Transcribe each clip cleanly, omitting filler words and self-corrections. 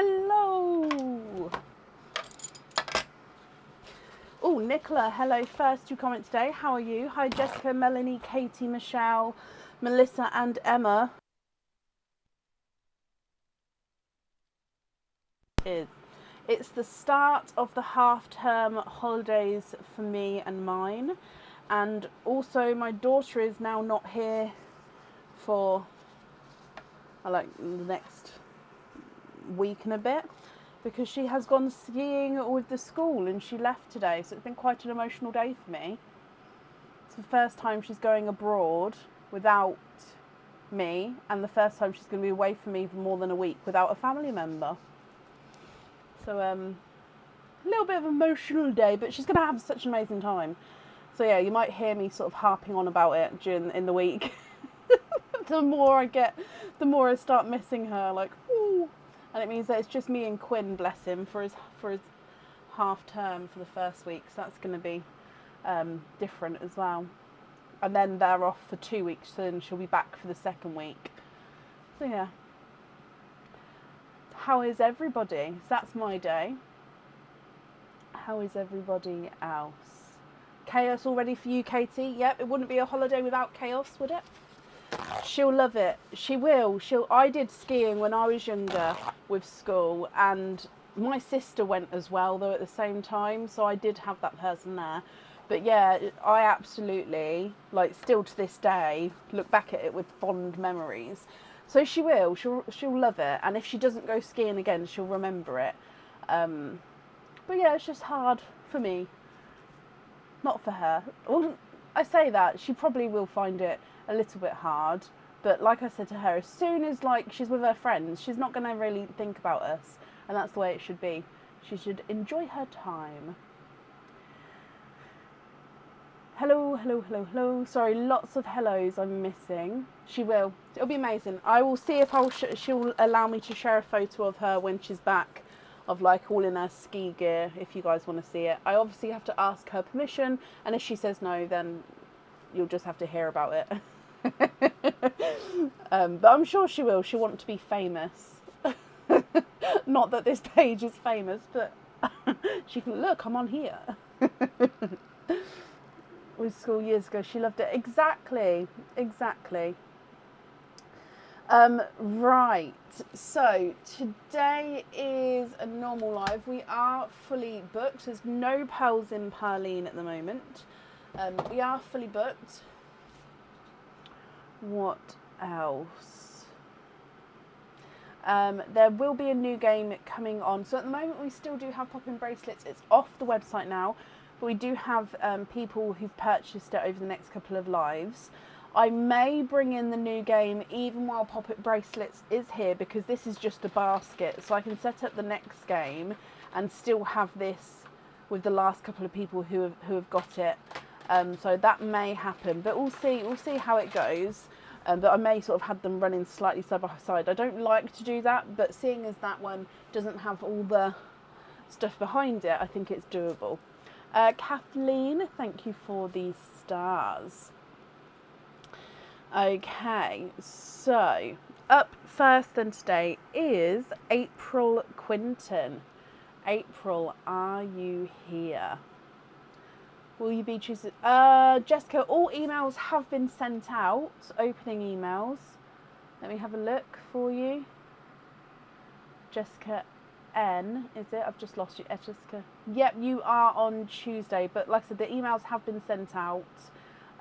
Hello. Oh, Nicola, hello. First 2 comments today. How are you? Hi, Jessica, Melanie, Katie, Michelle, Melissa, and Emma. It's the start of the half-term holidays for me and mine, and also my daughter is now not here for like the next week and a bit because she has gone skiing with the school and she left today, so it's been quite an emotional day for me. It's the first time she's going abroad without me, and the first time she's going to be away from me for more than a week without a family member. So a little bit of an emotional day, but she's going to have such an amazing time. So yeah, you might hear me sort of harping on about it in the week. The more I start missing her, like, ooh. And it means that it's just me and Quinn, bless him, for his half term for the first week. So that's going to be different as well. And then they're off for 2 weeks, so then she'll be back for the second week. So yeah. How is everybody? So that's my day. How is everybody else? Chaos all ready for you, Katie? Yep, it wouldn't be a holiday without chaos, would it? She'll love it. She will. I did skiing when I was younger with school, and my sister went as well, though, at the same time, so I did have that person there. But yeah, I absolutely, like, still to this day, look back at it with fond memories. So she will. She'll love it, and if she doesn't go skiing again, she'll remember it. But yeah, it's just hard for me, not for her. Well, I say that, she probably will find it a little bit hard, but like I said to her, as soon as like she's with her friends, she's not going to really think about us, and that's the way it should be. She should enjoy her time. Hello, hello, hello, hello. Sorry, lots of hellos I'm missing. She will. It'll be amazing. I will see if she'll allow me to share a photo of her when she's back, of like all in her ski gear, if you guys want to see it. I obviously have to ask her permission, and if she says no, then you'll just have to hear about it. But I'm sure she will. She'll want to be famous. Not that this page is famous, but she can look, I'm on here. With school years ago, she loved it. Exactly. Right, so today is a normal live. We are fully booked. There's no pearls in Perline at the moment. We are fully booked. What else? There will be a new game coming on. So at the moment we still do have pop-in bracelets. It's off the website now, but we do have people who've purchased it over the next couple of lives. I may bring in the new game even while pop-in bracelets is here, because this is just a basket, so I can set up the next game and still have this with the last couple of people who have got it. So that may happen, but we'll see how it goes. But I may sort of have them running slightly side by side. I don't like to do that, but seeing as that one doesn't have all the stuff behind it, I think it's doable. Kathleen, thank you for the stars. Okay, so up first then today is April Quinton. April, are you here? Will you be choosing? Jessica, all emails have been sent out, opening emails. Let me have a look for you. Jessica N, is it? I've just lost you. Jessica. Yep, you are on Tuesday, but like I said, the emails have been sent out.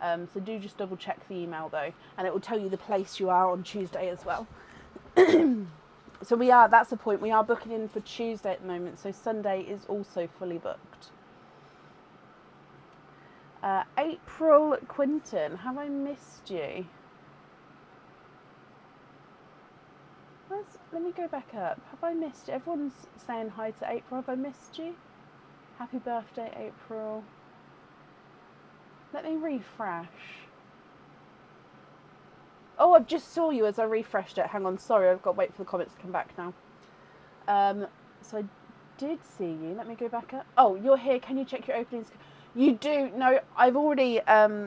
So do just double check the email though, and it will tell you the place you are on Tuesday as well. So that's the point, we are booking in for Tuesday at the moment, so Sunday is also fully booked. April Quinton, have I missed you? Let me go back up. Have I missed you? Everyone's saying hi to April. Have I missed you? Happy birthday, April. Let me refresh. Oh, I've just saw you as I refreshed it. Hang on, sorry, I've got to wait for the comments to come back now. So I did see you. Let me go back up. Oh, you're here. Can you check your openings? You do. No, I've already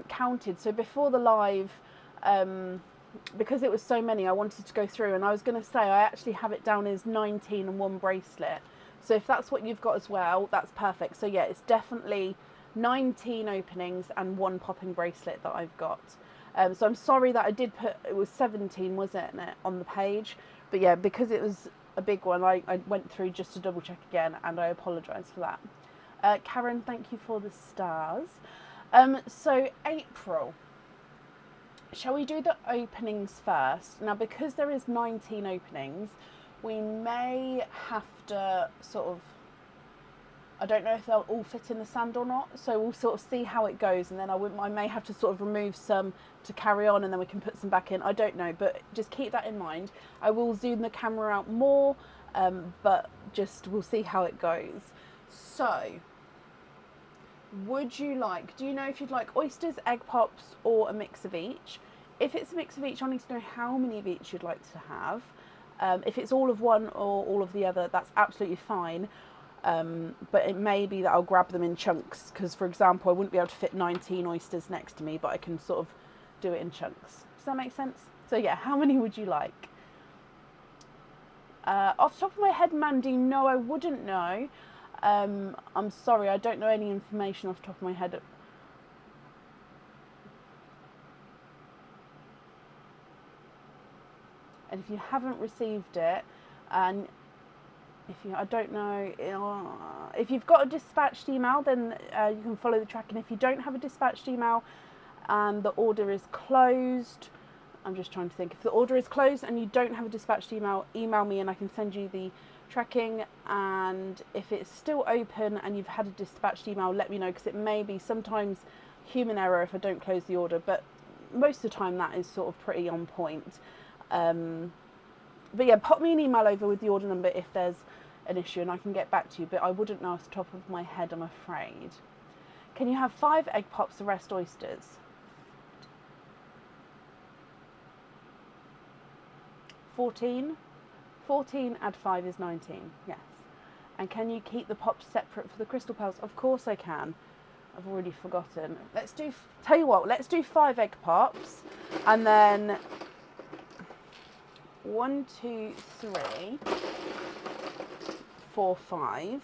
counted. So before the live, because it was so many, I wanted to go through, and I was going to say I actually have it down as 19 and one bracelet. So if that's what you've got as well, that's perfect. So yeah, it's definitely 19 openings and one popping bracelet that I've got. So I'm sorry that I did put, it was 17, wasn't it, on the page? But yeah, because it was a big one, I went through just to double check again, and I apologise for that. Karen, thank you for the stars. So April, shall we do the openings first? Now, because there is 19 openings, we may have to sort of, I don't know if they'll all fit in the sand or not, so we'll sort of see how it goes, and then I may have to sort of remove some to carry on, and then we can put some back in. I don't know, but just keep that in mind. I will zoom the camera out more, but just we'll see how it goes. So, would you like, do you know if you'd like oysters, egg pops, or a mix of each? If it's a mix of each, I need to know how many of each you'd like to have. If it's all of one or all of the other, that's absolutely fine. But it may be that I'll grab them in chunks, because, for example, I wouldn't be able to fit 19 oysters next to me, but I can sort of do it in chunks. Does that make sense? So yeah, how many would you like? Off the top of my head, Mandy, no, I wouldn't know. I'm sorry, I don't know any information off the top of my head. And if you haven't received it, and if you, I don't know, if you've got a dispatched email, then you can follow the tracking. If you don't have a dispatched email and the order is closed, I'm just trying to think. If the order is closed and you don't have a dispatched email, email me and I can send you the tracking. And if it's still open and you've had a dispatched email, let me know, because it may be sometimes human error if I don't close the order, but most of the time that is sort of pretty on point. But yeah, pop me an email over with the order number if there's an issue, and I can get back to you, but I wouldn't know off the top of my head, I'm afraid. Can you have 5 egg pops, the rest oysters? 14? 14 add 5 is 19, yes. And can you keep the pops separate for the crystal pearls? Of course I can. I've already forgotten. Let's do, tell you what, let's do 5 egg pops, and then 1, 2, 3, 4, 5.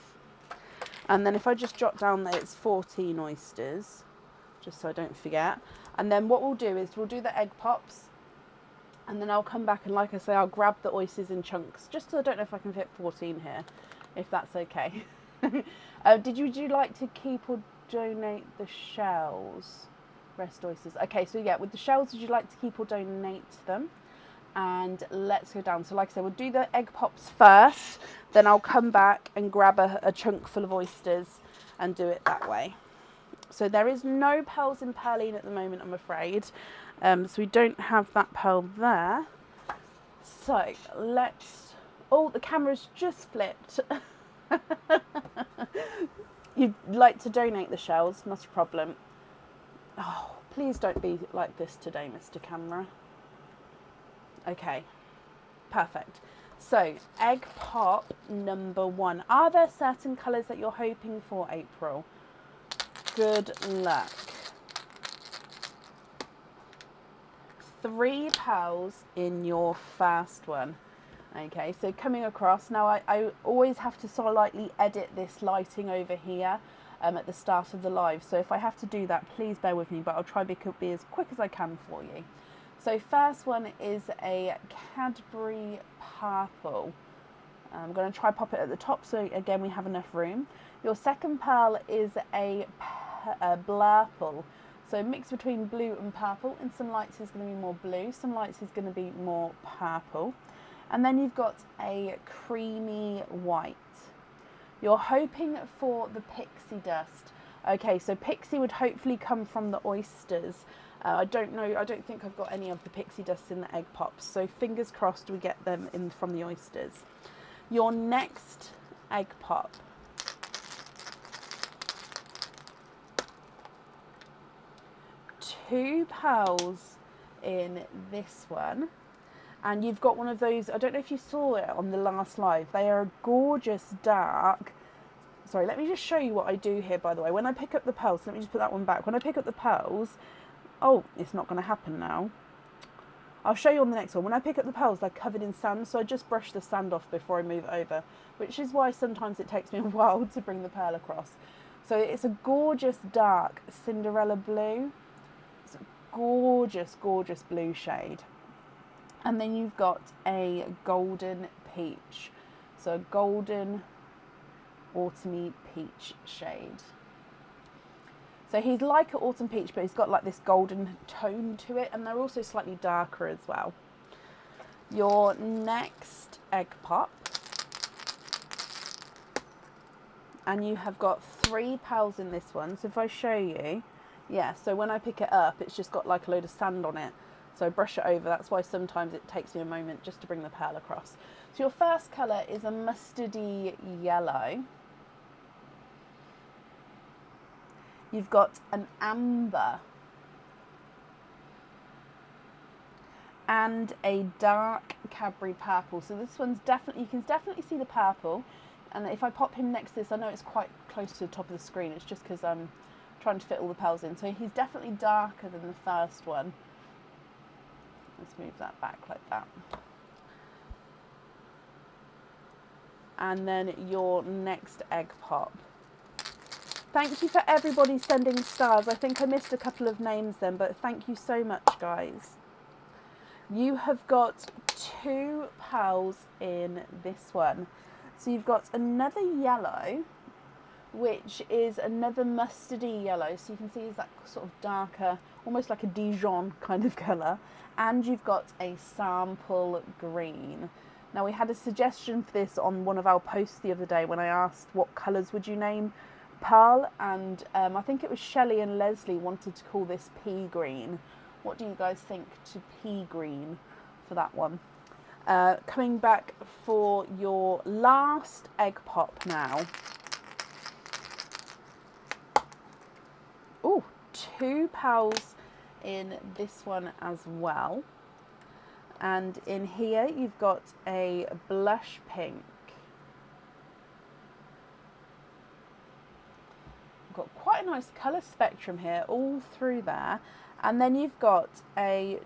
And then if I just jot down that it's 14 oysters, just so I don't forget. And then what we'll do is we'll do the egg pops, and then I'll come back and, like I say, I'll grab the oysters in chunks, just because I don't know if I can fit 14 here, if that's okay. Would you like to keep or donate the shells? Rest oysters. Okay, so yeah, with the shells, would you like to keep or donate them? And let's go down. So like I said, we'll do the egg pops first, then I'll come back and grab a chunk full of oysters and do it that way. So there is no pearls in Pearline at the moment, I'm afraid. So we don't have that pearl there. So let's, oh, the camera's just flipped. You'd like to donate the shells, not a problem. Oh, please don't be like this today, Mr. Camera. Okay, perfect. So, egg pop number 1. Are there certain colours that you're hoping for, April? Good luck. 3 pearls in your first one. Okay, so coming across. Now, I always have to slightly edit this lighting over here at the start of the live. So if I have to do that, please bear with me, but I'll try to be as quick as I can for you. So first one is a Cadbury purple. I'm going to try pop it at the top so again we have enough room. Your second pearl is a blurple. So mix between blue and purple. In some lights is going to be more blue, some lights is going to be more purple. And then you've got a creamy white. You're hoping for the pixie dust. Okay, so pixie would hopefully come from the oysters. I don't know, I don't think I've got any of the pixie dust in the egg pops, so fingers crossed we get them in from the oysters. Your next egg pop. Two pearls in this one, and you've got one of those, I don't know if you saw it on the last live, they are gorgeous dark. Sorry, let me just show you what I do here, by the way. When I pick up the pearls, let me just put that one back. When I pick up the pearls, oh, it's not going to happen now. I'll show you on the next one. When I pick up the pearls, they're covered in sand, so I just brush the sand off before I move over, which is why sometimes it takes me a while to bring the pearl across. So it's a gorgeous dark Cinderella blue. It's a gorgeous, gorgeous blue shade. And then you've got a golden peach. So a golden autumny peach shade. So he's like an autumn peach, but he's got like this golden tone to it, and they're also slightly darker as well. Your next egg pop, and you have got 3 pearls in this one. So if I show you, yeah, so when I pick it up, it's just got like a load of sand on it. So I brush it over. That's why sometimes it takes me a moment just to bring the pearl across. So your first colour is a mustardy yellow. You've got an amber and a dark Cadbury purple. So this one's definitely, you can definitely see the purple. And if I pop him next to this, I know it's quite close to the top of the screen. It's just because I'm trying to fit all the pearls in. So he's definitely darker than the first one. Let's move that back like that. And then your next egg pop. Thank you for everybody sending stars. I think I missed a couple of names then, but thank you so much, guys. You have got 2 pearls in this one. So you've got another yellow, which is another mustardy yellow. So you can see it's that sort of darker, almost like a Dijon kind of colour. And you've got a sample green. Now we had a suggestion for this on one of our posts the other day when I asked what colours would you name pearl, and I think it was Shelley and Leslie wanted to call this pea green. What do you guys think to pea green for that one? Coming back for your last egg pop now. Oh, 2 pearls in this one as well. And in here you've got a blush pink. Got quite a nice colour spectrum here all through there, and then you've got a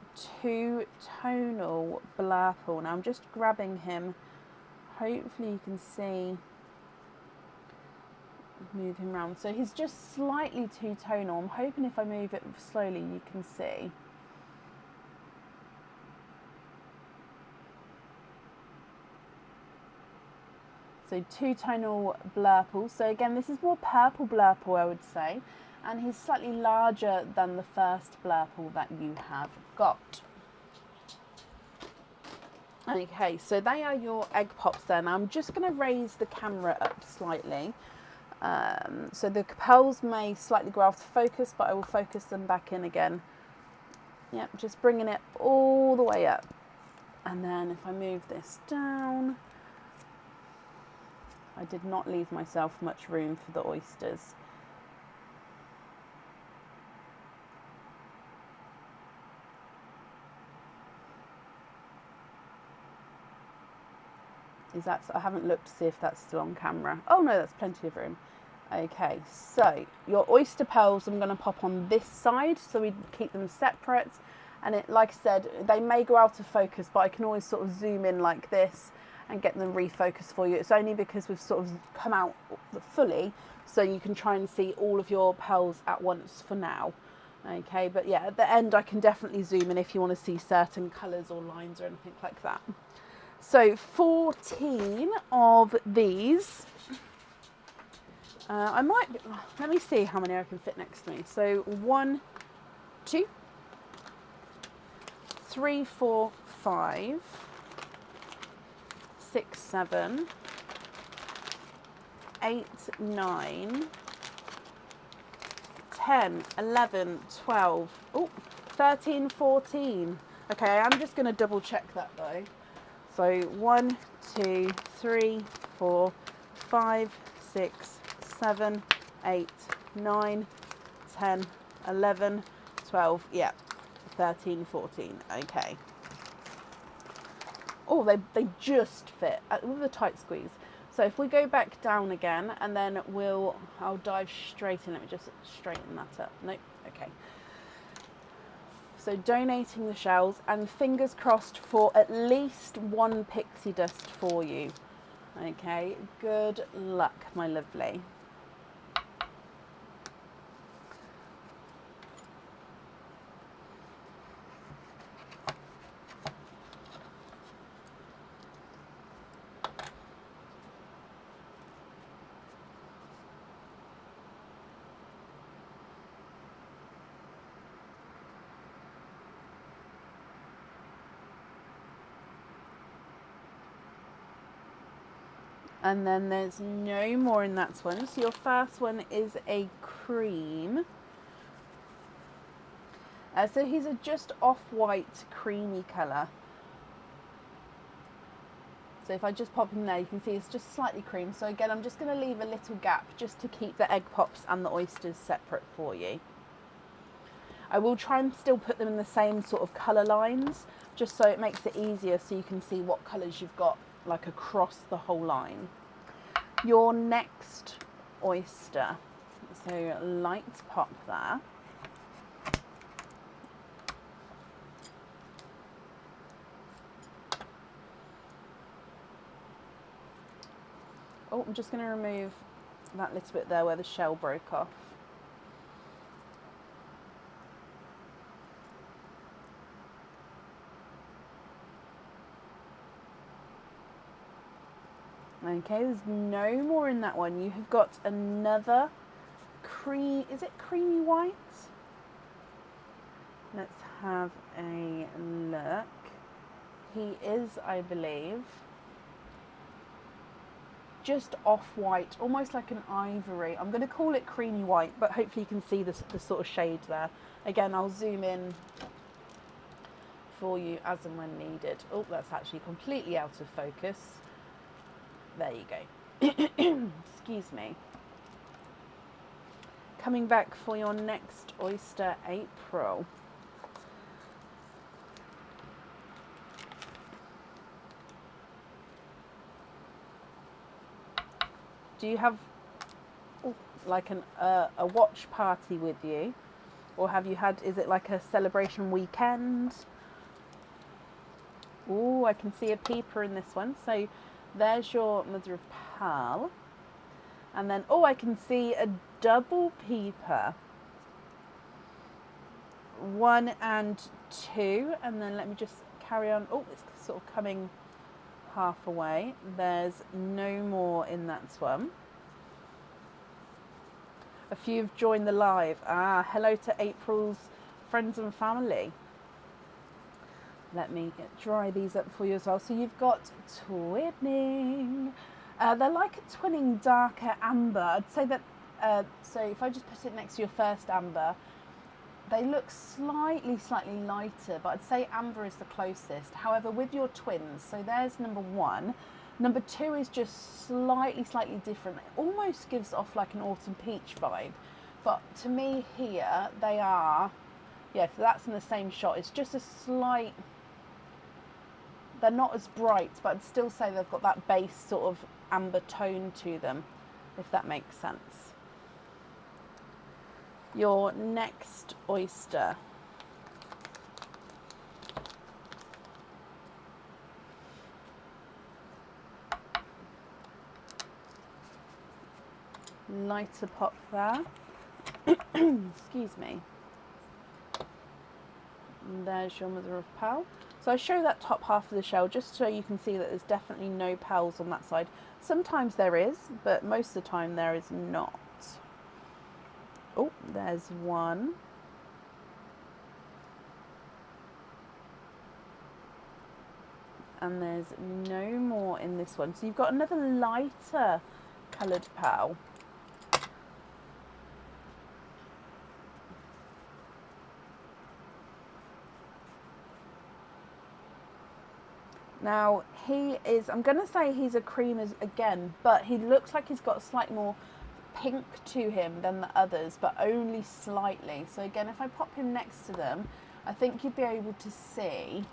2-tonal blurple. Now I'm just grabbing him, hopefully you can see, move him around. So he's just slightly 2-tonal. I'm hoping if I move it slowly you can see. So 2-tonal blurple. So again, this is more purple blurple, I would say. And he's slightly larger than the first blurple that you have got. Okay, so they are your egg pops there. Now I'm just going to raise the camera up slightly. So the pearls may slightly go out of focus, but I will focus them back in again. Yep, just bringing it all the way up. And then if I move this down, I did not leave myself much room for the oysters. Is that, I haven't looked to see if that's still on camera. Oh no, that's plenty of room. Okay, so your oyster pearls I'm going to pop on this side so we keep them separate. And it, like I said, they may go out of focus, but I can always sort of zoom in like this and get them refocused for you. It's only because we've sort of come out fully, so you can try and see all of your pearls at once for now. Okay, but yeah, at the end I can definitely zoom in if you want to see certain colours or lines or anything like that. So 14 of these. Let me see how many I can fit next to me. So 1, 2, 3, 4, 5, 6, 7, 8, 9, 10, 11, 12, 13, 14. Okay, I'm just going to double check that though. So 1, 2, 3, 4, 5, 6, 7, 8, 9, 10, 11, 12, yeah, 13, 14, okay. Oh, they just fit with a tight squeeze. So if we go back down again, and then I'll dive straight in. Let me just straighten that up. Nope, okay. So donating the shells, and fingers crossed for at least one pixie dust for you. Okay, good luck, my lovely. And then there's no more in that one. So your first one is a cream. So he's a just off-white creamy colour. So if I just pop him there, you can see it's just slightly cream. So again, I'm just going to leave a little gap just to keep the egg pops and the oysters separate for you. I will try and still put them in the same sort of colour lines, just so it makes it easier so you can see what colours you've got like across the whole line. Your next oyster, so light pop there. Oh, I'm just going to remove that little bit there where the shell broke off. Okay, there's no more in that one. You have got another cream, is it creamy white? Let's have a look. He is, I believe, just off-white, almost like an ivory. I'm going to call it creamy white, but hopefully you can see the sort of shade there. Again, I'll zoom in for you as and when needed. Oh, that's actually completely out of focus. There you go. Excuse me. Coming back for your next oyster, April. Do you have like a watch party with you? Or have you had, is it like a celebration weekend? Oh, I can see a peeper in this one. So there's your mother of pearl. And then, oh, I can see a double peeper. 1 and 2. And then let me just carry on. Oh, it's sort of coming half away. There's no more in that one. A few have joined the live. Hello to April's friends and family. Let me dry these up for you as well. So you've got twinning. They're like a twinning darker amber. I'd say that, so if I just put it next to your first amber, they look slightly lighter, but I'd say amber is the closest. However, with your twins, so there's number 1. Number 2 is just slightly different. It almost gives off like an autumn peach vibe. But to me here, they are, yeah, so that's in the same shot. It's just a slight, they're not as bright, but I'd still say they've got that base sort of amber tone to them, if that makes sense. Your next oyster. Lighter pop there. Excuse me. And there's your mother of pearl. So I show that top half of the shell just so you can see that there's definitely no pearls on that side. Sometimes there is, but most of the time there is not. Oh, there's one. And there's no more in this one. So you've got another lighter coloured pearl. Now he is, I'm going to say he's a cream again, but he looks like he's got slightly more pink to him than the others, but only slightly. So again, if I pop him next to them, I think you'd be able to see,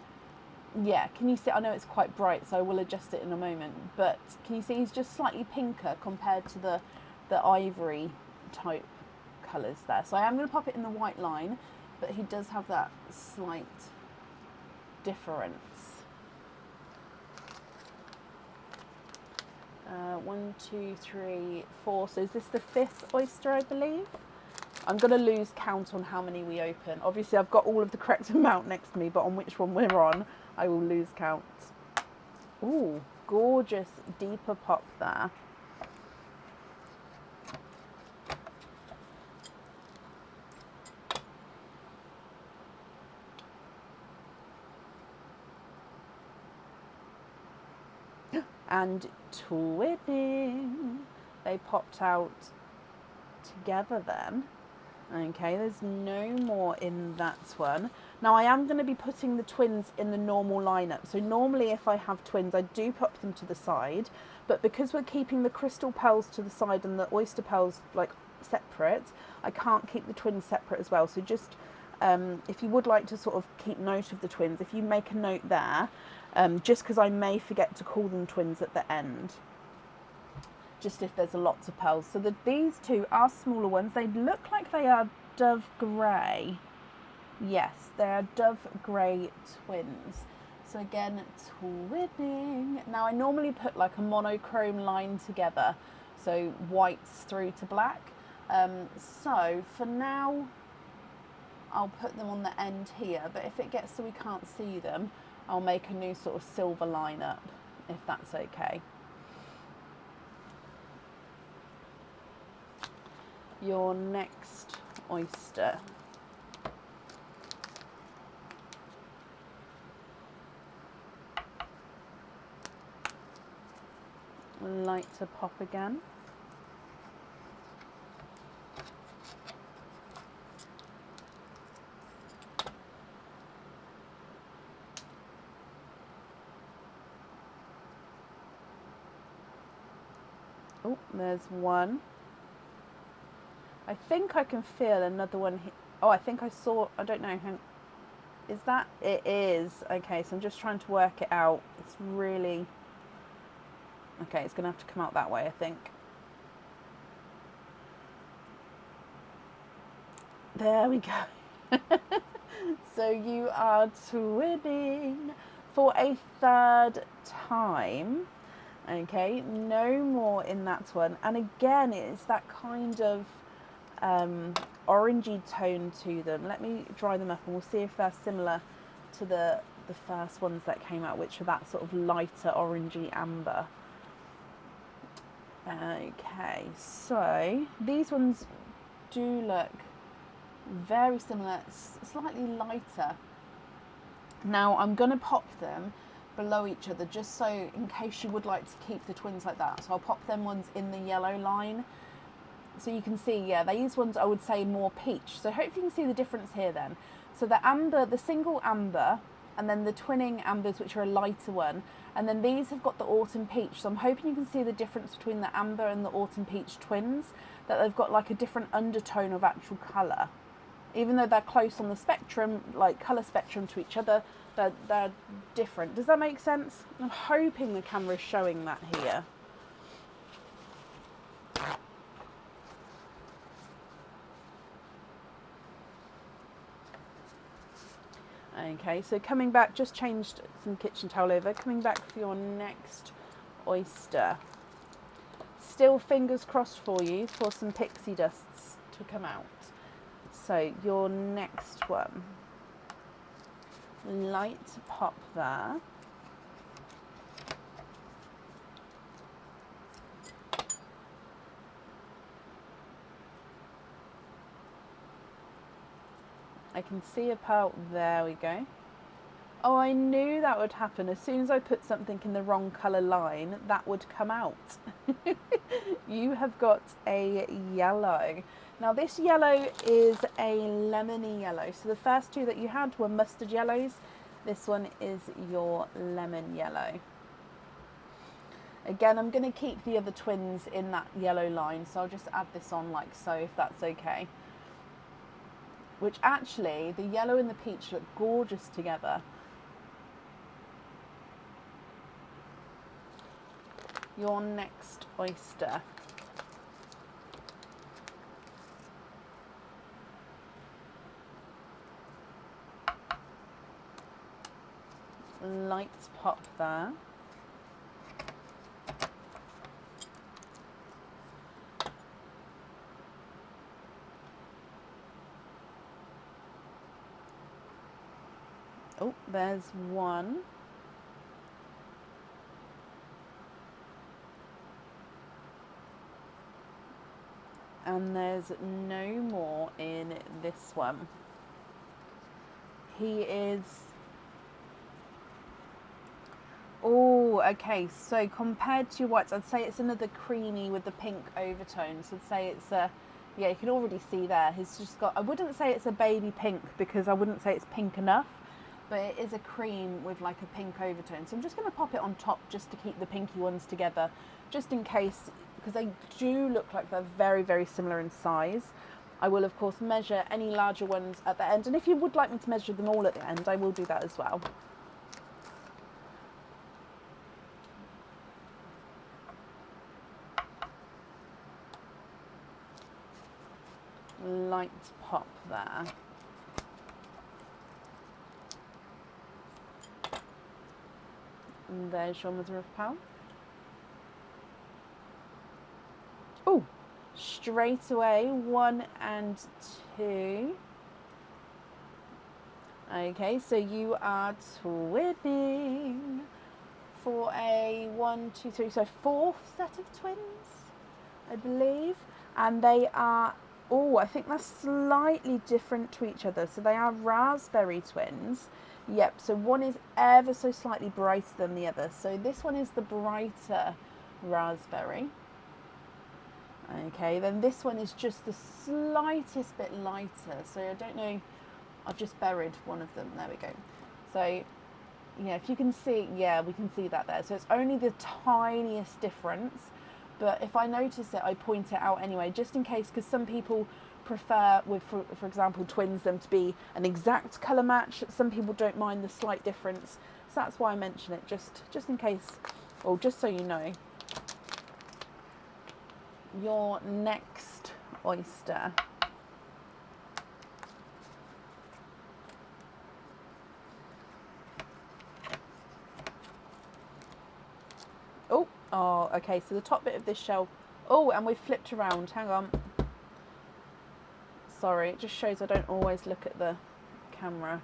yeah, can you see? I know it's quite bright, so I will adjust it in a moment, but can you see he's just slightly pinker compared to the ivory type colours there. So I am going to pop it in the white line. but he does have that slight difference. 1, 2, 3, 4. So is this the 5th oyster, I believe? I'm going to lose count on how many we open. Obviously, I've got all of the correct amount next to me, but on which one we're on, I will lose count. Ooh, gorgeous deeper pop there. And twinning. They popped out together then. Okay, there's no more in that one. Now I am going to be putting the twins in the normal lineup. So normally if I have twins, I do pop them to the side. But because we're keeping the crystal pearls to the side and the oyster pearls like separate, I can't keep the twins separate as well. So just if you would like to sort of keep note of the twins, if you make a note there, just because I may forget to call them twins at the end, just if there's a lots of pearls. So these two are smaller ones. They look like they are dove grey. Yes, they are dove grey twins. So again, twinning. Now I normally put like a monochrome line together, so whites through to black. So for now, I'll put them on the end here, but if it gets so we can't see them, I'll make a new sort of silver line up, if that's okay. Your next oyster. Light to pop again. Oh, there's one. I think I can feel another one here. Oh, I think I saw, I don't know, is that? It is. Okay, so I'm just trying to work it out. It's really, okay, it's going to have to come out that way, I think. There we go. So you are twinning for a 3rd time. Okay, no more in that one. And again, it's that kind of orangey tone to them. Let me dry them up and we'll see if they're similar to the first ones that came out, which are that sort of lighter orangey amber. Okay, so these ones do look very similar, slightly lighter. Now I'm going to pop them below each other just so in case you would like to keep the twins like that. So I'll pop them ones in the yellow line. So you can see, yeah, these ones I would say more peach. So hopefully you can see the difference here then. So the amber, the single amber, and then the twinning ambers, which are a lighter one. And then these have got the autumn peach. So I'm hoping you can see the difference between the amber and the autumn peach twins, that they've got like a different undertone of actual colour. Even though they're close on the spectrum, like colour spectrum to each other, they're different. Does that make sense? I'm hoping the camera is showing that here. Okay, so coming back, just changed some kitchen towel over. Coming back for your next oyster. Still fingers crossed for you for some pixie dusts to come out. So your next one. Light pop there. I can see a pearl. There we go. Oh, I knew that would happen. As soon as I put something in the wrong colour line, that would come out. You have got a yellow. Now this yellow is a lemony yellow. So the first two that you had were mustard yellows. This one is your lemon yellow. Again, I'm going to keep the other twins in that yellow line. So I'll just add this on like so, if that's okay. Which actually, the yellow and the peach look gorgeous together. Your next oyster. light pop there. Oh, there's one. And there's no more in this one. He is... Oh, okay. So compared to your whites, I'd say it's another creamy with the pink overtones. I'd say it's a... Yeah, you can already see there. He's just got... I wouldn't say it's a baby pink because I wouldn't say it's pink enough. But it is a cream with like a pink overtone. So I'm just going to pop it on top just to keep the pinky ones together. Just in case, because they do look like they're very, very similar in size. I will, of course, measure any larger ones at the end. And if you would like me to measure them all at the end, I will do that as well. Light pop there. And there's your mother of pearl. Oh, straight away, 1 and 2. Okay, so you are twinning for a 1, 2, 3, so 4th set of twins, I believe. And they are, oh, I think they're slightly different to each other. So they are raspberry twins. Yep, so one is ever so slightly brighter than the other. So this one is the brighter raspberry. Okay, then this one is just the slightest bit lighter. So I don't know, I've just buried one of them. There we go. So yeah, if you can see, yeah, we can see that there. So it's only the tiniest difference. But if I notice it, I point it out anyway, just in case, because some people prefer, with for example, twins, them to be an exact colour match. Some people don't mind the slight difference. So that's why I mention it, just in case, or just so you know. Your next oyster. Oh, okay, so the top bit of this shell. Oh, and we've flipped around. Hang on. Sorry, it just shows I don't always look at the camera.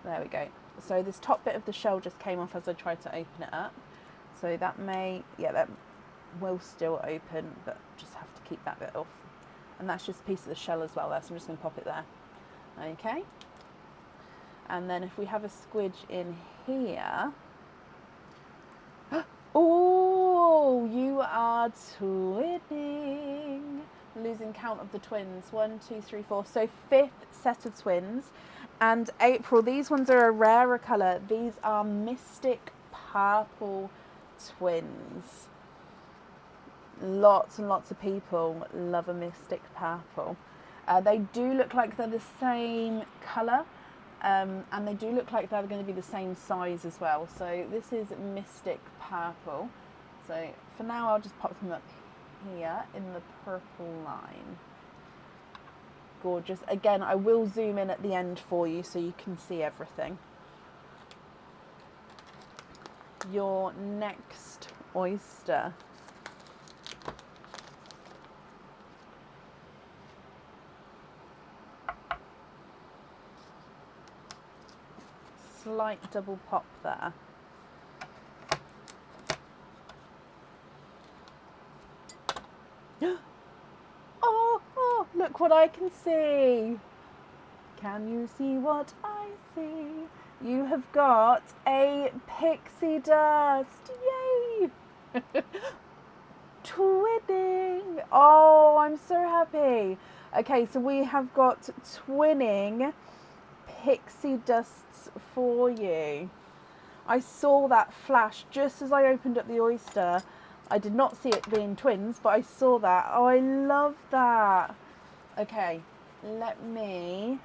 There we go. So this top bit of the shell just came off as I tried to open it up. So that may, yeah, that will still open, but just have to keep that bit off. And that's just a piece of the shell as well there, so I'm just going to pop it there. Okay. And then if we have a squidge in here. Oh, you are twinning. Losing count of the twins. 1, 2, 3, 4. So 5th set of twins. And April, these ones are a rarer colour. These are Mystic Purple twins. Lots and lots of people love a Mystic Purple. They do look like they're the same colour. And they do look like they're going to be the same size as well. So this is Mystic Purple. So for now, I'll just pop them up here in the purple line. Gorgeous. Again, I will zoom in at the end for you so you can see everything. Your next oyster. Slight double pop there. Oh, look what I can see. Can you see what I see? You have got a pixie dust. Yay! Twinning. Oh, I'm so happy. Okay, so we have got twinning pixie dusts for you. I saw that flash just as I opened up the oyster. I did not see it being twins, but I saw that. Oh, I love that. Okay, let me...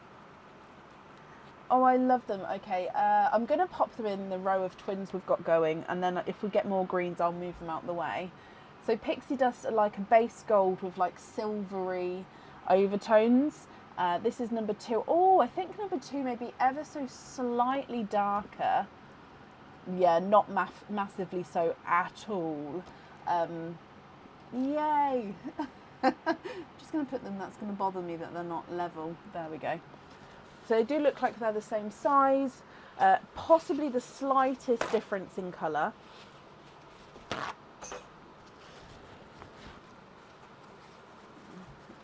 Oh, I love them. Okay, I'm going to pop them in the row of twins we've got going, and then if we get more greens, I'll move them out the way. So pixie dust are like a base gold with like silvery overtones. This is number 2. Oh, I think number 2 may be ever so slightly darker. Yeah, not massively so at all. Yay! Just going to put them, that's going to bother me that they're not level. There we go. So they do look like they're the same size, possibly the slightest difference in colour.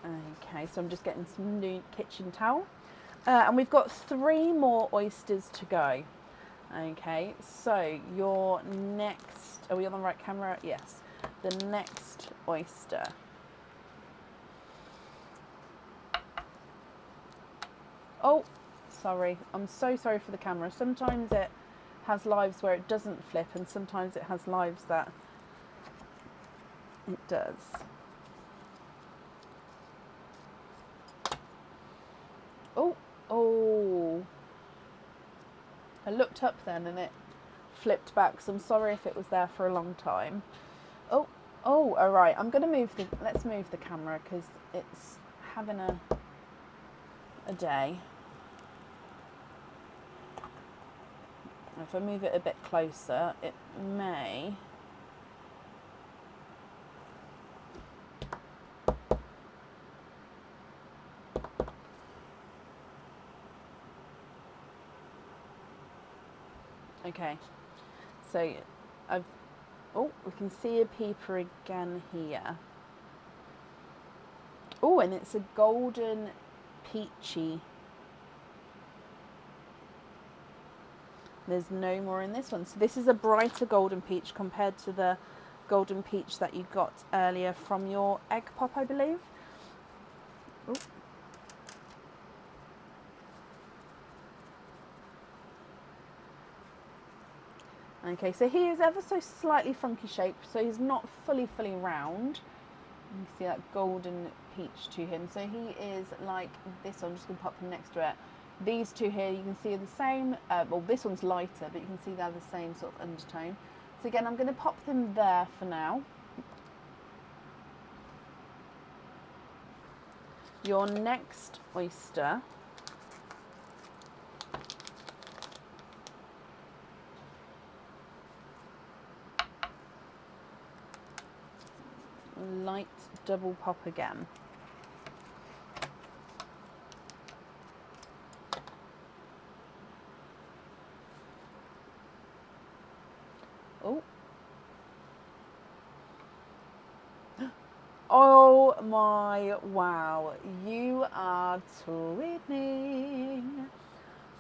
Okay, so I'm just getting some new kitchen towel. And we've got 3 more oysters to go. Okay, so your next, are we on the right camera? Yes. The next oyster. Oh, sorry. I'm so sorry for the camera. Sometimes it has lives where it doesn't flip, and sometimes it has lives that it does. Oh. I looked up then and it flipped back, so I'm sorry if it was there for a long time. Oh, all right. I'm going to let's move the camera because it's having a day. If I move it a bit closer, it may. Okay, so we can see a peeper again here. Oh, and it's a golden peachy. There's no more in this one. So this is a brighter golden peach compared to the golden peach that you got earlier from your egg pop, I believe. Ooh. Okay, so he is ever so slightly funky shaped, so he's not fully round. You can see that golden peach to him. So he is like this. I'm just going to pop him next to it. These two here, you can see are the same. Well, this one's lighter, but you can see they're the same sort of undertone. So again, I'm going to pop them there for now. Your next oyster . Light double pop again. Oh. Oh my wow, you are twinning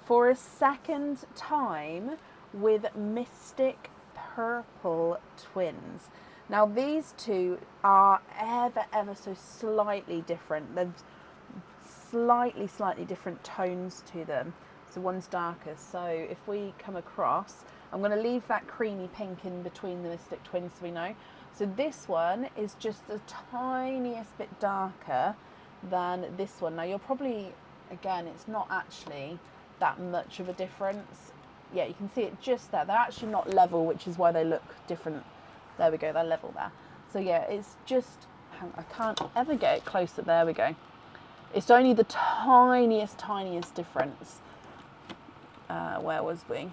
for a second time with Mystic Purple twins. Now these two are ever so slightly different. There's slightly different tones to them. So one's darker. So if we come across, I'm going to leave that creamy pink in between the Mystic twins so we know. So this one is just the tiniest bit darker than this one. Now you're probably, again, it's not actually that much of a difference. Yeah, you can see it just there. They're actually not level, which is why they look different. There we go, they're level there. So yeah, it's just, I can't ever get it closer. There we go. It's only the tiniest difference. Where was we?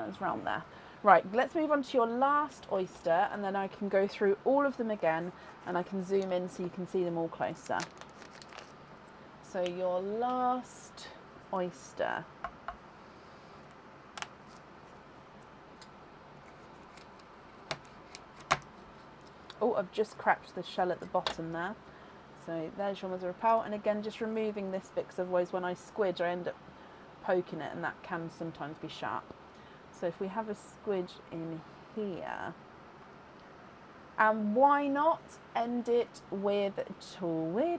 It's around there. Right, let's move on to your last oyster, and then I can go through all of them again, and I can zoom in so you can see them all closer. So your last oyster. Oh, I've just cracked the shell at the bottom there. So there's your mother of pearl, and again, just removing this bit because otherwise when I squidge, I end up poking it, and that can sometimes be sharp. So if we have a squidge in here, and why not end it with twinning?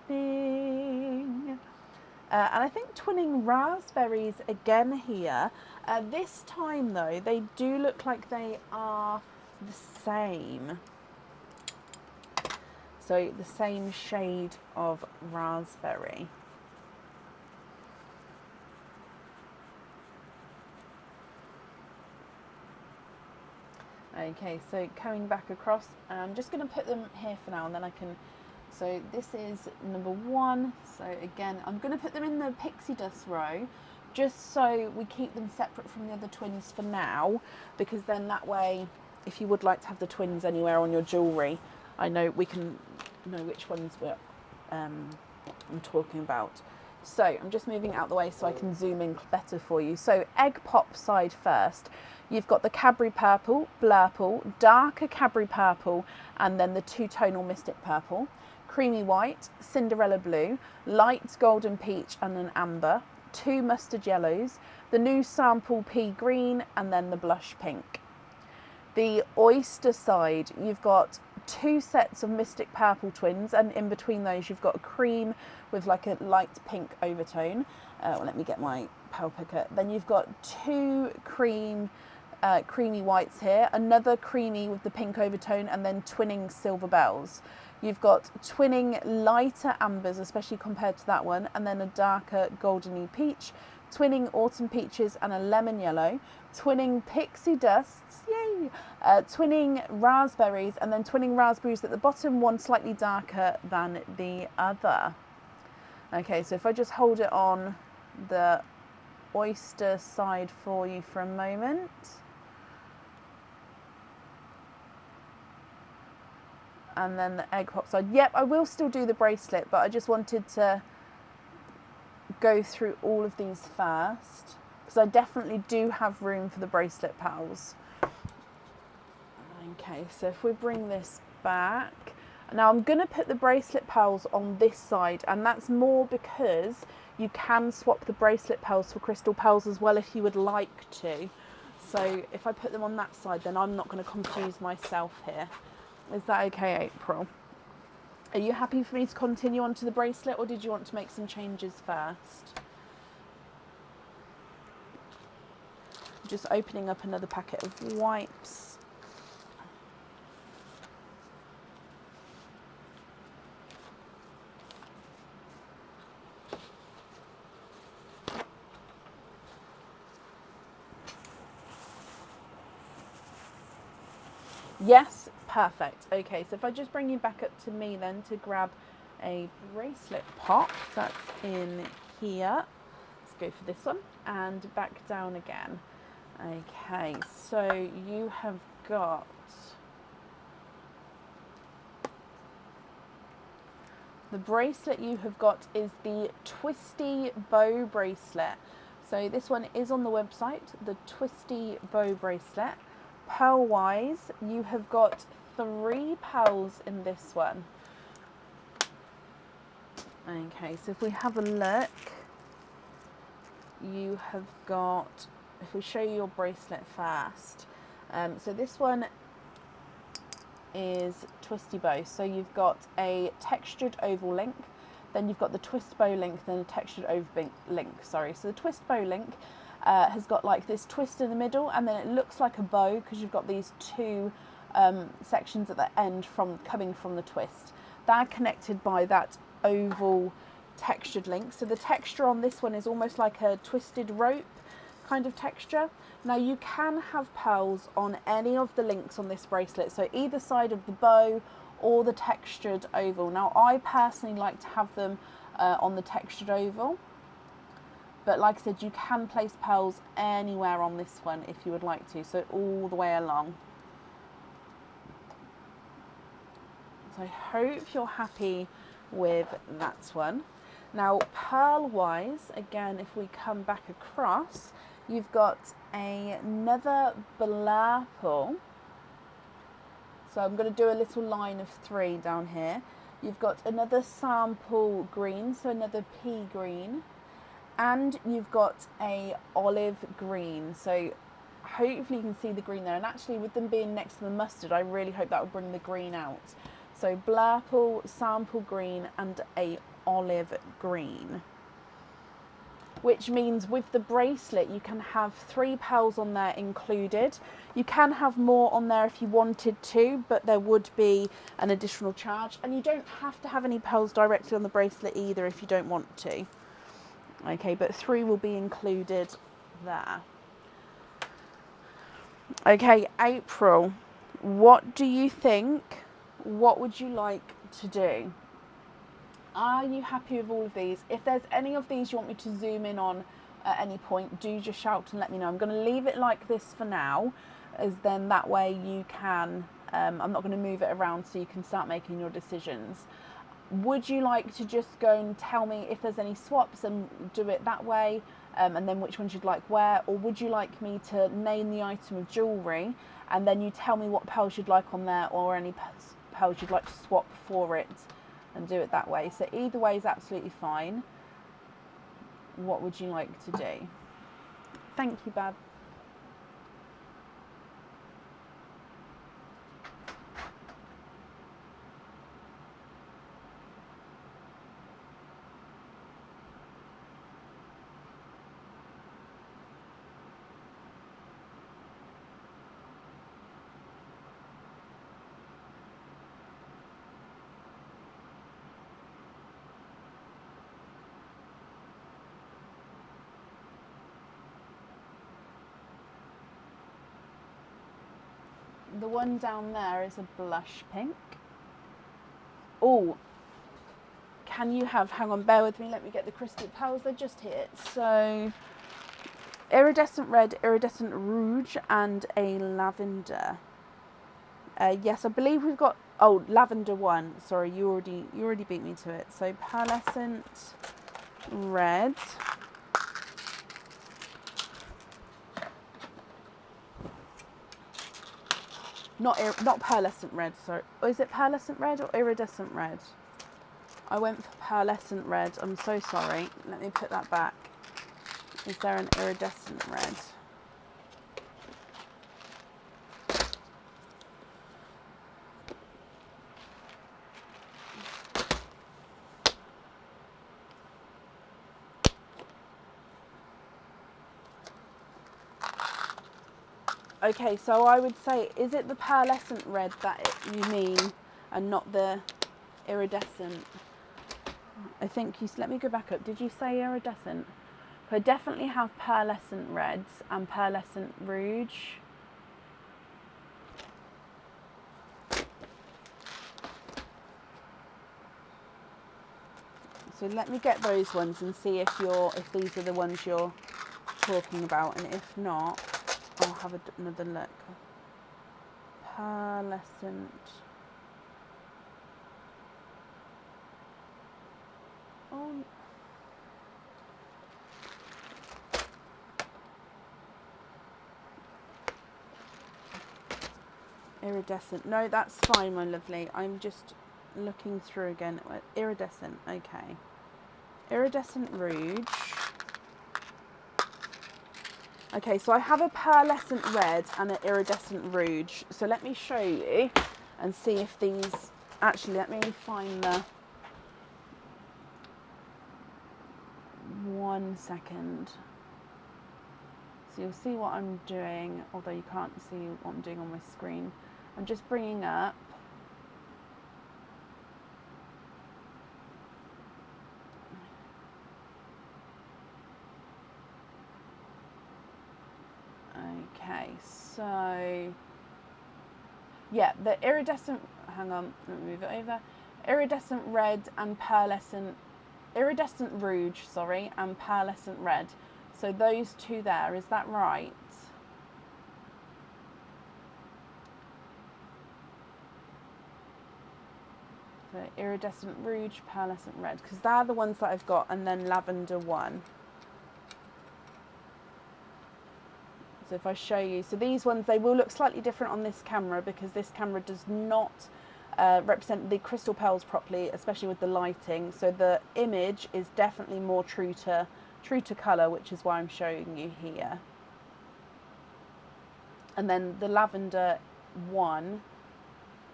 And I think twinning raspberries again here. This time though, they do look like they are the same. So the same shade of raspberry. Okay, so coming back across, I'm just going to put them here for now, and then I can So this is number 1. So again, I'm going to put them in the pixie dust row, just so we keep them separate from the other twins for now, because then that way, if you would like to have the twins anywhere on your jewellery, I know we can know which ones I'm talking about. So I'm just moving out the way so I can zoom in better for you. So egg pop side first. You've got the Cadbury purple, blurple, darker Cadbury purple, and then the two-tonal Mystic purple, creamy white, Cinderella blue, light golden peach and an amber, 2 mustard yellows, the new sample pea green, and then the blush pink. The oyster side, you've got 2 sets of Mystic purple twins, and in between those you've got a cream with like a light pink overtone. Let me get my pearl picker. Then you've got 2 creamy whites here, another creamy with the pink overtone, and then twinning silver bells. You've got twinning lighter ambers, especially compared to that one, and then a darker goldeny peach, twinning autumn peaches and a lemon yellow, twinning pixie dusts, yay, twinning raspberries, and then twinning raspberries at the bottom, one slightly darker than the other. Okay, so if I just hold it on the oyster side for you for a moment. And then the egg pop side. Yep, I will still do the bracelet, but I just wanted to go through all of these first, because I definitely do have room for the bracelet pals. Okay, so if we bring this back, now I'm going to put the bracelet pals on this side, and that's more because you can swap the bracelet pals for crystal pals as well if you would like to. So if I put them on that side, then I'm not going to confuse myself here. Is that okay, April? Are you happy for me to continue on to the bracelet, or did you want to make some changes first? Just opening up another packet of wipes. Yes, perfect. Okay, so if I just bring you back up to me then to grab a bracelet pop, that's in here. Let's go for this one and back down again. Okay, so you have got the bracelet you have got is the Twisty Bow bracelet. So this one is on the website, the Twisty Bow bracelet. Pearl wise, you have got 3 pearls in this one. Okay, so if we have a look, you have got, if we show you your bracelet first, so this one is Twisty Bow. So you've got a textured oval link, then you've got the twist bow link, then a textured oval link, sorry. So the twist bow link has got like this twist in the middle, and then it looks like a bow because you've got these 2 sections at the end coming from the twist. They're connected by that oval textured link. So the texture on this one is almost like a twisted rope kind of texture. Now you can have pearls on any of the links on this bracelet, so either side of the bow or the textured oval. Now I personally like to have them on the textured oval, but like I said, you can place pearls anywhere on this one if you would like to, so all the way along. So I hope you're happy with that one. Now pearl wise, again, if we come back across, you've got another blurple. So I'm going to do a little line of 3 down here. You've got another sample green, so another pea green. And you've got a olive green, so hopefully you can see the green there. And actually, with them being next to the mustard, I really hope that will bring the green out. So blurple, sample green, and a olive green. Which means with the bracelet, you can have 3 pearls on there included. You can have more on there if you wanted to, but there would be an additional charge. And you don't have to have any pearls directly on the bracelet either if you don't want to. Okay, but 3 will be included there. Okay, April, what do you think? What would you like to do? Are you happy with all of these? If there's any of these you want me to zoom in on at any point, do just shout and let me know. I'm going to leave it like this for now, as then that way you can, I'm not going to move it around so you can start making your decisions. Would you like to just go and tell me if there's any swaps and do it that way, and then which ones you'd like where? Or would you like me to name the item of jewellery and then you tell me what pearls you'd like on there, or any pearls you'd like to swap for it, and do it that way? So either way is absolutely fine. What would you like to do? Thank you, Bab. The one down there is a blush pink. Oh, can you have, hang on, bear with me, let me get the crystal pearls, they're just here. So, iridescent red, iridescent rouge, and a lavender. Yes, I believe we've got, oh, lavender one. Sorry, you already beat me to it. So, pearlescent red. Not pearlescent red, sorry. Or is it pearlescent red or iridescent red? I went for pearlescent red. I'm so sorry. Let me put that back. Is there an iridescent red? Okay, so I would say, is it the pearlescent red that you mean and not the iridescent? I think you, let me go back up. Did you say iridescent? I definitely have pearlescent reds and pearlescent rouge. So let me get those ones and see if these are the ones you're talking about, and if not, I'll have another look. Pearlescent. Oh. Iridescent. No, that's fine, my lovely. I'm just looking through again. Iridescent. Okay. Iridescent rouge. Okay, so I have a pearlescent red and an iridescent rouge. So let me show you and see if these... Actually, let me find the... 1 second. So you'll see what I'm doing, although you can't see what I'm doing on my screen. I'm just bringing up... Okay, so yeah, the iridescent, hang on, let me move it over. Iridescent red and pearlescent, iridescent rouge, sorry, and pearlescent red. So those two there, is that right? So iridescent rouge, pearlescent red, because they're the ones that I've got, and then lavender one. So if I show you, so these ones, they will look slightly different on this camera because this camera does not represent the crystal pearls properly, especially with the lighting. So the image is definitely more true to colour, which is why I'm showing you here. And then the lavender one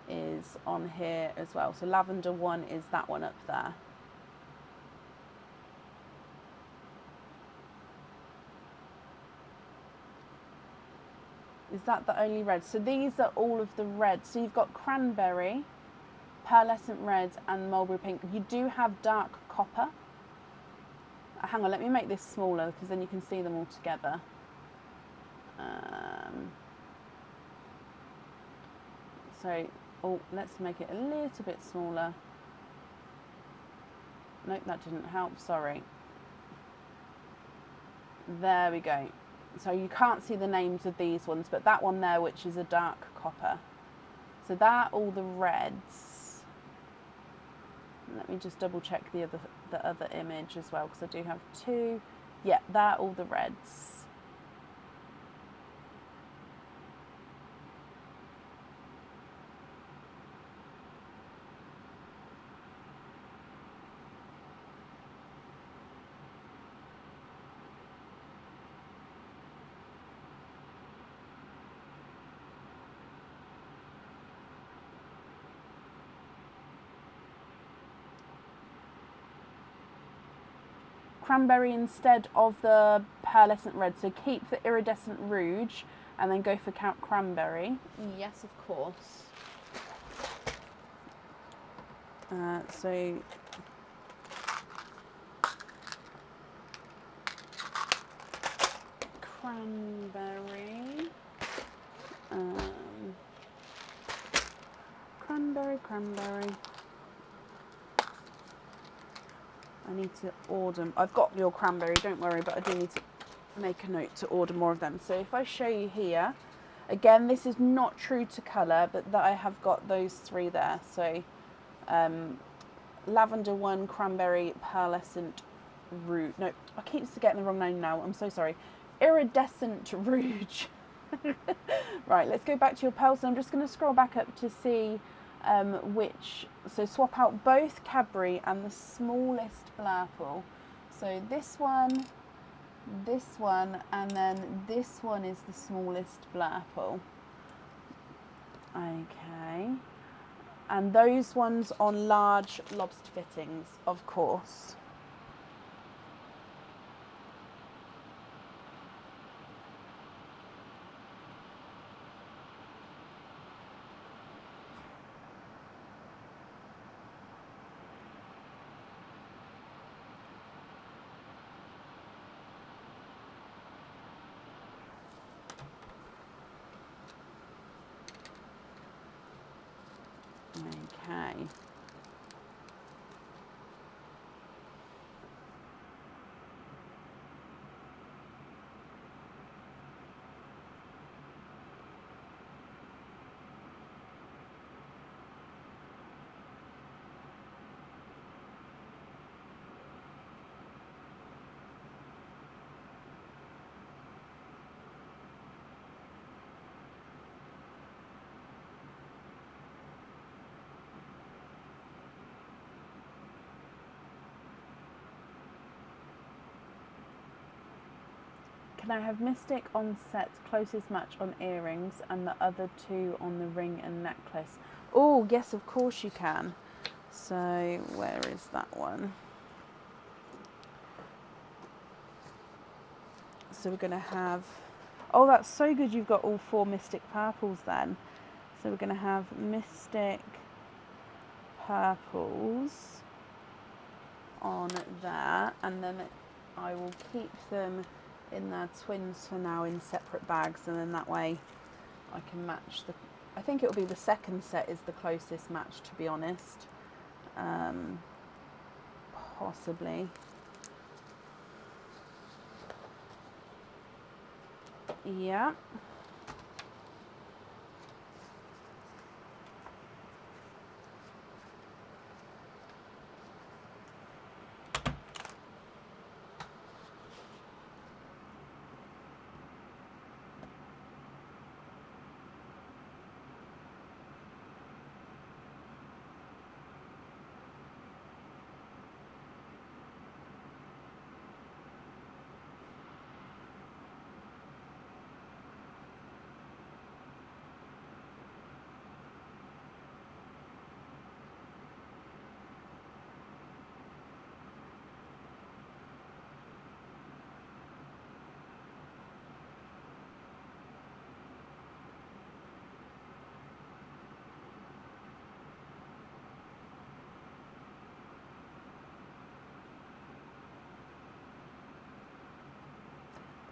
is on here as well. So lavender one is that one up there. Is that the only red? So these are all of the reds. So you've got cranberry, pearlescent red, and mulberry pink. You do have dark copper. Hang on, let me make this smaller because then you can see them all together. So, let's make it a little bit smaller. Nope, that didn't help, sorry. There we go. So you can't see the names of these ones, but that one there, which is a dark copper. So that all the reds. Let me just double check the other image as well, because I do have two. Yeah, they're all the reds. Cranberry instead of the pearlescent red. So keep the iridescent rouge and then go for Count Cranberry. Yes, of course. So cranberry, cranberry. I need to order. I've got your cranberry, don't worry, but I do need to make a note to order more of them. So if I show you here, again, this is not true to colour, but that I have got those three there. So lavender one, cranberry, pearlescent rouge. No, I keep getting the wrong name now. I'm so sorry. Iridescent rouge. Right, let's go back to your pearls. So I'm just going to scroll back up to see which. So swap out both Cadbury and the smallest Blurple. So this one, and then this one is the smallest Blurple. Okay. And those ones on large lobster fittings, of course. Okay. Can I have Mystic on set, closest match on earrings, and the other two on the ring and necklace? Oh, yes, of course you can. So, where is that one? So we're going to have... Oh, that's so good you've got all four Mystic Purples then. So we're going to have Mystic Purples on there, and then I will keep them in their twins for now in separate bags, and then that way I can match the... I think it will be the second set is the closest match, to be honest. Possibly. Yeah.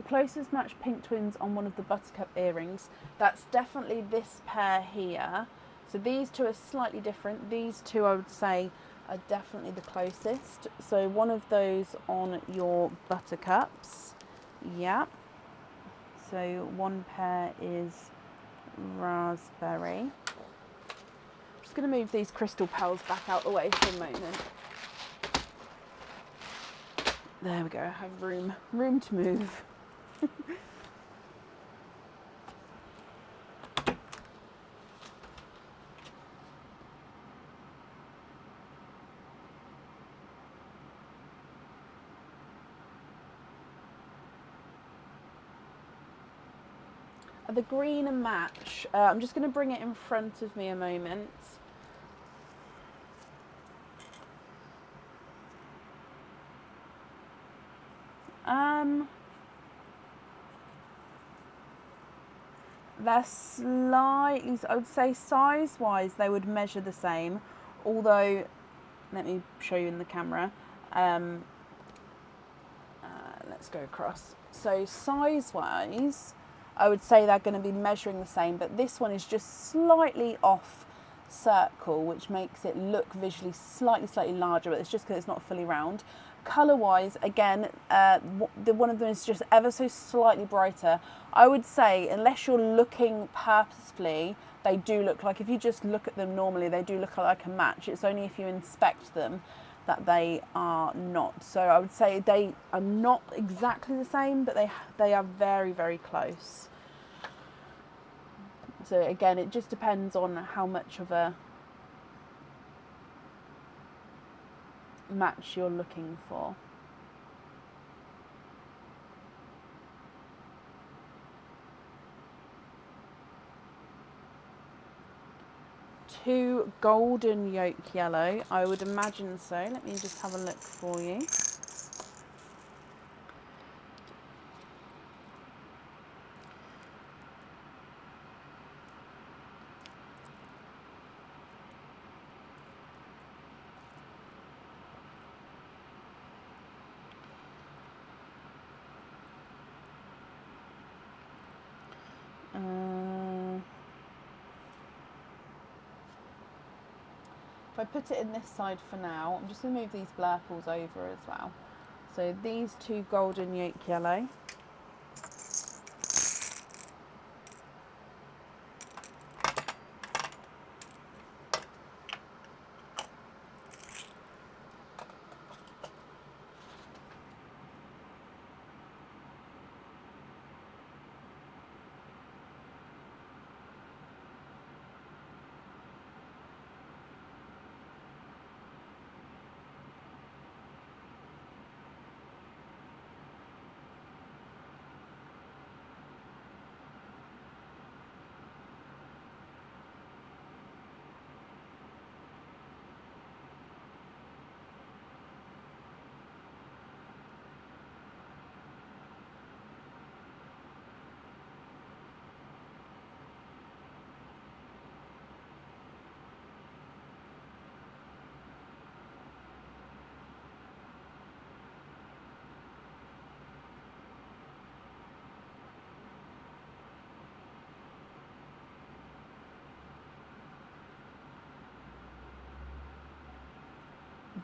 Closest match pink twins on one of the buttercup earrings. That's definitely this pair here. So these two are slightly different. These two I would say are definitely the closest. So one of those on your buttercups. Yeah. So one pair is raspberry. I'm just going to move these crystal petals back out the way for a moment. There we go, I have room to move. The green and match, I'm just going to bring it in front of me a moment. They're slightly, I would say size-wise, they would measure the same. Although, let me show you in the camera. Let's go across. So size-wise, I would say they're going to be measuring the same, but this one is just slightly off circle, which makes it look visually slightly larger, but it's just because it's not fully round. Colour-wise, again, one of them is just ever so slightly brighter. I would say, unless you're looking purposefully, they do look like, if you just look at them normally, they do look like a match. It's only if you inspect them that they are not. So I would say they are not exactly the same, but they are very, very close. So again, it just depends on how much of a match you're looking for. Two golden yolk yellow, I would imagine so. Let me just have a look for you. If I put it in this side for now, I'm just going to move these blurples over as well. So these two golden yolk yellow.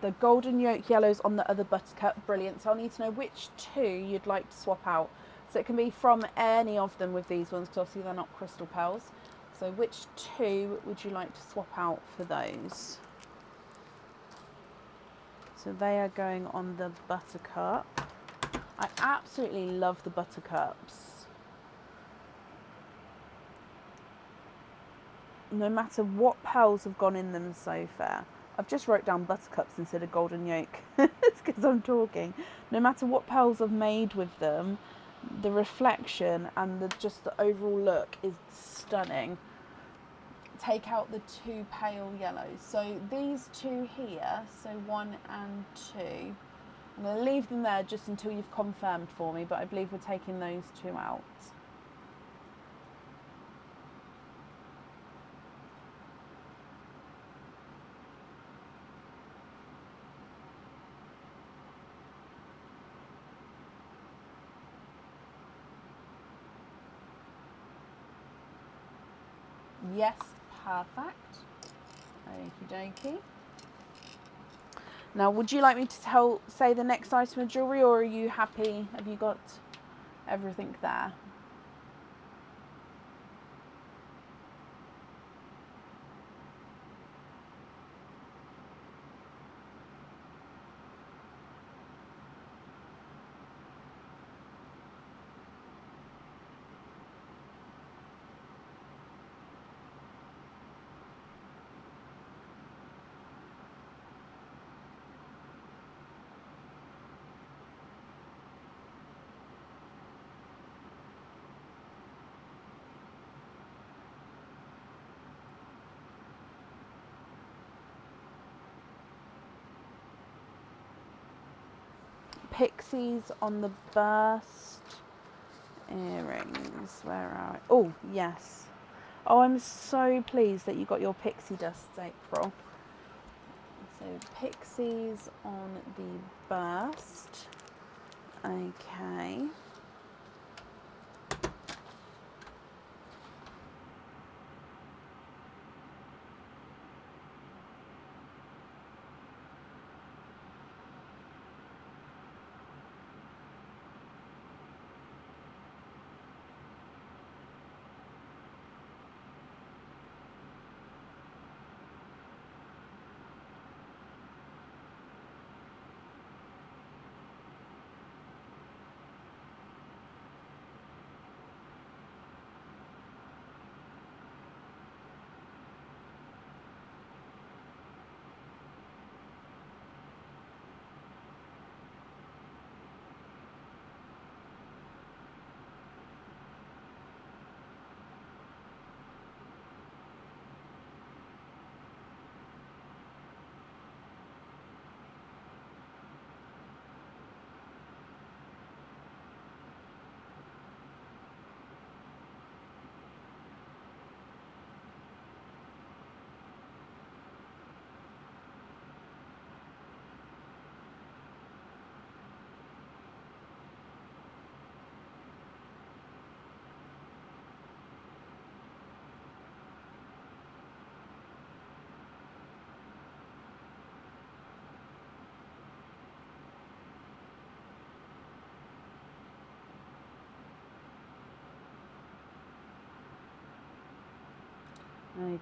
The golden yolk yellows on the other buttercup, brilliant. So I'll need to know which two you'd like to swap out. So it can be from any of them with these ones, because obviously they're not crystal pearls. So which two would you like to swap out for those? So they are going on the buttercup. I absolutely love the buttercups. No matter what pearls have gone in them so far. I've just wrote down buttercups instead of golden yolk. It's because I'm talking. No matter what pearls I've made with them, the reflection and just the overall look is stunning. Take out the two pale yellows. So these two here, so 1 and 2, I'm going to leave them there just until you've confirmed for me, but I believe we're taking those two out. Yes, perfect. Okie dokie. Now, would you like me to say the next item of jewellery, or are you happy? Have you got everything there? Pixies on the burst earrings. Where are I? Oh, yes. Oh, I'm so pleased that you got your pixie dusts, April. So pixies on the burst. Okay.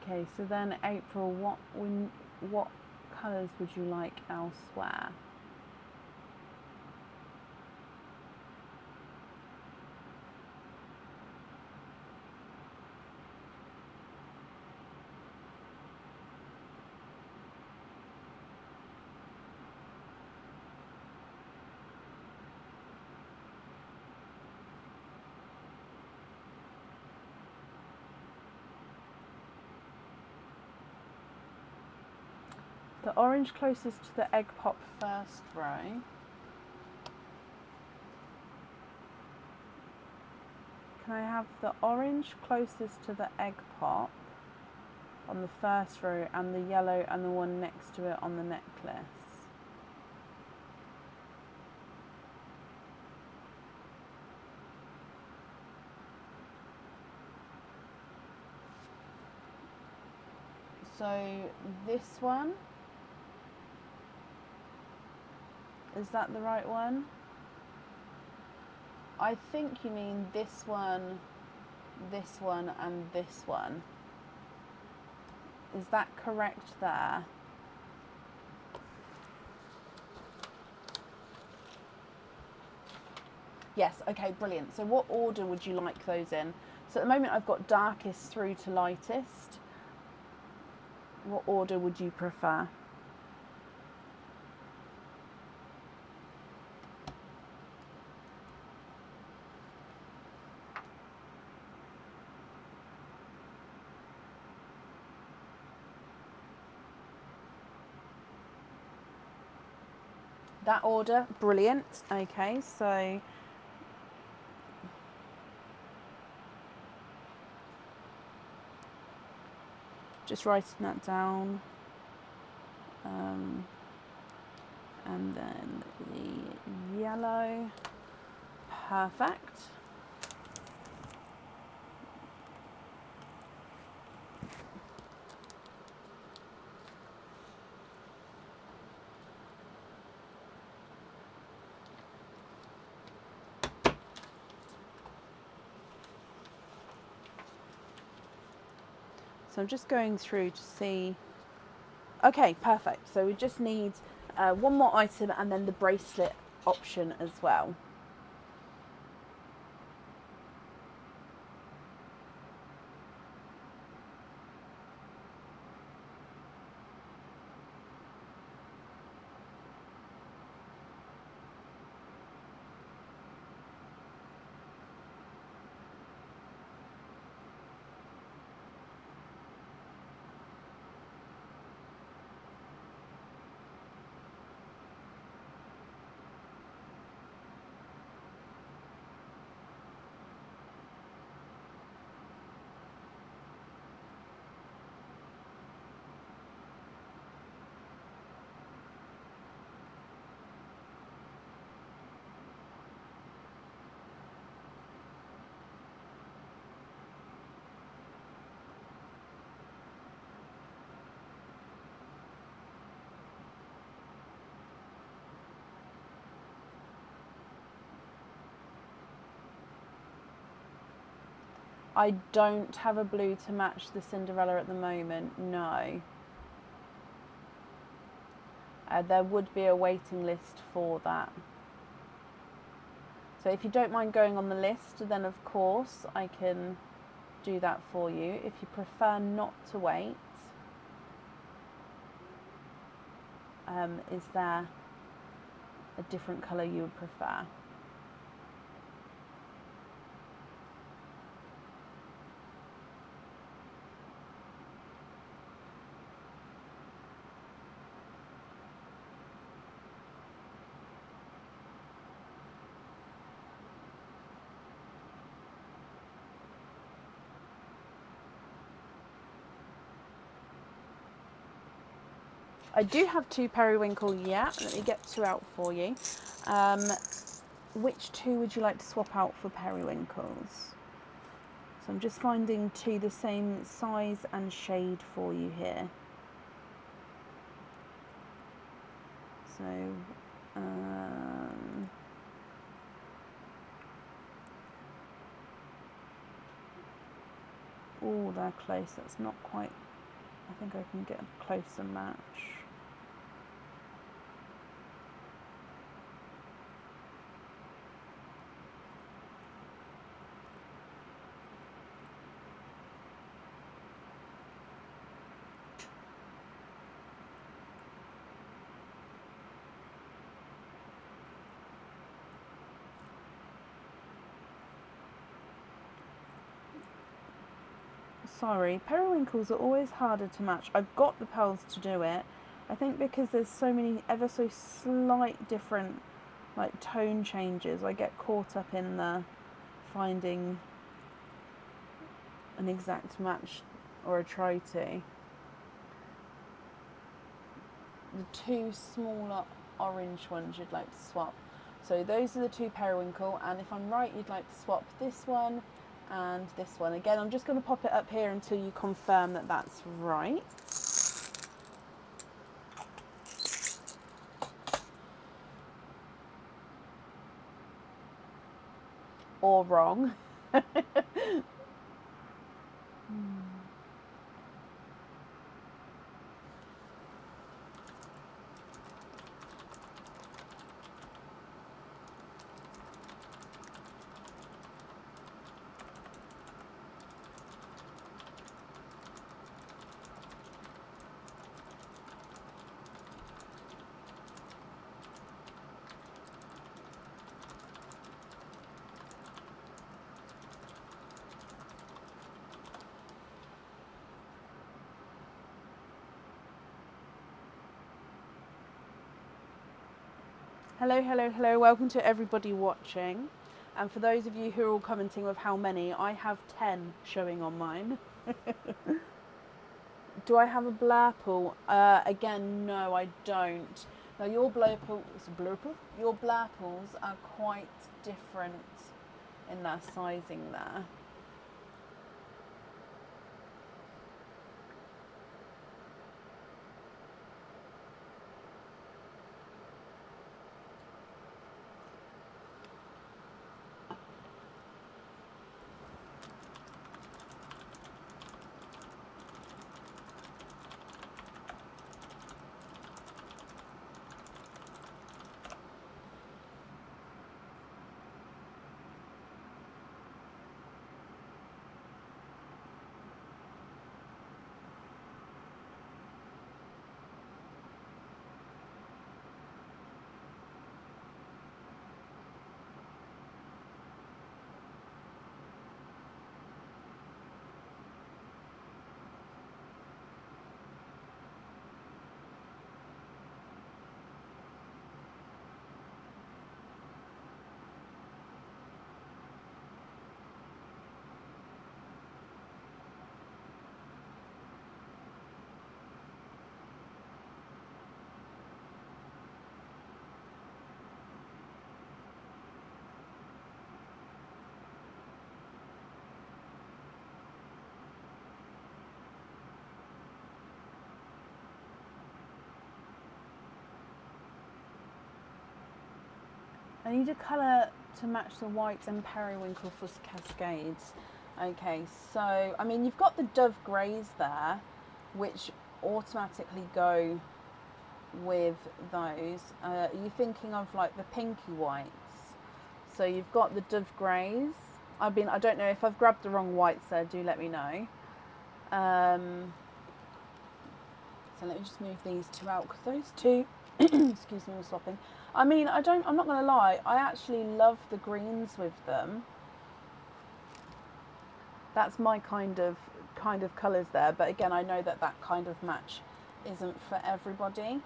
Okay, so then April, what colours would you like elsewhere? The orange closest to the egg pop first row. Can I have the orange closest to the egg pop on the first row, and the yellow and the one next to it on the necklace? So this one, is that the right one? I think you mean this one, and this one. Is that correct there? Yes, okay, brilliant. So what order would you like those in? So at the moment I've got darkest through to lightest. What order would you prefer? That order, brilliant. Okay, so just writing that down. And then the yellow. Perfect. So I'm just going through to see. Okay, perfect. So we just need one more item and then the bracelet option as well. I don't have a blue to match the Cinderella at the moment, no. There would be a waiting list for that. So if you don't mind going on the list, then of course I can do that for you. If you prefer not to wait, is there a different colour you would prefer? I do have 2 periwinkle, yeah. Let me get 2 out for you. Which 2 would you like to swap out for periwinkles? So I'm just finding 2 the same size and shade for you here. So, oh, they're close. That's not quite. I think I can get a closer match. Sorry, periwinkles are always harder to match. I've got the pearls to do it. I think because there's so many ever so slight different like tone changes, I get caught up in the finding an exact match or a try to. The 2 smaller orange ones you'd like to swap. So those are the 2 periwinkle, and if I'm right, you'd like to swap this one and this one. Again, I'm just going to pop it up here until you confirm that that's right. Or wrong. Hello, hello, hello. Welcome to everybody watching. And for those of you who are all commenting with how many, I have 10 showing on mine. Do I have a blurple? Again, no, I don't. Now your blurples are quite different in their sizing there. I need a colour to match the white and periwinkle for cascades. Okay, so, I mean, you've got the dove greys there, which automatically go with those. Are you thinking of like the pinky whites? So you've got the dove greys. I don't know if I've grabbed the wrong whites there, do let me know. So let me just move these two out, because those two, excuse me, were swapping. I mean, I'm not going to lie, I actually love the greens with them. That's my kind of colours there, but again, I know that kind of match isn't for everybody.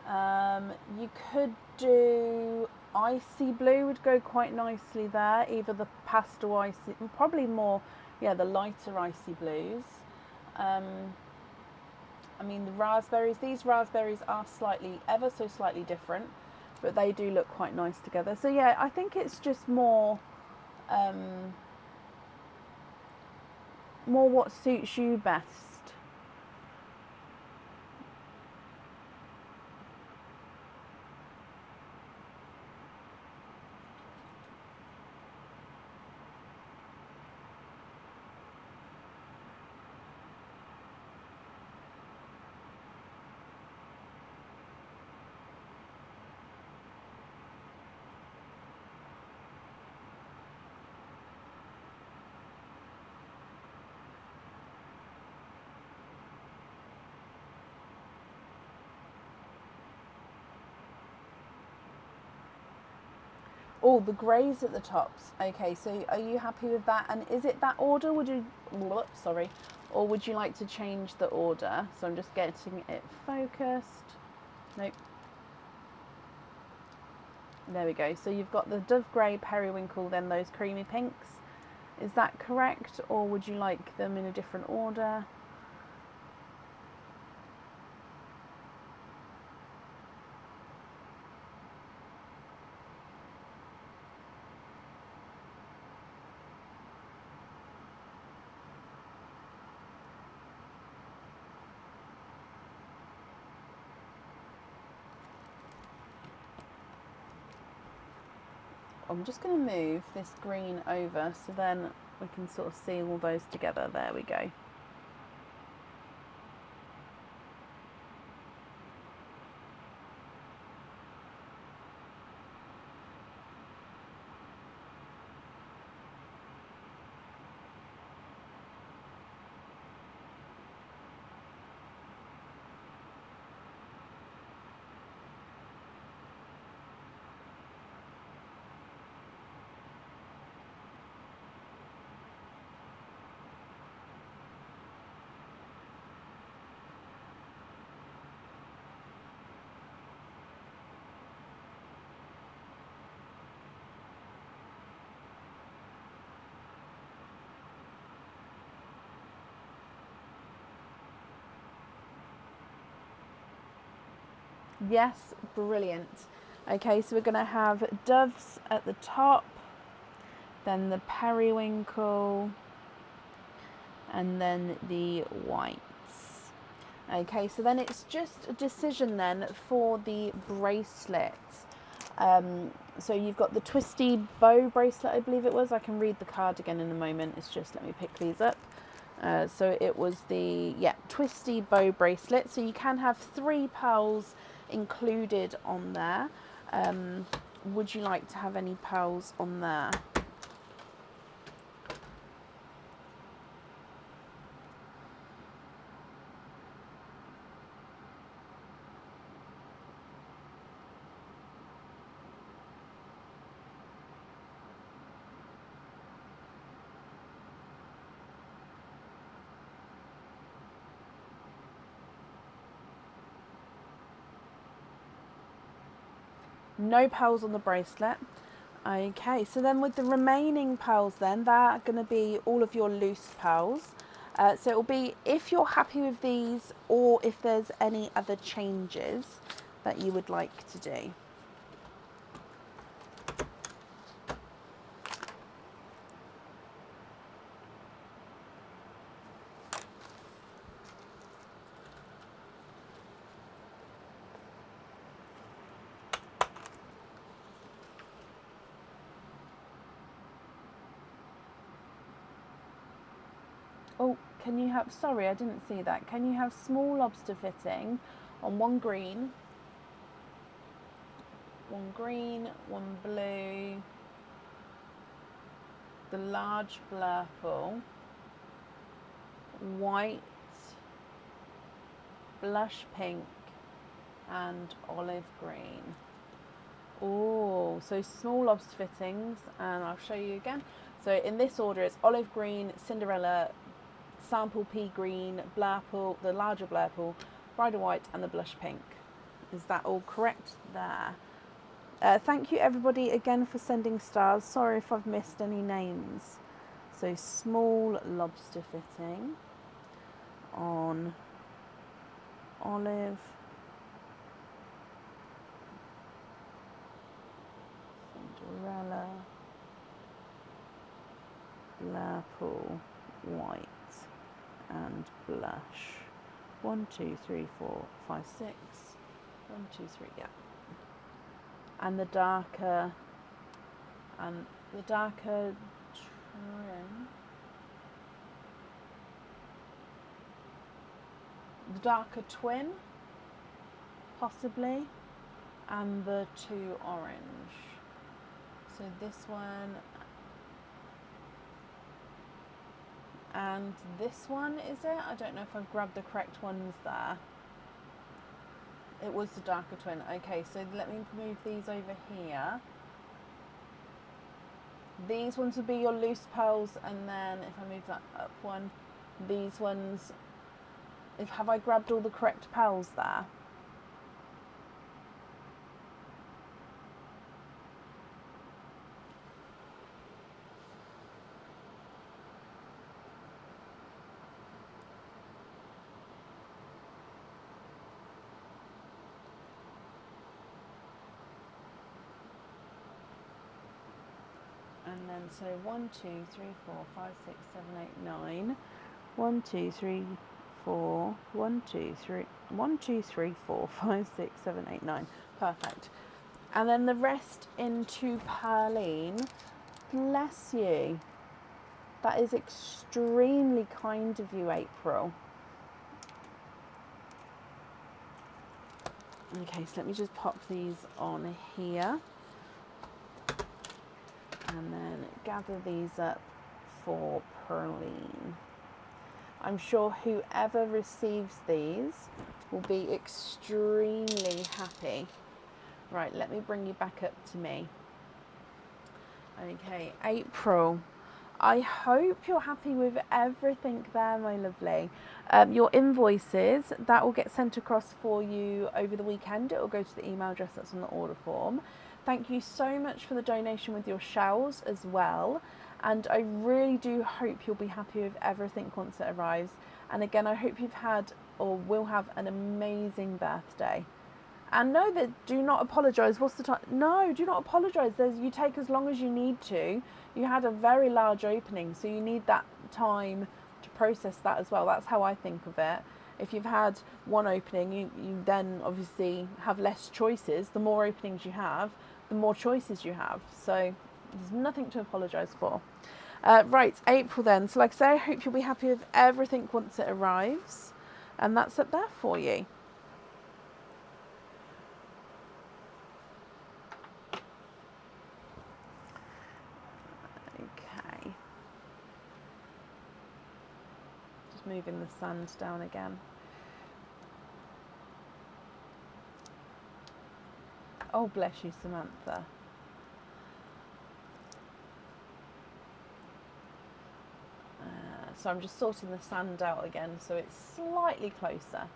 You could do icy blue, would go quite nicely there, either the pastel icy, probably more, yeah, the lighter icy blues. I mean, the raspberries, these raspberries are ever so slightly different, but they do look quite nice together. So yeah, I think it's just more what suits you best. Oh, the greys at the tops. Okay, so are you happy with that? And is it that order? Or would you like to change the order? So I'm just getting it focused. Nope. There we go. So you've got the dove grey, periwinkle, then those creamy pinks. Is that correct? Or would you like them in a different order? I'm just going to move this green over so then we can sort of see all those together. There we go. Yes, brilliant. Okay, so we're going to have doves at the top, then the periwinkle, and then the whites. Okay, so then it's just a decision then for the bracelets. So you've got the twisty bow bracelet, I believe it was. I can read the card again in a moment. It's just, let me pick these up. So it was the, twisty bow bracelet. So you can have 3 pearls included on there. Would you like to have any pearls on there? No pearls on the bracelet. Okay, so then with the remaining pearls then, they're going to be all of your loose pearls. So it will be if you're happy with these or if there's any other changes that you would like to do. Oh, can you have, sorry, I didn't see that. Can you have small lobster fitting on one green, one blue, the large blurple, white, blush pink, and olive green. Oh, so small lobster fittings, and I'll show you again. So in this order, it's olive green, Cinderella, sample pea green, blurple, the larger blurple, bridal white, and the blush pink. Is that all correct there? Thank you everybody again for sending stars. Sorry if I've missed any names. So small lobster fitting on olive, Cinderella, blurple, white, and blush. 1, 2, 3, 4, 5, 6. 1, 2, 3, yeah. And the darker trim, the darker twin, possibly, and the 2 orange. So this one and this one, is it? I don't know if I've grabbed the correct ones there. It was the darker twin. Okay, so let me move these over here. These ones would be your loose pearls, and then if I move that up one, these ones, have I grabbed all the correct pearls there? And then so 1, 2, 3, 4, 5, 6, 7, 8, 9. 1, 2, 3, 4. 1, 2, 3. 1, 2, 3, 4, 5, 6, 7, 8, 9. Perfect. And then the rest into Perline. Bless you. That is extremely kind of you, April. Okay, so let me just pop these on here. And then gather these up for Perline. I'm sure whoever receives these will be extremely happy. Right, let me bring you back up to me. Okay, April. I hope you're happy with everything there, my lovely. Your invoices, that will get sent across for you over the weekend. It will go to the email address that's on the order form. Thank you so much for the donation with your shells as well. And I really do hope you'll be happy with everything once it arrives. And again, I hope you've had or will have an amazing birthday. And know that do not apologise. What's the time? No, do not apologise. You take as long as you need to. You had a very large opening, so you need that time to process that as well. That's how I think of it. If you've had one opening, you then obviously have less choices. The more openings you have, the more choices you have. So there's nothing to apologise for. Right, April then. So like I say, I hope you'll be happy with everything once it arrives. And that's up there for you. Okay. Just moving the sand down again. Oh, bless you, Samantha. So I'm just sorting the sand out again so it's slightly closer.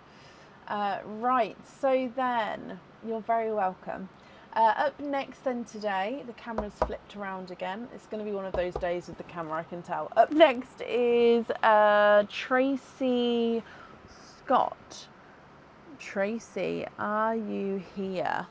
Right, so then, you're very welcome. Up next then today, the camera's flipped around again. It's going to be one of those days with the camera, I can tell. Up next is Tracy Scott. Tracy, are you here?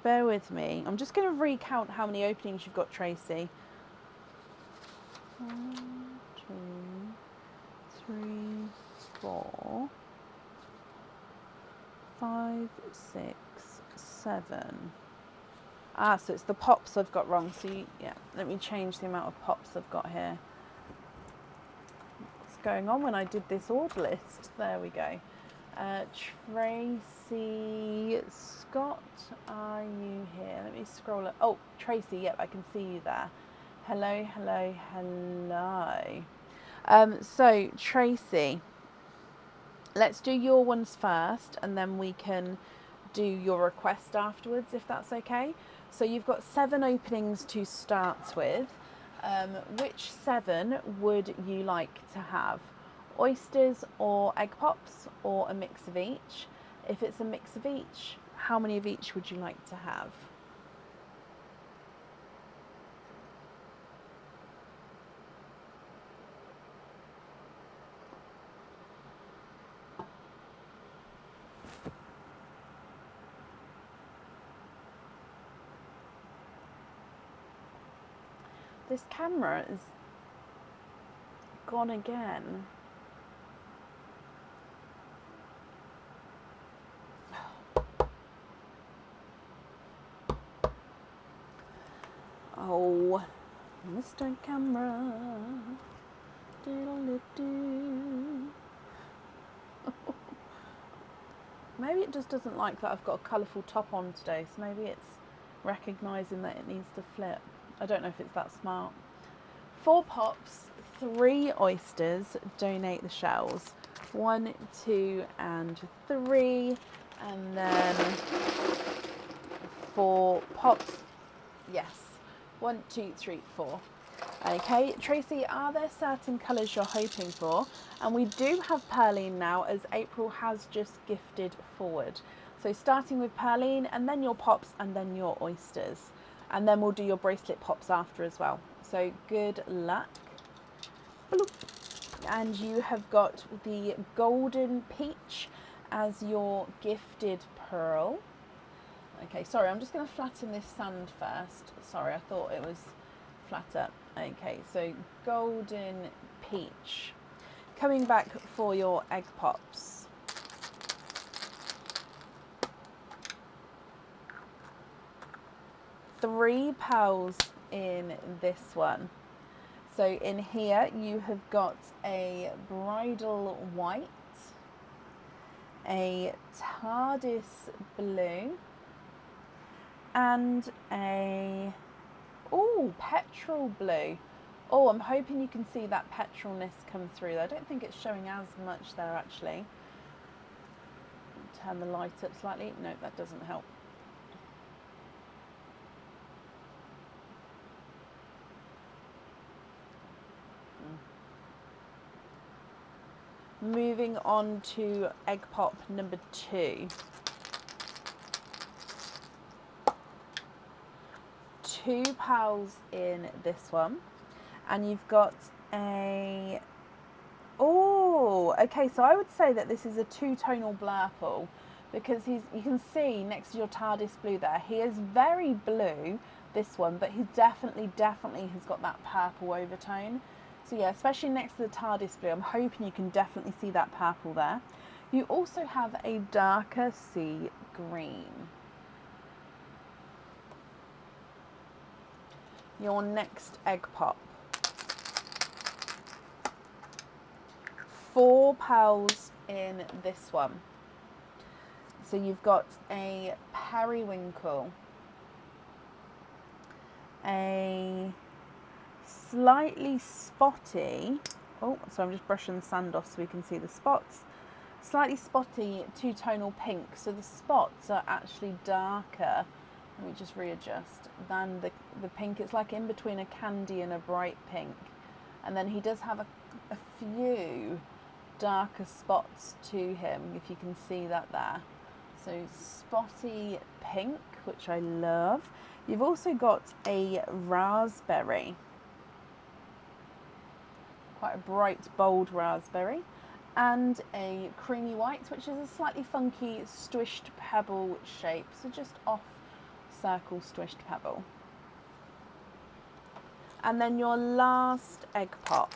Bear with me. I'm just going to recount how many openings you've got, Tracy. 1, 2, 5, 6, 7. Ah, so it's the pops I've got wrong. So yeah, let me change the amount of pops I've got here. What's going on when I did this order list? There we go. Tracy Scott, are you here? Let me scroll up. Oh, Tracy, yep, I can see you there. Hello, hello, hello. So Tracy, let's do your ones first, and then we can do your request afterwards, if that's okay. So you've got 7 openings to start with. Which 7 would you like to have? Oysters or egg pops, or a mix of each? If it's a mix of each, how many of each would you like to have? This camera is gone again. Oh, Mr. Camera. Diddle-doo. Maybe it just doesn't like that I've got a colourful top on today, so maybe it's recognising that it needs to flip. I don't know if it's that smart. 4 pops, 3 oysters, donate the shells. 1, 2, and 3, and then 4 pops. Yes, 1, 2, 3, 4. Okay, Tracy, are there certain colours you're hoping for? And we do have Perline now, as April has just gifted forward. So starting with Perline, and then your pops, and then your oysters. And then we'll do your bracelet pops after as well. So good luck. Bloop. And you have got the golden peach as your gifted pearl. Okay, sorry, I'm just going to flatten this sand first. Sorry, I thought it was flatter. Okay, so golden peach. Coming back for your egg pops. Three pearls in this one. So in here you have got a bridal white, a TARDIS blue, and a petrol blue. Oh, I'm hoping you can see that petrolness come through. I don't think it's showing as much there actually. Turn the light up slightly. No, that doesn't help. Moving on to egg pop number 2. 2 pals in this one, and you've got a okay, so I would say that this is a 2-tonal blurple, because you can see next to your TARDIS blue there, he is very blue, this one, but he definitely has got that purple overtone. So yeah, especially next to the TARDIS blue, I'm hoping you can definitely see that purple there. You also have a darker sea green. Your next egg pop. 4 pearls in this one. So you've got a periwinkle, a slightly spotty, so I'm just brushing the sand off so we can see the spots. Slightly spotty 2-tonal pink, so the spots are actually darker, let me just readjust, than the pink. It's like in between a candy and a bright pink. And then he does have a few darker spots to him, if you can see that there. So spotty pink, which I love. You've also got a raspberry, quite a bright, bold raspberry, and a creamy white, which is a slightly funky squished pebble shape, so just off circle squished pebble. And then your last egg pop.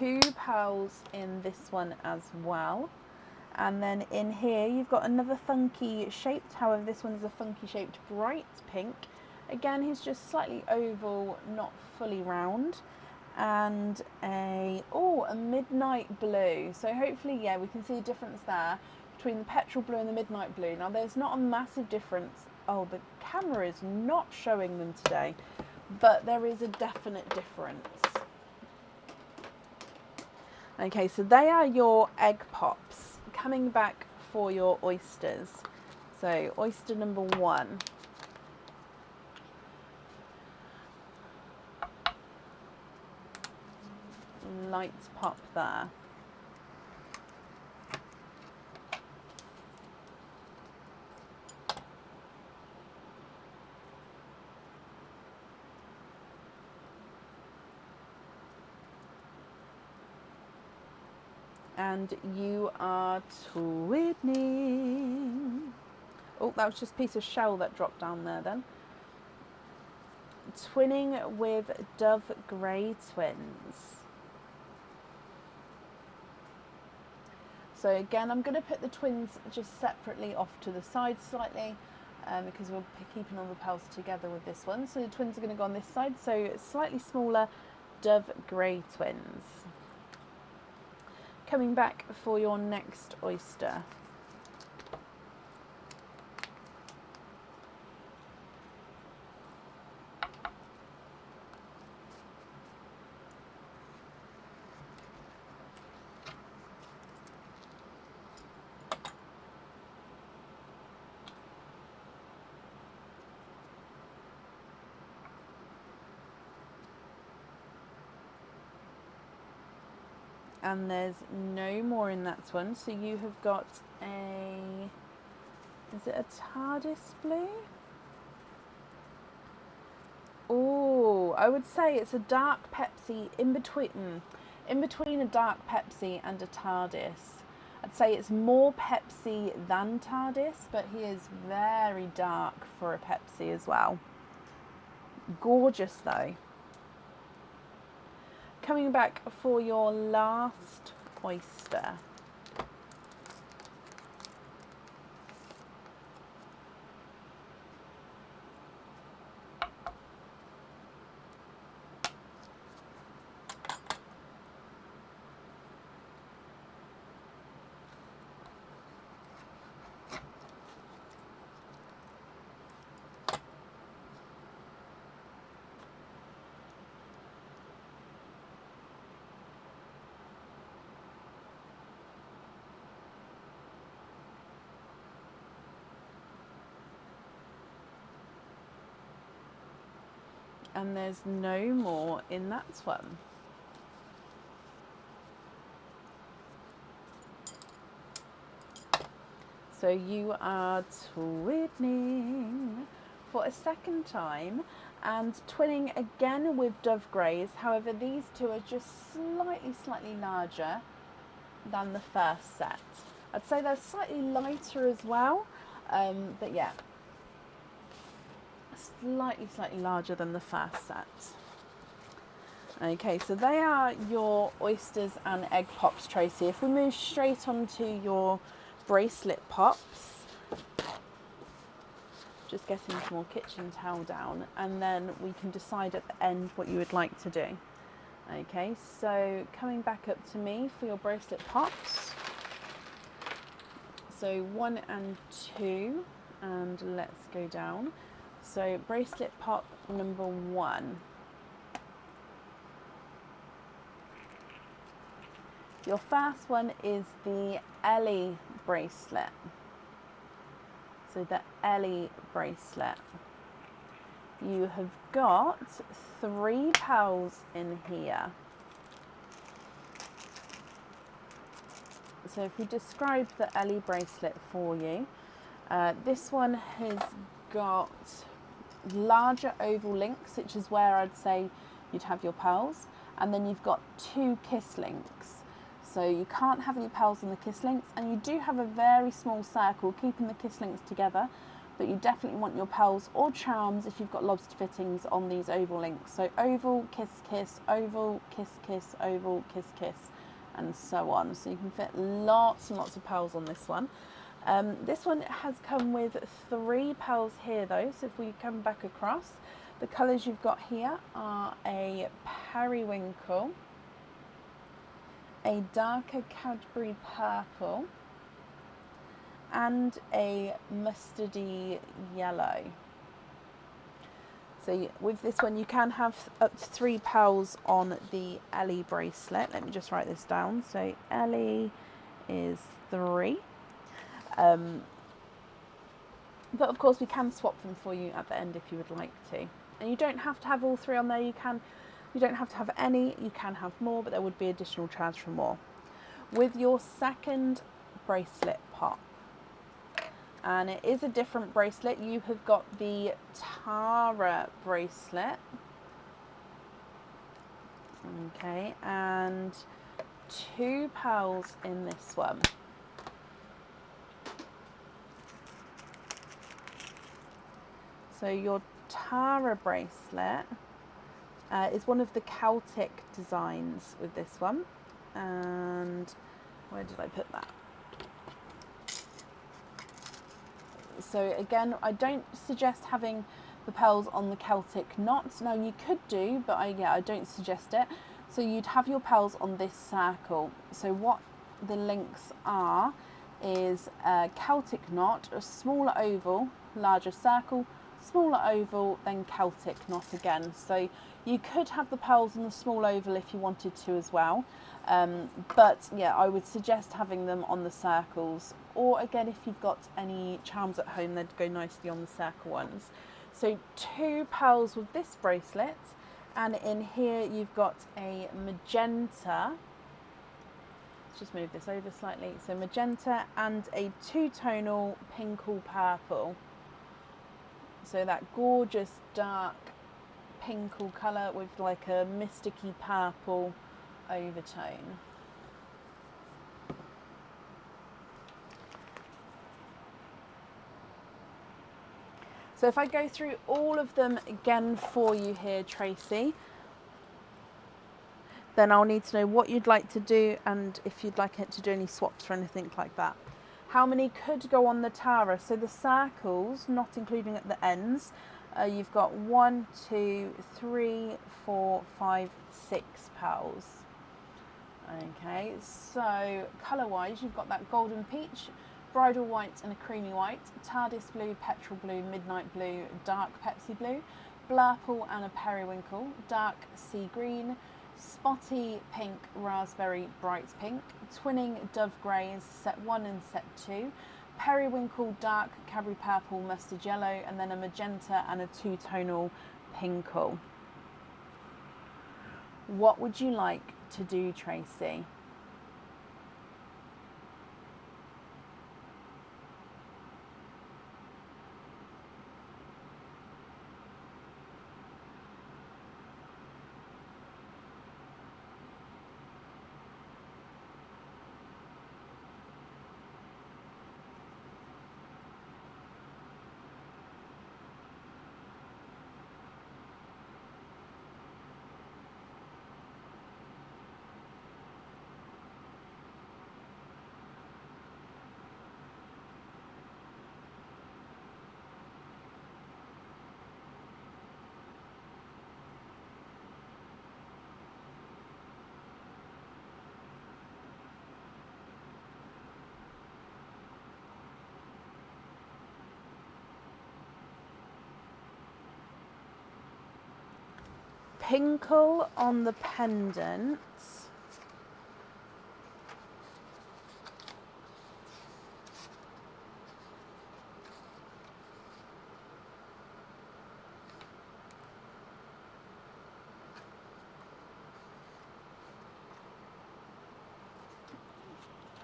2 pearls in this one as well. And then in here you've got another funky shaped, however this one is a funky shaped bright pink. Again, he's just slightly oval, not fully round. And a midnight blue. So hopefully, yeah, we can see a difference there between the petrol blue and the midnight blue. Now there's not a massive difference. Oh, the camera is not showing them today, but there is a definite difference. Okay, so they are your egg pops. Coming back for your oysters. So oyster number 1. Light pop there. And you are twinning. Oh, that was just a piece of shell that dropped down there then. Twinning with Dove Grey twins. So again, I'm going to put the twins just separately off to the side slightly because we'll be keeping all the pearls together with this one. So the twins are going to go on this side, so slightly smaller Dove Grey twins. Coming back for your next oyster. And there's no more in that one, so you have got is it a TARDIS blue? Oh, I would say it's a dark Pepsi in between a dark Pepsi and a TARDIS. I'd say it's more Pepsi than TARDIS, but he is very dark for a Pepsi as well. Gorgeous though. Coming back for your last oyster. And there's no more in that one. So you are twinning for a second time and twinning again with Dove Greys. However, these two are just slightly larger than the first set. I'd say they're slightly lighter as well, but yeah. Slightly larger than the first set. Okay, so they are your oysters and egg pops, Tracy. If we move straight onto your bracelet pops, just getting some more kitchen towel down, and then we can decide at the end what you would like to do. Okay, so coming back up to me for your bracelet pops. So 1 and 2, and let's go down. So bracelet pop number 1. Your first one is the Ellie bracelet. So the Ellie bracelet. You have got 3 pearls in here. So if we describe the Ellie bracelet for you, this one has got larger oval links, which is where I'd say you'd have your pearls, and then you've got 2 kiss links. So you can't have any pearls on the kiss links, and you do have a very small circle keeping the kiss links together, but you definitely want your pearls or charms if you've got lobster fittings on these oval links. So oval, kiss, kiss, oval, kiss, kiss, oval, kiss, kiss, and so on. So you can fit lots and lots of pearls on this one. This one has come with 3 pearls here though, so if we come back across, the colours you've got here are a periwinkle, a darker Cadbury purple, and a mustardy yellow. So with this one you can have up to 3 pearls on the Ellie bracelet. Let me just write this down. So Ellie is 3. But of course we can swap them for you at the end if you would like to. And you don't have to have all 3 on there. You don't have to have any. You can have more, but there would be additional charge for more. With your second bracelet pop, and it is a different bracelet, you have got the Tara bracelet. Okay, and 2 pearls in this one. So your Tara bracelet is one of the Celtic designs with this one. And where did I put that? So again, I don't suggest having the pearls on the Celtic knots. Now you could do, but I don't suggest it. So you'd have your pearls on this circle. So what the links are is a Celtic knot, a smaller oval, larger circle, smaller oval, then Celtic knot again. So you could have the pearls in the small oval if you wanted to as well. But yeah, I would suggest having them on the circles, or again, if you've got any charms at home, they'd go nicely on the circle ones. So 2 pearls with this bracelet, and in here you've got a magenta. Let's just move this over slightly. So magenta and a 2-tonal pinkle purple. So that gorgeous dark pinkle colour with like a mysticky purple overtone. So if I go through all of them again for you here, Tracy, then I'll need to know what you'd like to do and if you'd like it to do any swaps or anything like that. How many could go on the Tara? So the circles, not including at the ends, you've got 1, 2, 3, 4, 5, 6 pearls. Okay, so colour-wise, you've got that golden peach, bridal white and a creamy white, TARDIS blue, petrol blue, midnight blue, dark Pepsi blue, blurple and a periwinkle, dark sea green, spotty pink, raspberry, bright pink, twinning dove greys, set 1 and set 2, periwinkle, dark Cadbury purple, mustard yellow, and then a magenta and a 2-tonal pinkle. What would you like to do, Tracy? Pinkle on the pendant.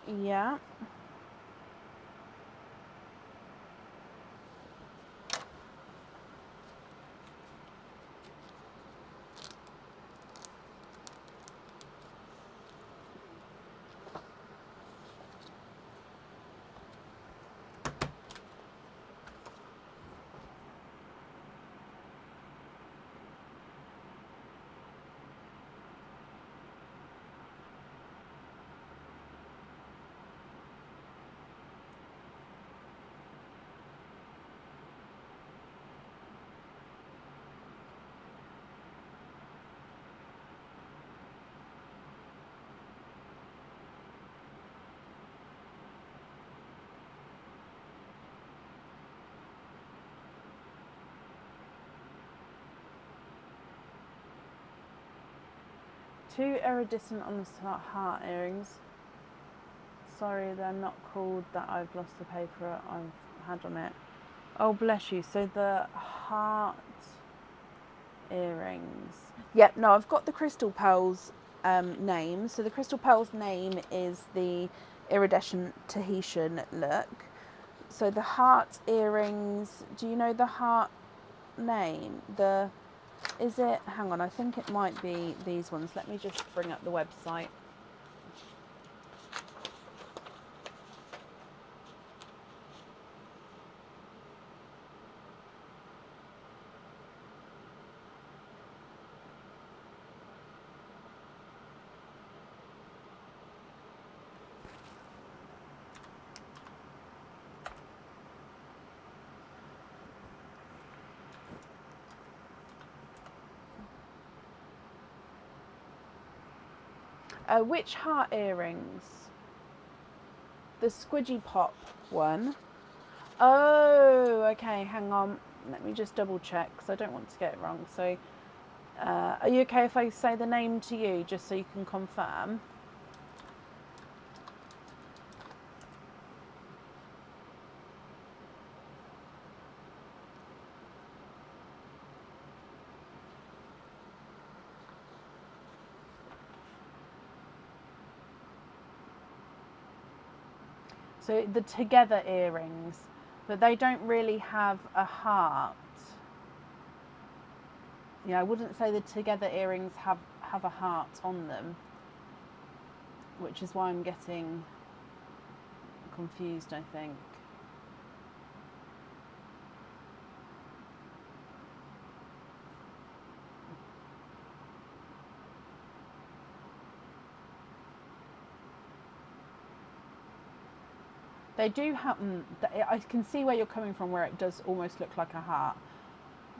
Yeah. 2 iridescent on the heart earrings. Sorry, they're not called that. I've lost the paper I've had on it. Oh, bless you. So the heart earrings. Yep, no, I've got the crystal pearls name. So the crystal pearls name is the iridescent Tahitian look. So the heart earrings, do you know the heart name? Is it, hang on, I think it might be these ones. Let me just bring up the website. Which heart earrings? The Squidgy Pop one. Oh, okay, hang on. Let me just double check because I don't want to get it wrong. So, are you okay if I say the name to you just so you can confirm? So the Together earrings, but they don't really have a heart. Yeah, I wouldn't say the Together earrings have a heart on them, which is why I'm getting confused, I think. They do have. I can see where you're coming from, where it does almost look like a heart.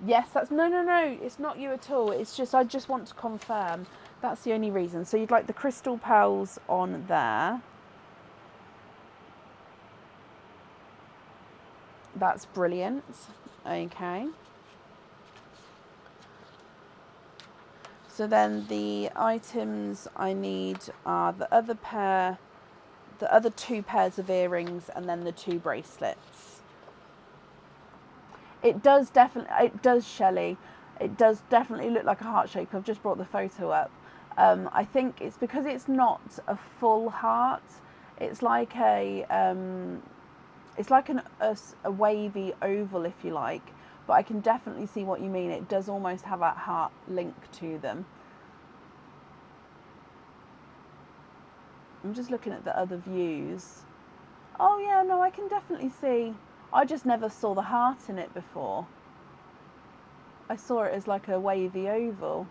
Yes, that's no. It's not you at all. It's just I just want to confirm. That's the only reason. So you'd like the crystal pearls on there. That's brilliant. Okay. So then the items I need are the other 2 pairs of earrings, and then the 2 bracelets. It does, Shelley. It does definitely look like a heart shape. I've just brought the photo up. I think it's because it's not a full heart. It's like a wavy oval, if you like. But I can definitely see what you mean. It does almost have a heart link to them. I'm just looking at the other views. Oh yeah, no, I can definitely see. I just never saw the heart in it before. I saw it as like a wavy oval.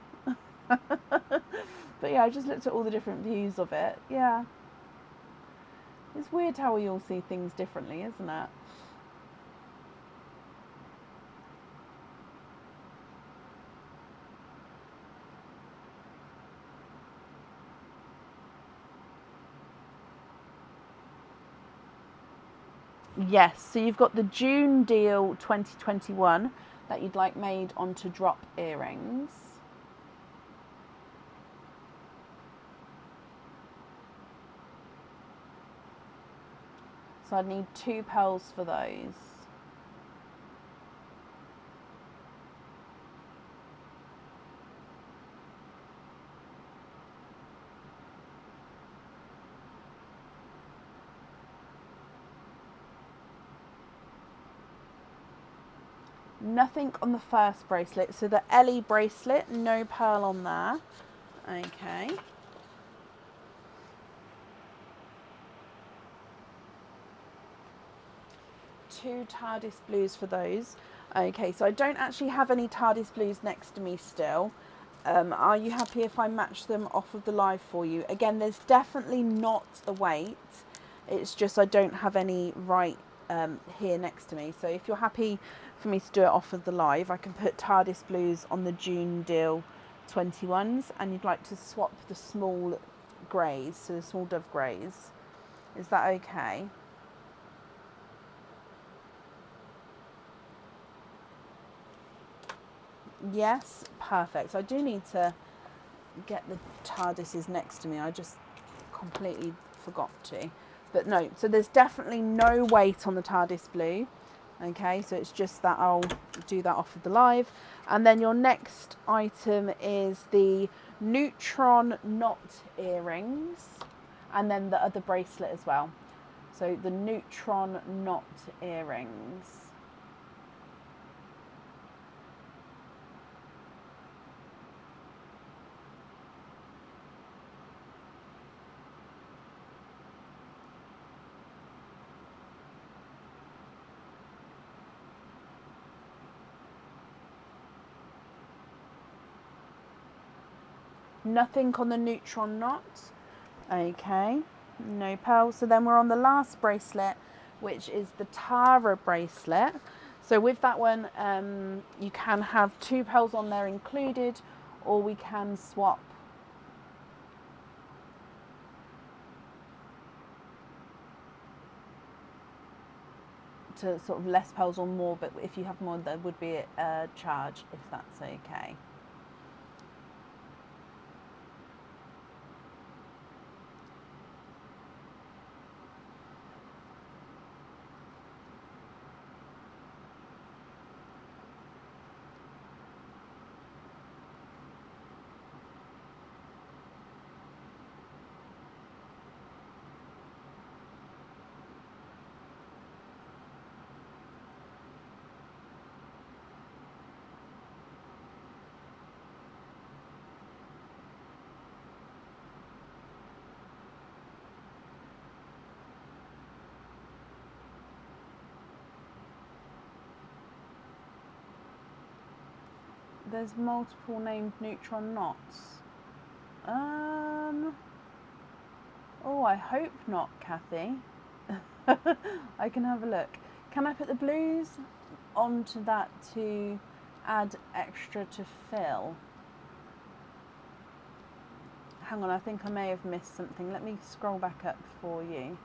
But yeah, I just looked at all the different views of it. Yeah. It's weird how we all see things differently, isn't it? Yes, so you've got the June deal 2021 that you'd like made onto drop earrings. So I'd need 2 pearls for those. Nothing on the first bracelet. So the Ellie bracelet, no pearl on there. Okay. Two TARDIS blues for those. Okay, so I don't actually have any TARDIS blues next to me still. Are you happy if I match them off of the live for you? Again, there's definitely not a weight. It's just I don't have any right here next to me. So if you're happy for me to do it off of the live, I can put TARDIS blues on the June deal 21s, and you'd like to swap the small greys, so the small dove greys. Is that okay? Yes, perfect. I do need to get the TARDISes next to me. I just completely forgot to. But no, so there's definitely no weight on the TARDIS blue. Okay, so it's just that I'll do that off of the live. And then your next item is the neutron knot earrings, and then the other bracelet as well. So the neutron knot earrings. Nothing on the neutron knot. Okay, no pearls. So then we're on the last bracelet, which is the Tara bracelet. So with that one, you can have 2 pearls on there included, or we can swap to sort of less pearls or more, but if you have more, there would be a charge, if that's okay. There's multiple named neutron knots. Oh, I hope not, Kathy. I can have a look. Can I put the blues onto that to add extra to fill? Hang on, I think I may have missed something. Let me scroll back up for you.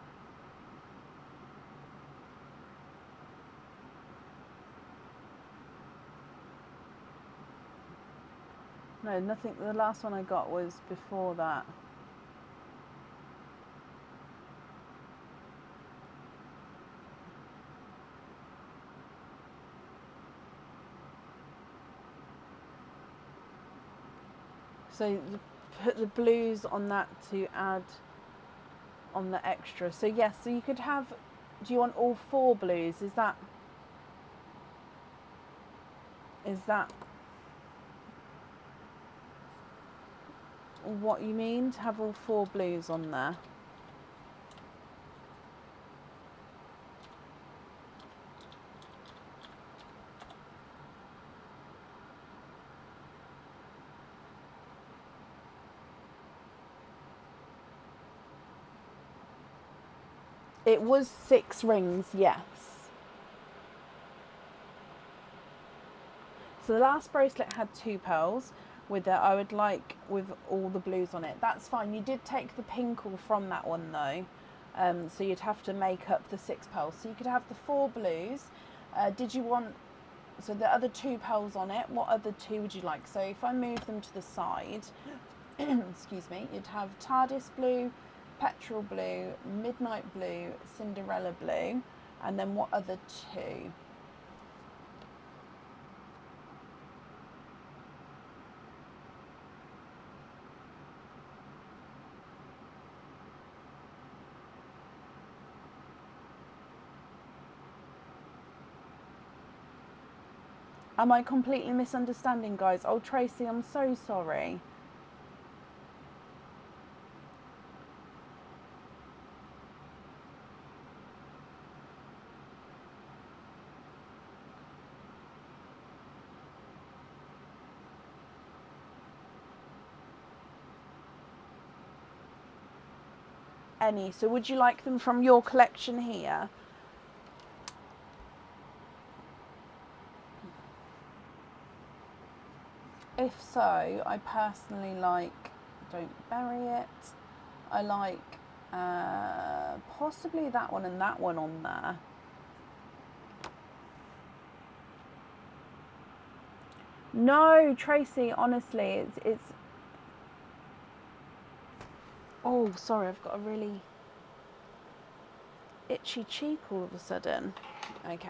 No, nothing. The last one I got was before that. So put the blues on that to add on the extra. So yes, so you could have, do you want all 4 blues? Is that what you mean, to have all 4 blues on there? It was 6 rings, yes. So the last bracelet had 2 pearls with it. I would like with all the blues on it. That's fine. You did take the pinkle from that one though. So you'd have to make up the 6 pearls. So you could have the 4 blues. Did you want, so the other 2 pearls on it, what other 2 would you like? So if I move them to the side, excuse me, you'd have TARDIS blue, petrol blue, midnight blue, Cinderella blue, and then what other 2? Am I completely misunderstanding, guys? Oh, Tracy, I'm so sorry. Any. So would you like them from your collection here? If so, I personally like Don't Bury It. I like possibly that one and that one on there. No, Tracy, honestly, it's Oh, sorry, I've got a really itchy cheek all of a sudden. Okay.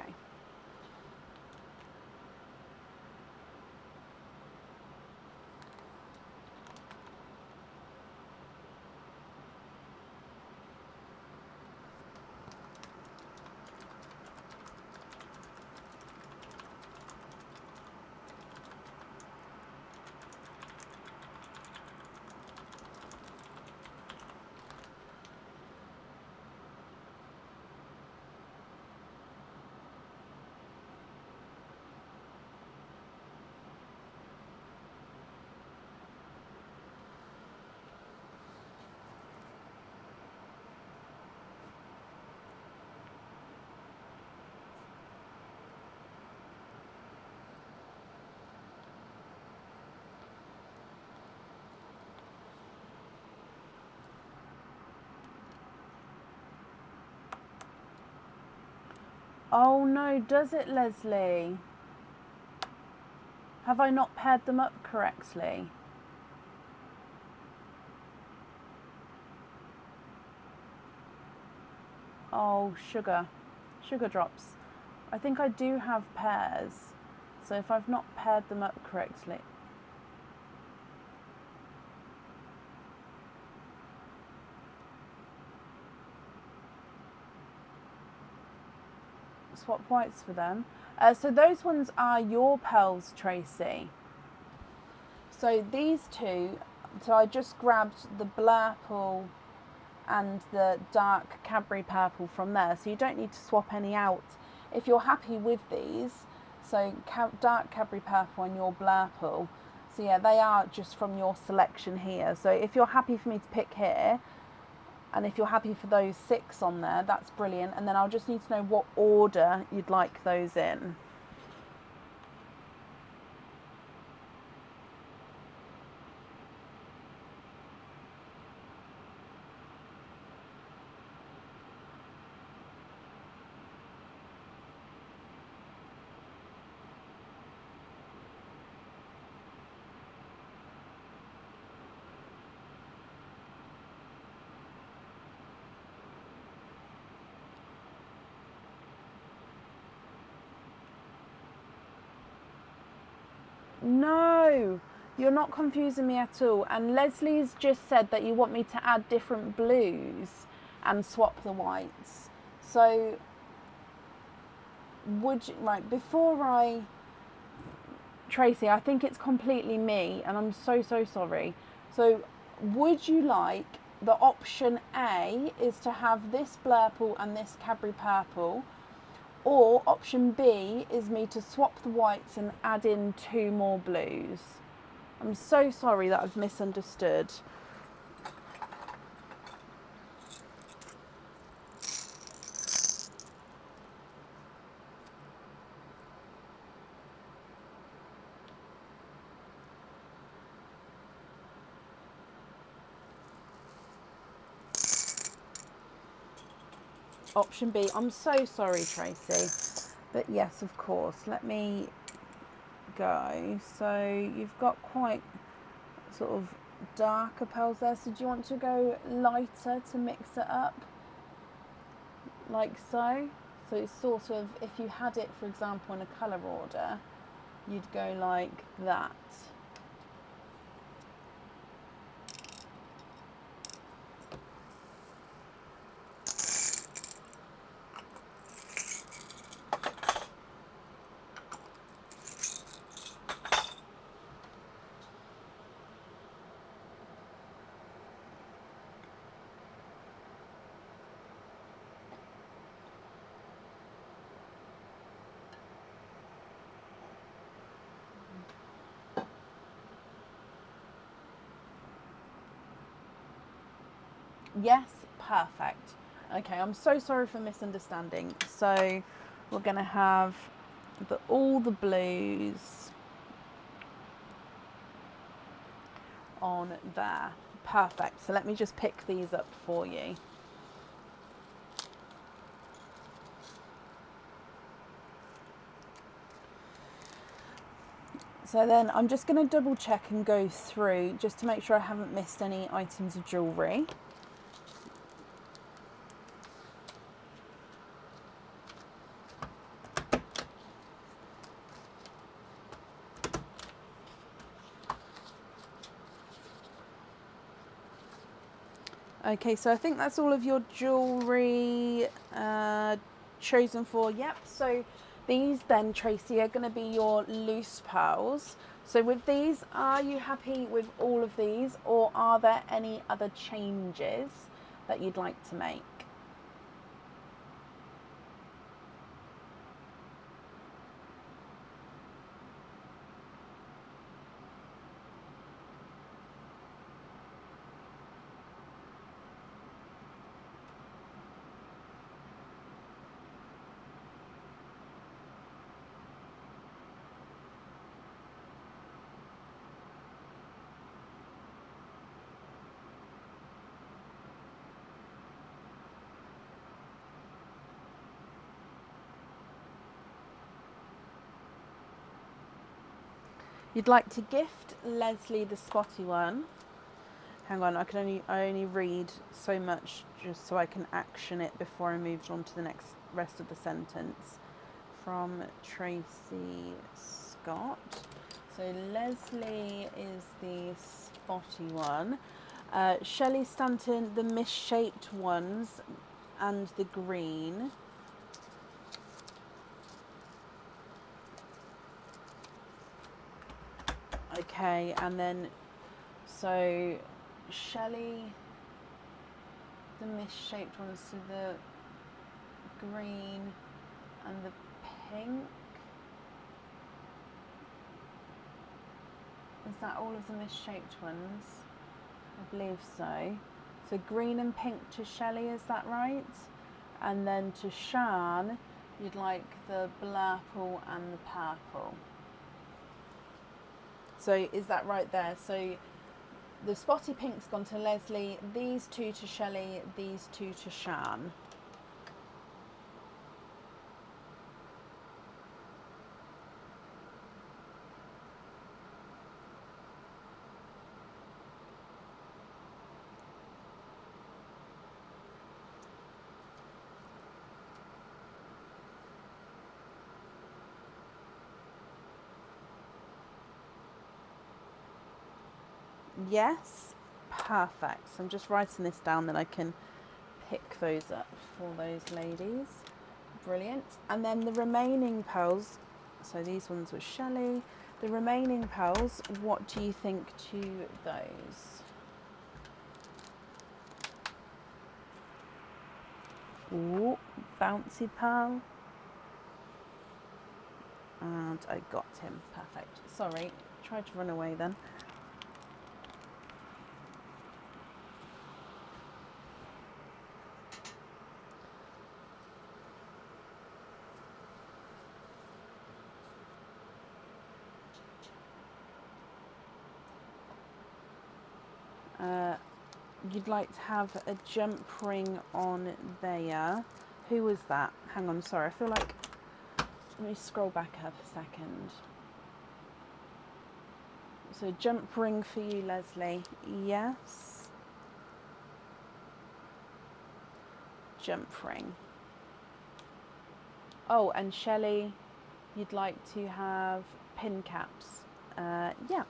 Oh no, does it, Leslie? Have I not paired them up correctly? Oh, sugar drops. I think I do have pairs. So if I've not paired them up correctly. Swap whites for them. So those ones are your pearls, Tracy. So these two, so I just grabbed the Blurple and the dark Cadbury purple from there, so you don't need to swap any out if you're happy with these. So dark Cadbury purple and your Blurple, so yeah, they are just from your selection here. So if you're happy for me to pick here, and if you're happy for those 6 on there, that's brilliant. And then I'll just need to know what order you'd like those in. No, you're not confusing me at all. And Leslie's just said that you want me to add different blues and swap the whites. So would you, right, before I, Tracy, I think it's completely me and I'm so sorry. So would you like, the option A is to have this Blurple and this Cadbury purple, or option B is me to swap the whites and add in 2 more blues? I'm so sorry that I've misunderstood. Option B. I'm so sorry, Tracy. But yes, of course. Let me go. So you've got quite sort of darker pearls there. So do you want to go lighter to mix it up? Like so? So it's sort of, if you had it, for example, in a colour order, you'd go like that. Yes, perfect. Okay, I'm so sorry for misunderstanding. So we're going to have all the blues on there. Perfect. So let me just pick these up for you. So then I'm just going to double check and go through just to make sure I haven't missed any items of jewellery. Okay, so I think that's all of your jewellery chosen for. Yep, so these then, Tracy, are going to be your loose pearls. So with these, are you happy with all of these, or are there any other changes that you'd like to make? You'd like to gift Leslie the spotty one. Hang on, I only read so much just so I can action it before I move on to the next rest of the sentence. From Tracy Scott. So Leslie is the spotty one. Shelley Stanton, the misshaped ones, and the green. Okay, and then so Shelley, the misshaped ones, so the green and the pink. Is that all of the misshaped ones? I believe so. So green and pink to Shelley, is that right? And then to Shan, you'd like the blurple and the purple. So is that right there? So the spotty pink's gone to Leslie, these two to Shelley, these two to Shan. Yes, perfect. So I'm just writing this down, then I can pick those up for those ladies. Brilliant. And then the remaining pearls, so these ones were Shelley. The remaining pearls, what do you think to those? Ooh, bouncy pearl. And I got him. Perfect. Sorry, tried to run away then. You'd like to have a jump ring on there. Who was that? Hang on, sorry, I feel like, let me scroll back up a second. So jump ring for you, Leslie. Yes. Jump ring. Oh, and Shelley, you'd like to have pin caps. Yeah.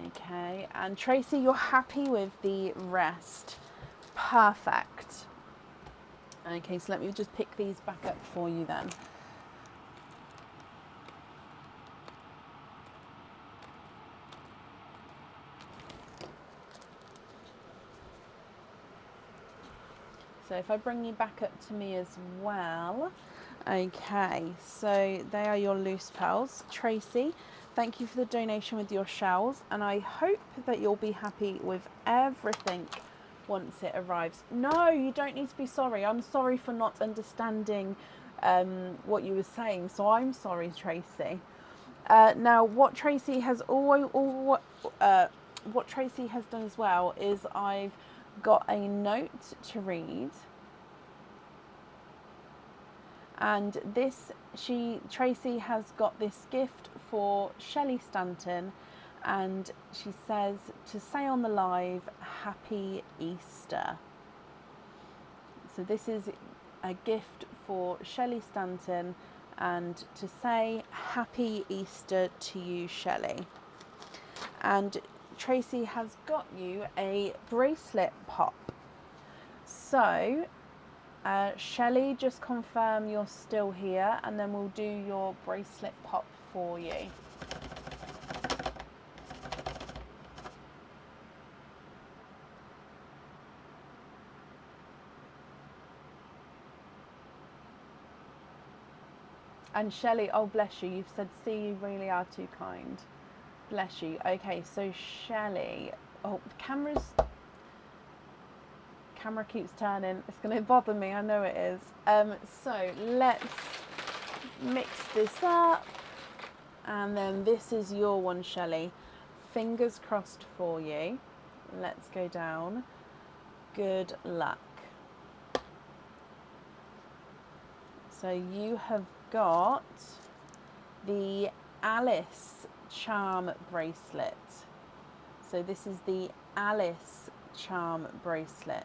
Okay, and Tracy, you're happy with the rest. Perfect. Okay, so let me just pick these back up for you then. So if I bring you back up to me as well. Okay, so they are your loose pearls. Tracy, thank you for the donation with your shells, and I hope that you'll be happy with everything once it arrives. No, you don't need to be sorry. I'm sorry for not understanding what you were saying, so I'm sorry, Tracy. Now, what Tracy has what Tracy has done as well is I've got a note to read. And this, Tracy has got this gift for Shelley Stanton, and she says to say on the live, Happy Easter. So this is a gift for Shelley Stanton, and to say Happy Easter to you, Shelley. And Tracy has got you a bracelet pop. So, Shelley, just confirm you're still here and then we'll do your bracelet pop for you. And Shelley, oh bless you, you've said, see, you really are too kind. Bless you. Okay, so Shelley, oh, the camera keeps turning. It's going to bother me, I know it is. So let's mix this up. And then this is your one, Shelley. Fingers crossed for you. Let's go down. Good luck. So you have got the Alice charm bracelet. So this is the Alice charm bracelet.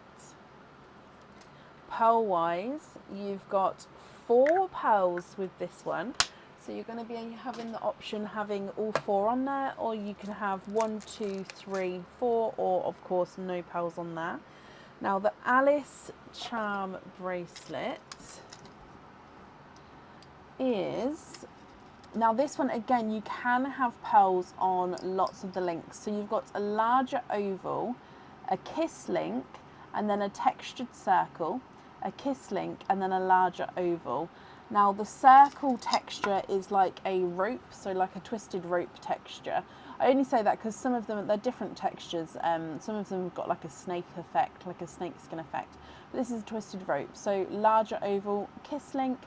Pearl wise, you've got 4 pearls with this one. So you're going to be having the option having all 4 on there, or you can have 1, 2, 3, 4, or of course no pearls on there. Now the Alice charm bracelet is, now this one again, you can have pearls on lots of the links. So you've got a larger oval, a kiss link, and then a textured circle, a kiss link, and then a larger oval. Now the circle texture is like a rope, so like a twisted rope texture. I only say that because some of them, they're different textures. Some of them have got like a snake effect, like a snake skin effect. But this is a twisted rope. So larger oval, kiss link,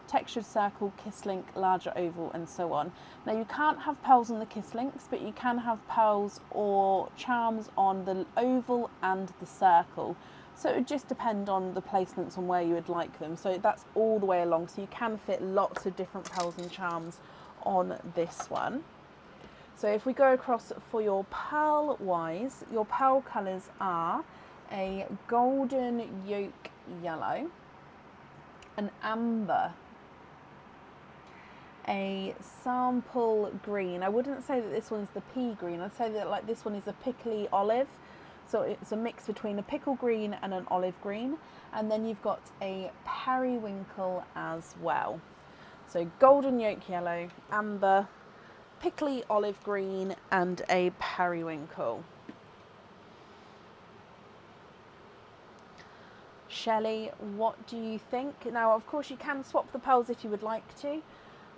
textured circle, kiss link, larger oval, and so on. Now you can't have pearls on the kiss links, but you can have pearls or charms on the oval and the circle. So it would just depend on the placements on where you would like them. So that's all the way along. So you can fit lots of different pearls and charms on this one. So if we go across for your pearl wise, your pearl colours are a golden yolk yellow, an amber, a sample green. I wouldn't say that this one's the pea green. I'd say that like this one is a pickly olive. So it's a mix between a pickle green and an olive green. And then you've got a periwinkle as well. So golden yolk yellow, amber, pickly olive green, and a periwinkle. Shelley, what do you think? Now, of course, you can swap the pearls if you would like to.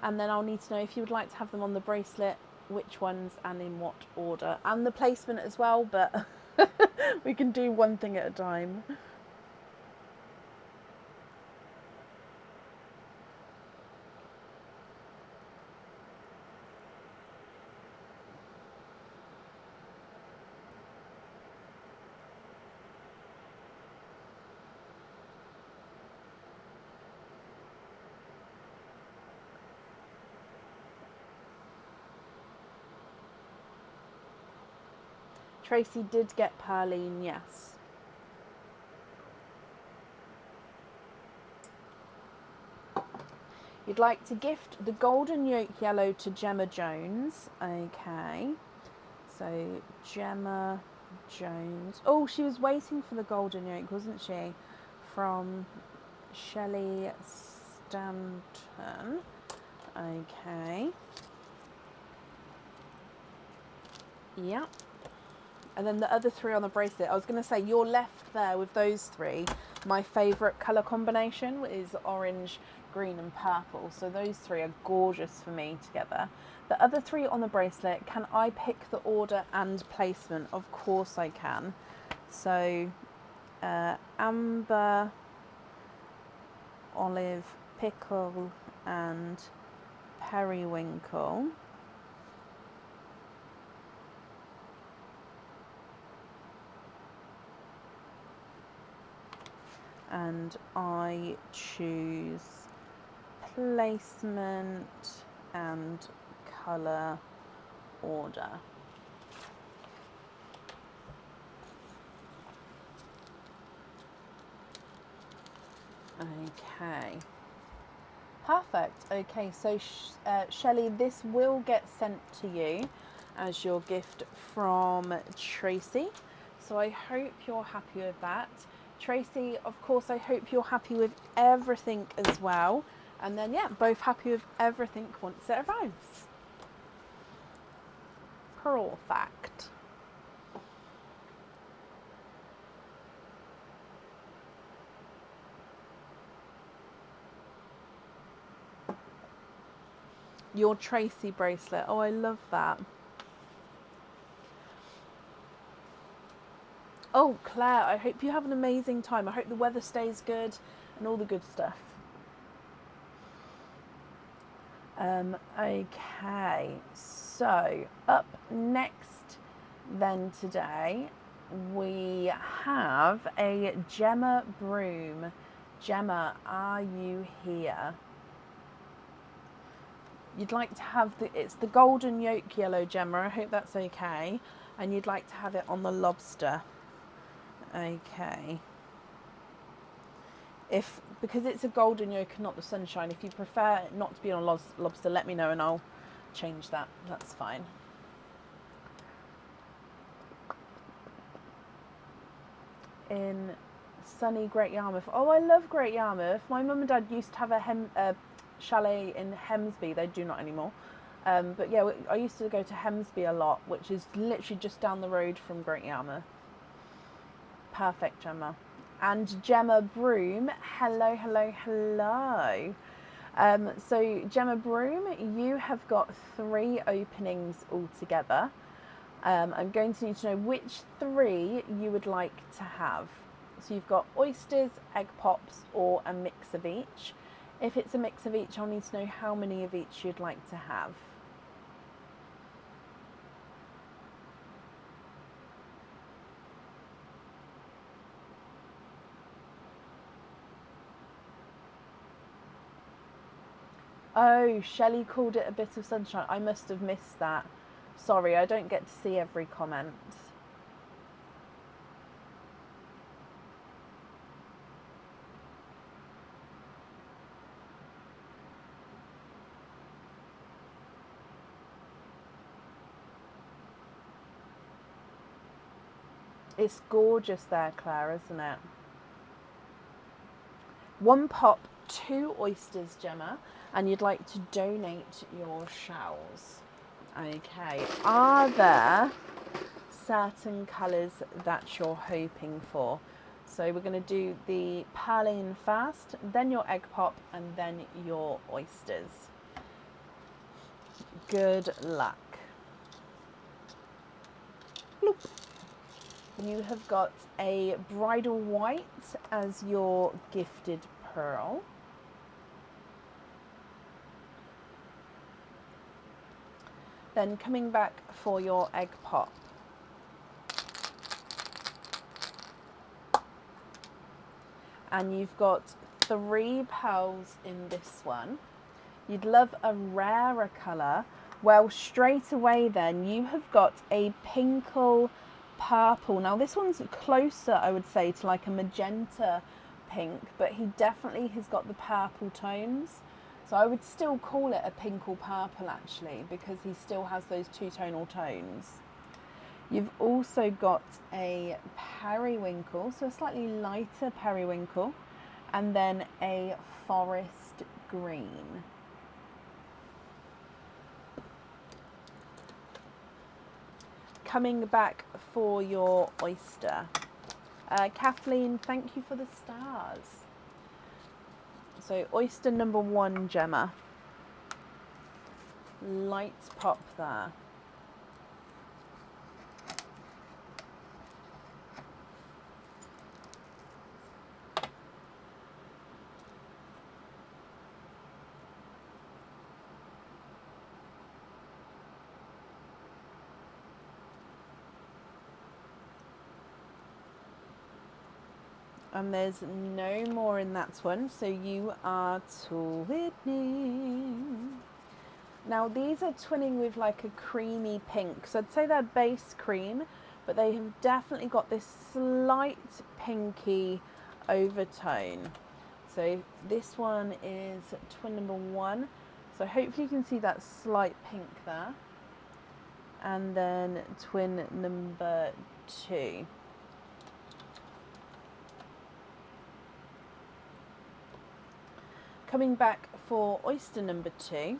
And then I'll need to know if you would like to have them on the bracelet, which ones and in what order. And the placement as well, but we can do one thing at a time. Tracy did get Pearline, yes. You'd like to gift the golden yolk yellow to Gemma Jones. Okay. So Gemma Jones. Oh, she was waiting for the golden yolk, wasn't she? From Shelley Stanton. Okay. Yep. And then the other 3 on the bracelet, I was going to say you're left there with those 3. My favourite colour combination is orange, green and purple. So those 3 are gorgeous for me together. The other 3 on the bracelet, can I pick the order and placement? Of course I can. So amber, olive, pickle and periwinkle. And I choose placement and colour order. Okay, perfect. Okay, so Shelley, this will get sent to you as your gift from Tracy. So I hope you're happy with that. Tracy, of course, I hope you're happy with everything as well. And then, yeah, both happy with everything once it arrives. Perfect. Your Tracy bracelet. Oh, I love that. Oh, Claire, I hope you have an amazing time. I hope the weather stays good and all the good stuff. Okay, so up next then today we have a Gemma broom. Gemma, are you here? You'd like to have it's the golden yolk yellow, Gemma. I hope that's okay. And you'd like to have it on the lobster. Okay. Because it's a golden yolk and not the sunshine, if you prefer it not to be on lobster, let me know and I'll change that. That's fine. In sunny Great Yarmouth. Oh, I love Great Yarmouth. My mum and dad used to have a chalet in Hemsby. They do not anymore. But yeah, I used to go to Hemsby a lot, which is literally just down the road from Great Yarmouth. Perfect, Gemma. And Gemma Broom, hello, hello, hello. So Gemma Broom, you have got 3 openings altogether. I'm going to need to know which 3 you would like to have. So you've got oysters, egg pops, or a mix of each. If it's a mix of each, I'll need to know how many of each you'd like to have. Oh, Shelley called it a bit of sunshine. I must have missed that. Sorry, I don't get to see every comment. It's gorgeous there, Claire, isn't it? 1 pop, 2 oysters, Gemma, and you'd like to donate your shells. Okay, are there certain colours that you're hoping for? So we're going to do the pearline first, then your egg pop, and then your oysters. Good luck. Bloop. You have got a bridal white as your gifted pearl. Then coming back for your egg pop. And you've got 3 pearls in this one. You'd love a rarer colour. Well, straight away then, you have got a pinkle purple. Now this one's closer, I would say, to like a magenta pink, but he definitely has got the purple tones. So I would still call it a pinkle purple actually, because he still has those 2-tonal tones. You've also got a periwinkle, so a slightly lighter periwinkle, and then a forest green. Coming back for your oyster. Kathleen, thank you for the stars. So oyster number 1, Gemma. Light pop there. And there's no more in that one, so you are twinning. Now these are twinning with like a creamy pink, so I'd say they're base cream, but they have definitely got this slight pinky overtone. So this one is twin number 1, so hopefully you can see that slight pink there. and then twin number 2. Coming back for oyster number 2.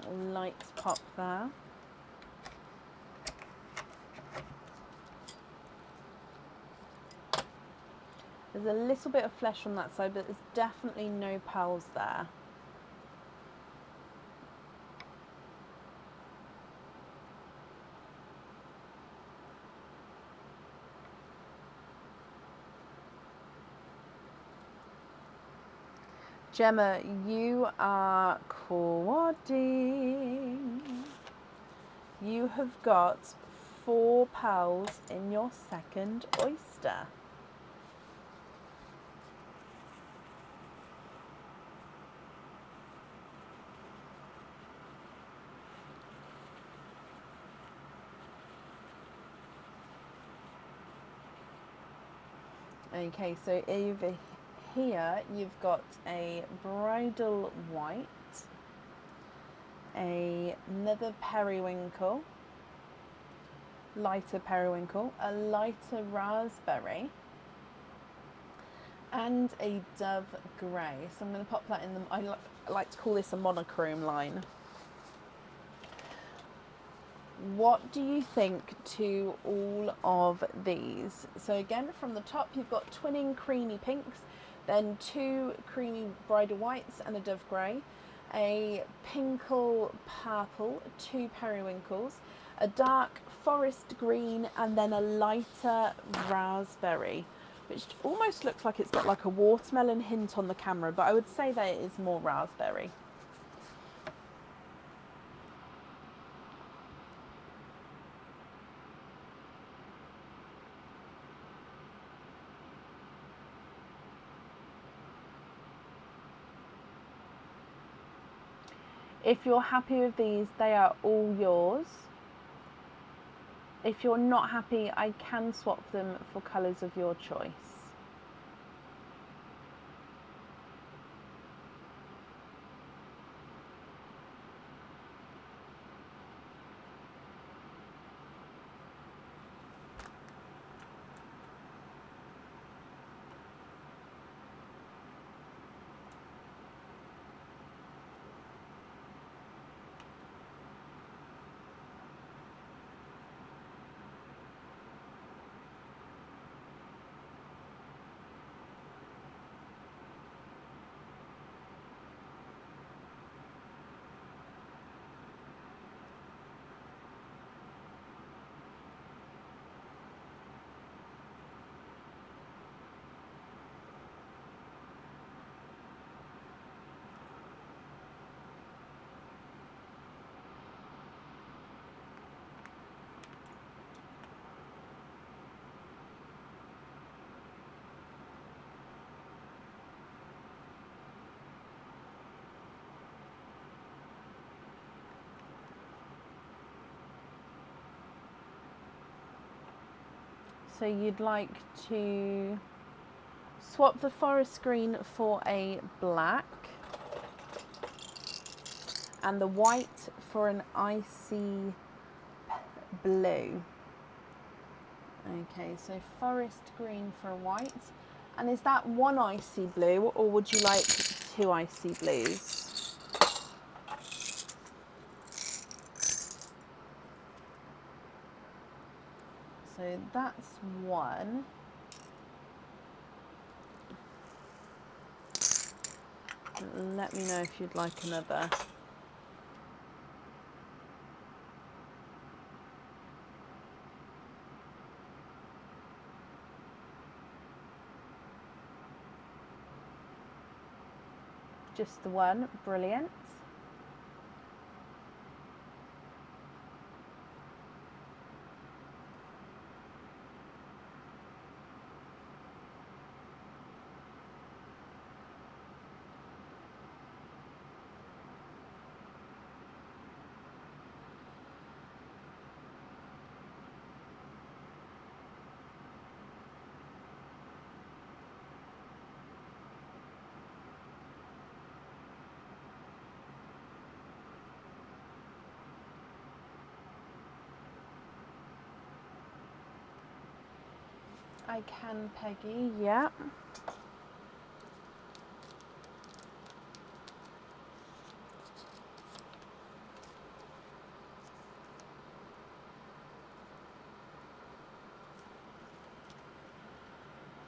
Light pop there. There's a little bit of flesh on that side, but there's definitely no pearls there. Gemma, you are quadding. You have got 4 pearls in your second oyster. Okay, so over here you've got a bridal white, another periwinkle, lighter periwinkle, a lighter raspberry, and a dove grey. So I'm going to pop that in I like to call this a monochrome line. What do you think to all of these? So again, from the top you've got twinning creamy pinks, then 2 creamy bridal whites and a dove grey, a pinkle purple, 2 periwinkles, a dark forest green, and then a lighter raspberry, which almost looks like it's got like a watermelon hint on the camera, but I would say that it is more raspberry. If you're happy with these, they are all yours. If you're not happy, I can swap them for colours of your choice. So you'd like to swap the forest green for a black and the white for an icy blue. Okay, so forest green for a white. And is that one icy blue, or would you like 2 icy blues? So that's one. Let me know if you'd like another. Just the one, brilliant. I can, Peggy, yeah.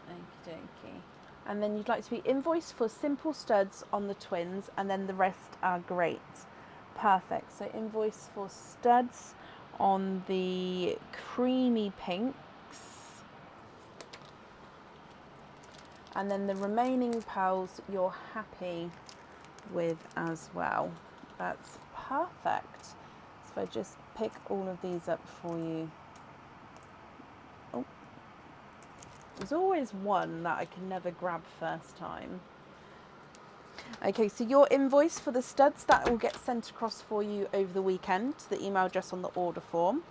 Okie dokie. And then you'd like to be invoiced for simple studs on the twins, and then the rest are great. Perfect. So invoice for studs on the creamy pinks, and then the remaining pearls you're happy with as well. That's perfect. So if I just pick all of these up for you. Oh, there's always one that I can never grab first time. Okay, so your invoice for the studs, that will get sent across for you over the weekend to the email address on the order form.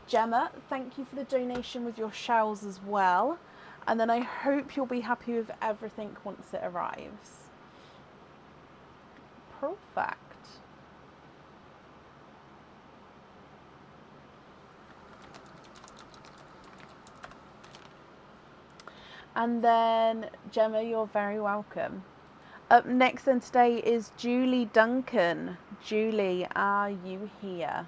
Gemma, thank you for the donation with your shells as well. And then I hope you'll be happy with everything once it arrives. Perfect. And then, Gemma, you're very welcome. Up next then today is Julie Duncan. Julie, are you here?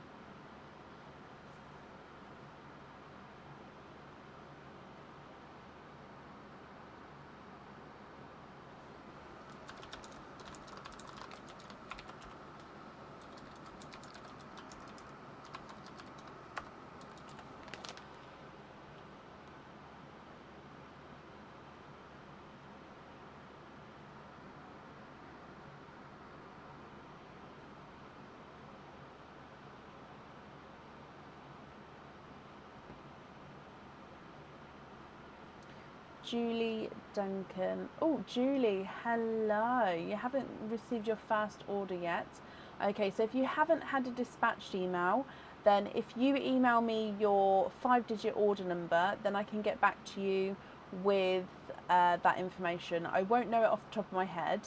Julie Duncan. Oh, Julie, hello. You haven't received your first order yet. Okay, so if you haven't had a dispatched email, then if you email me your 5-digit order number, then I can get back to you with that information. I won't know it off the top of my head,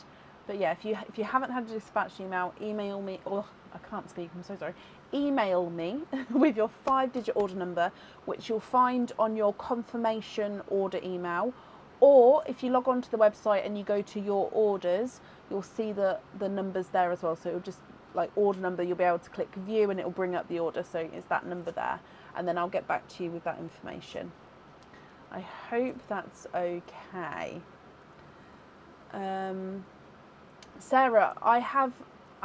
but yeah, if you haven't had a dispatched email, email me. Oh, I can't speak. I'm so sorry. Email me with your 5-digit order number, which you'll find on your confirmation order email, or if you log on to the website and you go to your orders, you'll see the numbers there as well. So it'll just like order number, you'll be able to click view and it will bring up the order, so it's that number there, and then I'll get back to you with that information. I hope that's okay. Sarah, I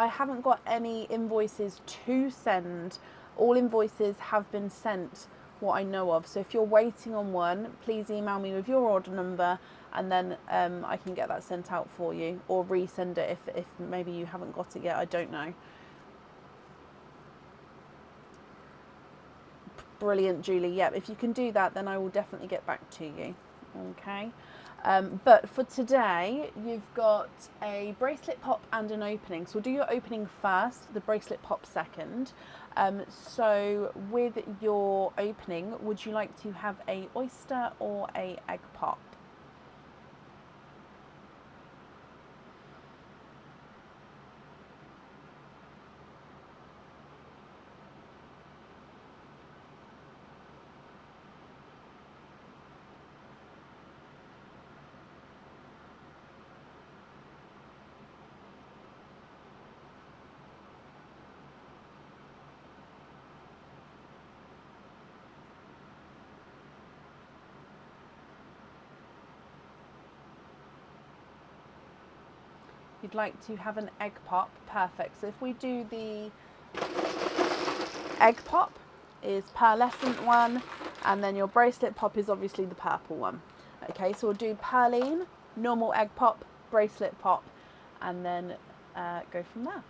haven't got any invoices to send. All invoices have been sent, what I know of. So if you're waiting on one, please email me with your order number, and then I can get that sent out for you, or resend it if maybe you haven't got it yet. I don't know. Brilliant, Julie. Yep, if you can do that, then I will definitely get back to you. Okay. But for today, you've got a bracelet pop and an opening. So we'll do your opening first, the bracelet pop second. So with your opening, would you like to have a oyster or a egg pop? You'd like to have an egg pop. Perfect. So if we do the egg pop, is pearlescent one, and then your bracelet pop is obviously the purple one. Okay, so we'll do pearline, normal egg pop, bracelet pop, and then go from there.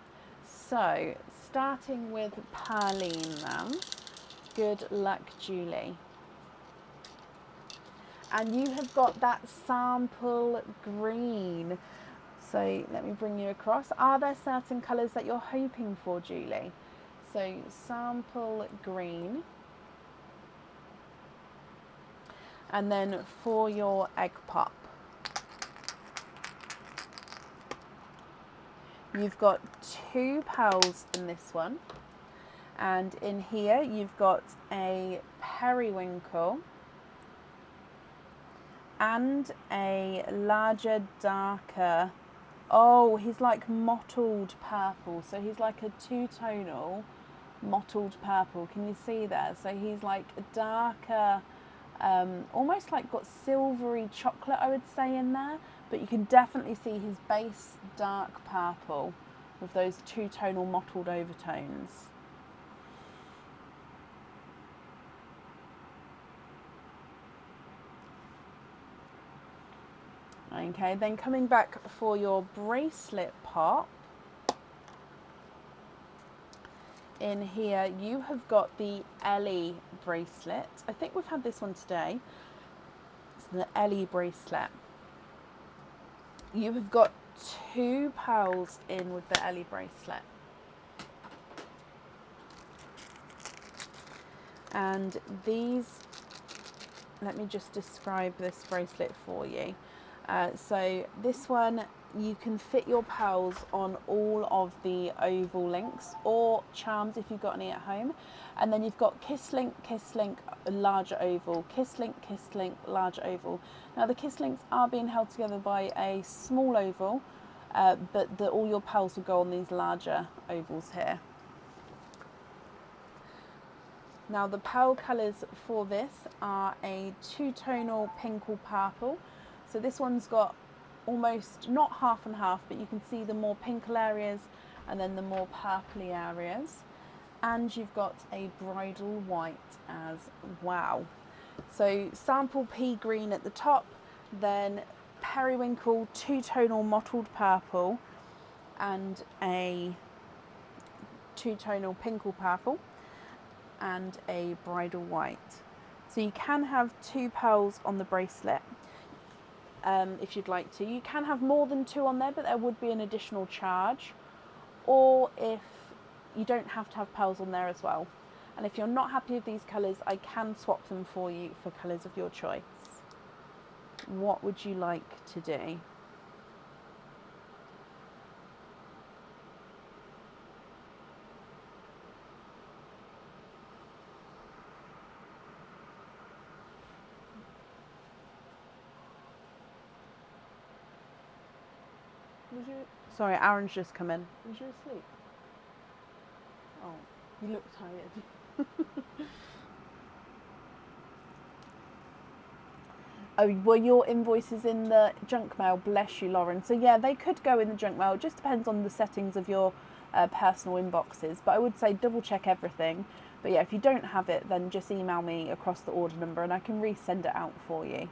So starting with pearline then. Good luck, Julie. And you have got that sample green. So let me bring you across. Are there certain colours that you're hoping for, Julie? So sample green. And then for your egg pop, you've got 2 pearls in this one. And in here you've got a periwinkle and a larger, darker, oh, he's like mottled purple. So he's like a two-tonal mottled purple. Can you see there? So he's like a darker, almost like got silvery chocolate, I would say, in there. But you can definitely see his base dark purple with those two-tonal mottled overtones. Okay, then coming back for your bracelet pop, in here you have got the Ellie bracelet. I think we've had this one today. It's the Ellie bracelet. You have got 2 pearls in with the Ellie bracelet. And these, let me just describe this bracelet for you. So this one, you can fit your pearls on all of the oval links or charms if you've got any at home. And then you've got kiss link, larger oval, kiss link, larger oval. Now the kiss links are being held together by a small oval, but all your pearls will go on these larger ovals here. Now the pearl colours for this are a two-tonal pink or purple. So this one's got almost, not half and half, but you can see the more pinkle areas and then the more purpley areas. And you've got a bridal white as well. So sample pea green at the top, then periwinkle two-tonal mottled purple and a two-tonal pink or purple and a bridal white. So you can have 2 pearls on the bracelet. If you'd like to. You can have more than 2 on there, but there would be an additional charge. Or if you don't have to have pearls on there as well. And if you're not happy with these colours, I can swap them for you for colours of your choice. What would you like to do? Sorry, Aaron's just come in. Was you asleep? Oh, you look tired. Oh, were your invoices in the junk mail? Bless you, Lauren. So yeah, they could go in the junk mail. It just depends on the settings of your personal inboxes. But I would say double check everything. But yeah, if you don't have it, then just email me across the order number and I can resend it out for you.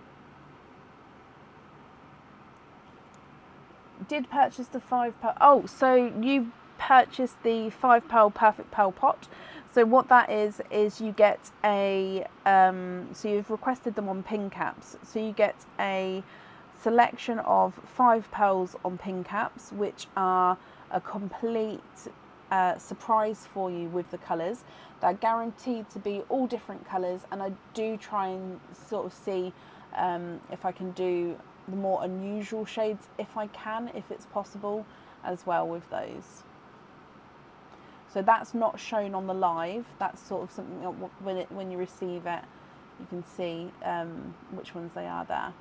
Did purchase the 5 pearl. Oh, so you purchased the 5 pearl perfect pearl pot. So what that is you get a so you've requested them on pin caps. So you get a selection of 5 pearls on pin caps, which are a complete surprise for you with the colours. They're guaranteed to be all different colours, and I do try and sort of see if I can do the more unusual shades if I can, if it's possible as well with those. So that's not shown on the live. That's sort of something that when you receive it, you can see which ones they are there.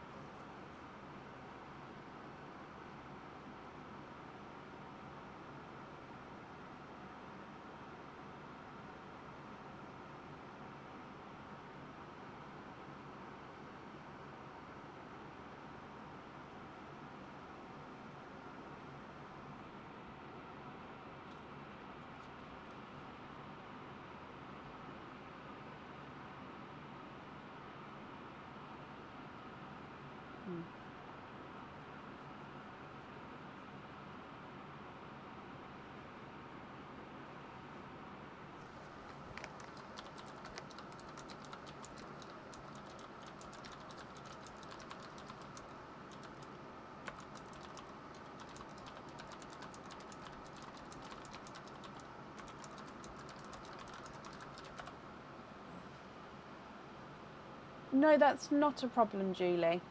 No, that's not a problem, Julie.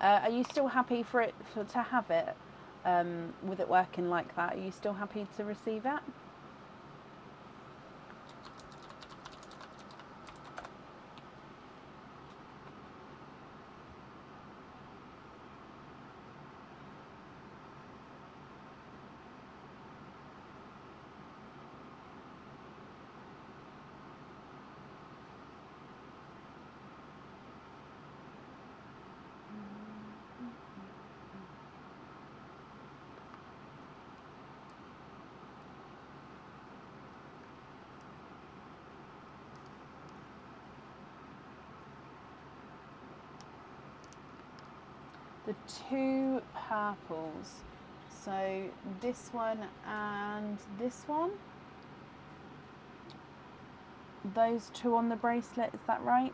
Are you still happy to have it with it working like that? Are you still happy to receive it? the two purples. So this one and this one. Those two on the bracelet, is that right?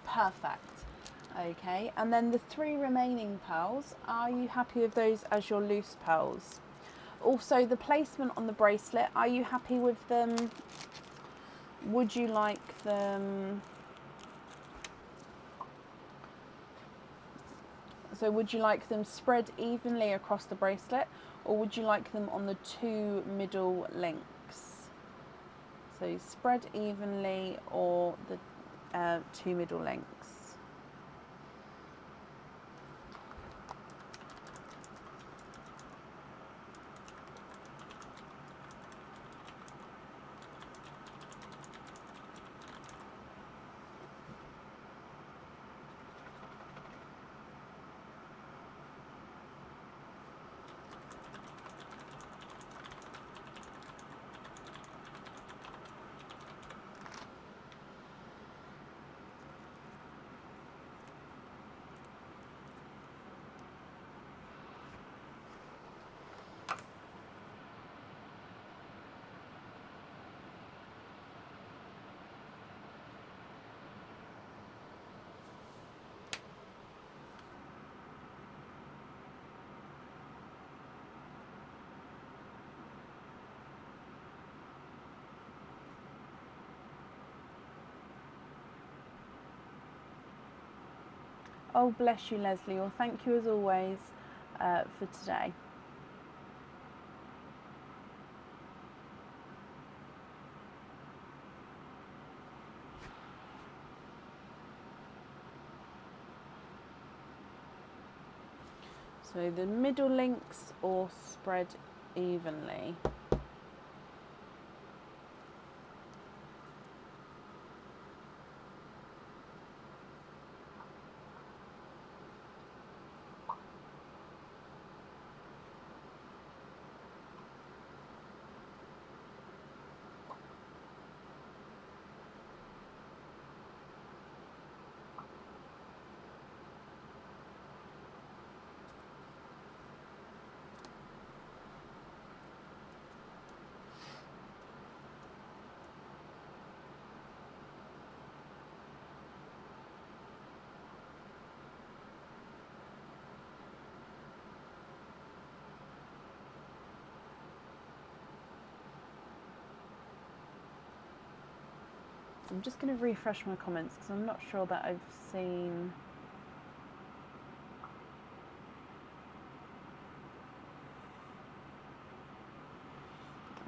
Perfect. Okay, and then the three remaining pearls, are you happy with those as your loose pearls? Also, the placement on the bracelet, are you happy with them? Would you like them... So would you like them spread evenly across the bracelet, or would you like them on the two middle links? So spread evenly or the two middle links. Oh, bless you, Leslie. Well, thank you as always for today. So the middle links or spread evenly. I'm just going to refresh my comments because I'm not sure that I've seen...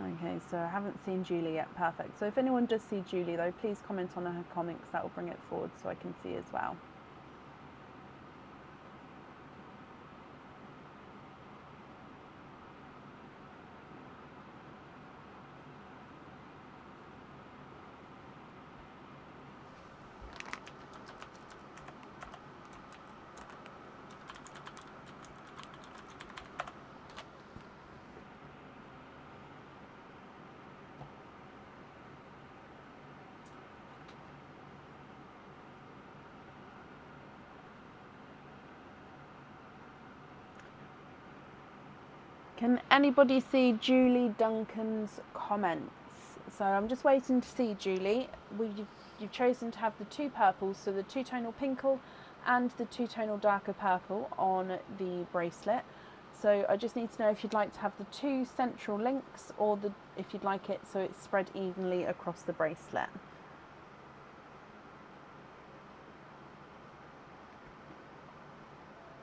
Okay, so I haven't seen Julie yet. Perfect. So if anyone does see Julie though, please comment on her comments. That will bring it forward so I can see as well. Can anybody see Julie Duncan's comments? So I'm just waiting to see Julie. You've chosen to have the two purples, so the two-tonal pinkle and the two-tonal darker purple on the bracelet. So I just need to know if you'd like to have the two central links or if you'd like it so it's spread evenly across the bracelet.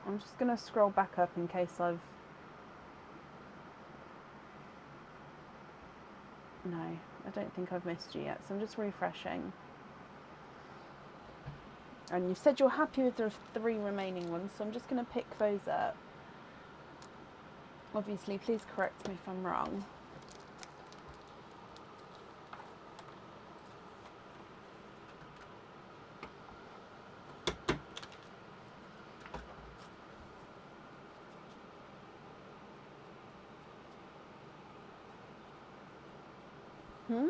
I'm just going to scroll back up in case I've... No, I don't think I've missed you yet, so I'm just refreshing. And you said you're happy with the 3 remaining ones, so I'm just going to pick those up. Obviously, please correct me if I'm wrong. Hmm?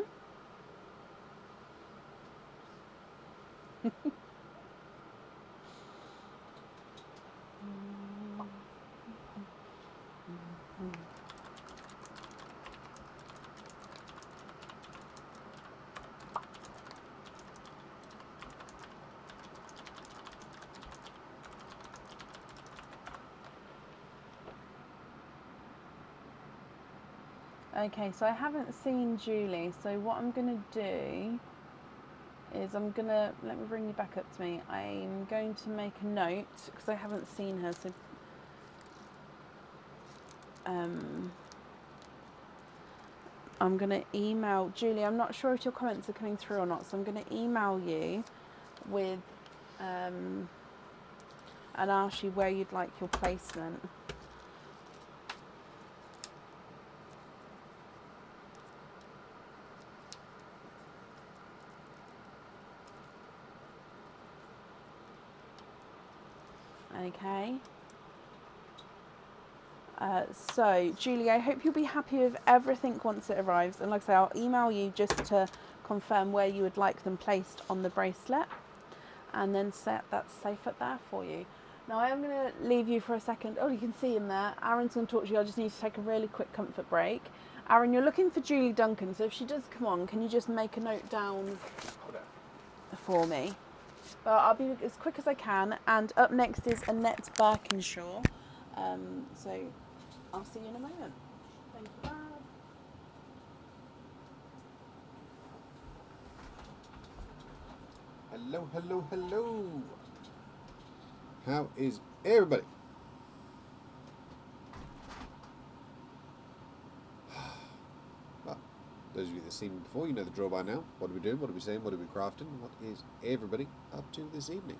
Okay, so I haven't seen Julie, so what I'm going to do is let me bring you back up to me. I'm going to make a note, because I haven't seen her, so I'm going to email Julie. I'm not sure if your comments are coming through or not, so I'm going to email you with and ask you where you'd like your placement. Okay. So, Julie, I hope you'll be happy with everything once it arrives. And like I say, I'll email you just to confirm where you would like them placed on the bracelet. And then set that safe up there for you. Now, I am going to leave you for a second. Oh, you can see him there. Aaron's going to talk to you. I just need to take a really quick comfort break. Aaron, you're looking for Julie Duncan. So if she does come on, can you just make a note down for me? Well, I'll be as quick as I can. And up next is Annette Birkinshaw. So I'll see you in a moment. Thank you. Bye. Hello, hello, hello. How is everybody? Well, those of you that have seen me before, you know the drill by now. What are we doing? What are we saying? What are we crafting? What is everybody up to this evening?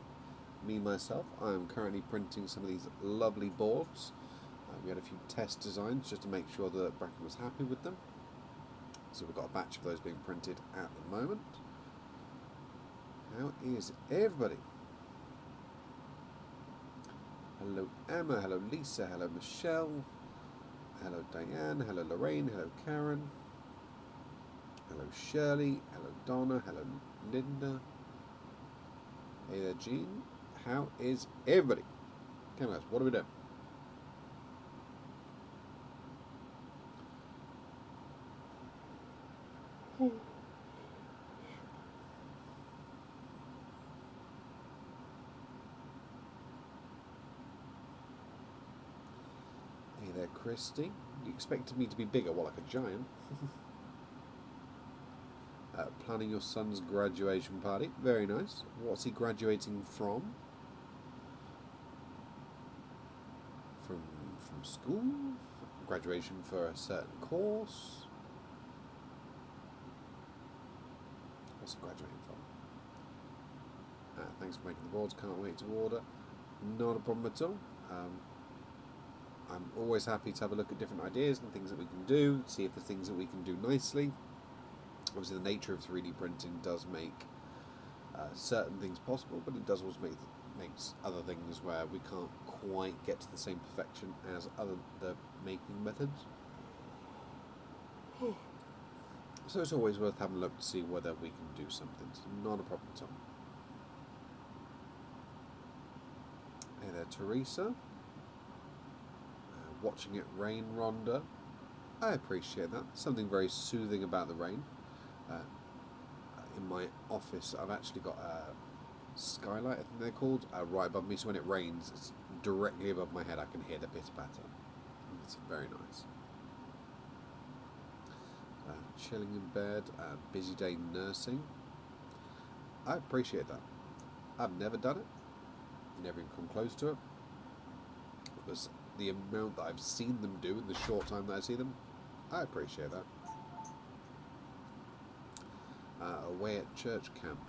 Me, myself, I am currently printing some of these lovely boards. We had a few test designs just to make sure that Bracken was happy with them. So we've got a batch of those being printed at the moment. How is everybody? Hello Emma, hello Lisa, hello Michelle, hello Diane, hello Lorraine, hello Karen, hello Shirley, hello Donna, hello Linda. Hey there Jean, how is everybody? Come on guys, what are we doing? Hey there Christy, you expected me to be bigger, well like a giant. Planning your son's graduation party, very nice. What's he graduating from? From school? Graduation for a certain course? What's he graduating from? Thanks for making the boards, can't wait to order. Not a problem at all. I'm always happy to have a look at different ideas and things that we can do, see if there's things that we can do nicely. Obviously the nature of 3D printing does make certain things possible, but it does also makes other things where we can't quite get to the same perfection as the making methods. So it's always worth having a look to see whether we can do something. It's not a problem at all. Hey there Teresa. Watching it rain, Rhonda. I appreciate that. Something very soothing about the rain. In my office, I've actually got a skylight, I think they're called, right above me. So when it rains, it's directly above my head. I can hear the pitter patter. It's very nice. Chilling in bed, busy day nursing. I appreciate that. I've never done it. Never even come close to it. But the amount that I've seen them do in the short time that I see them, I appreciate that. Away at church camp.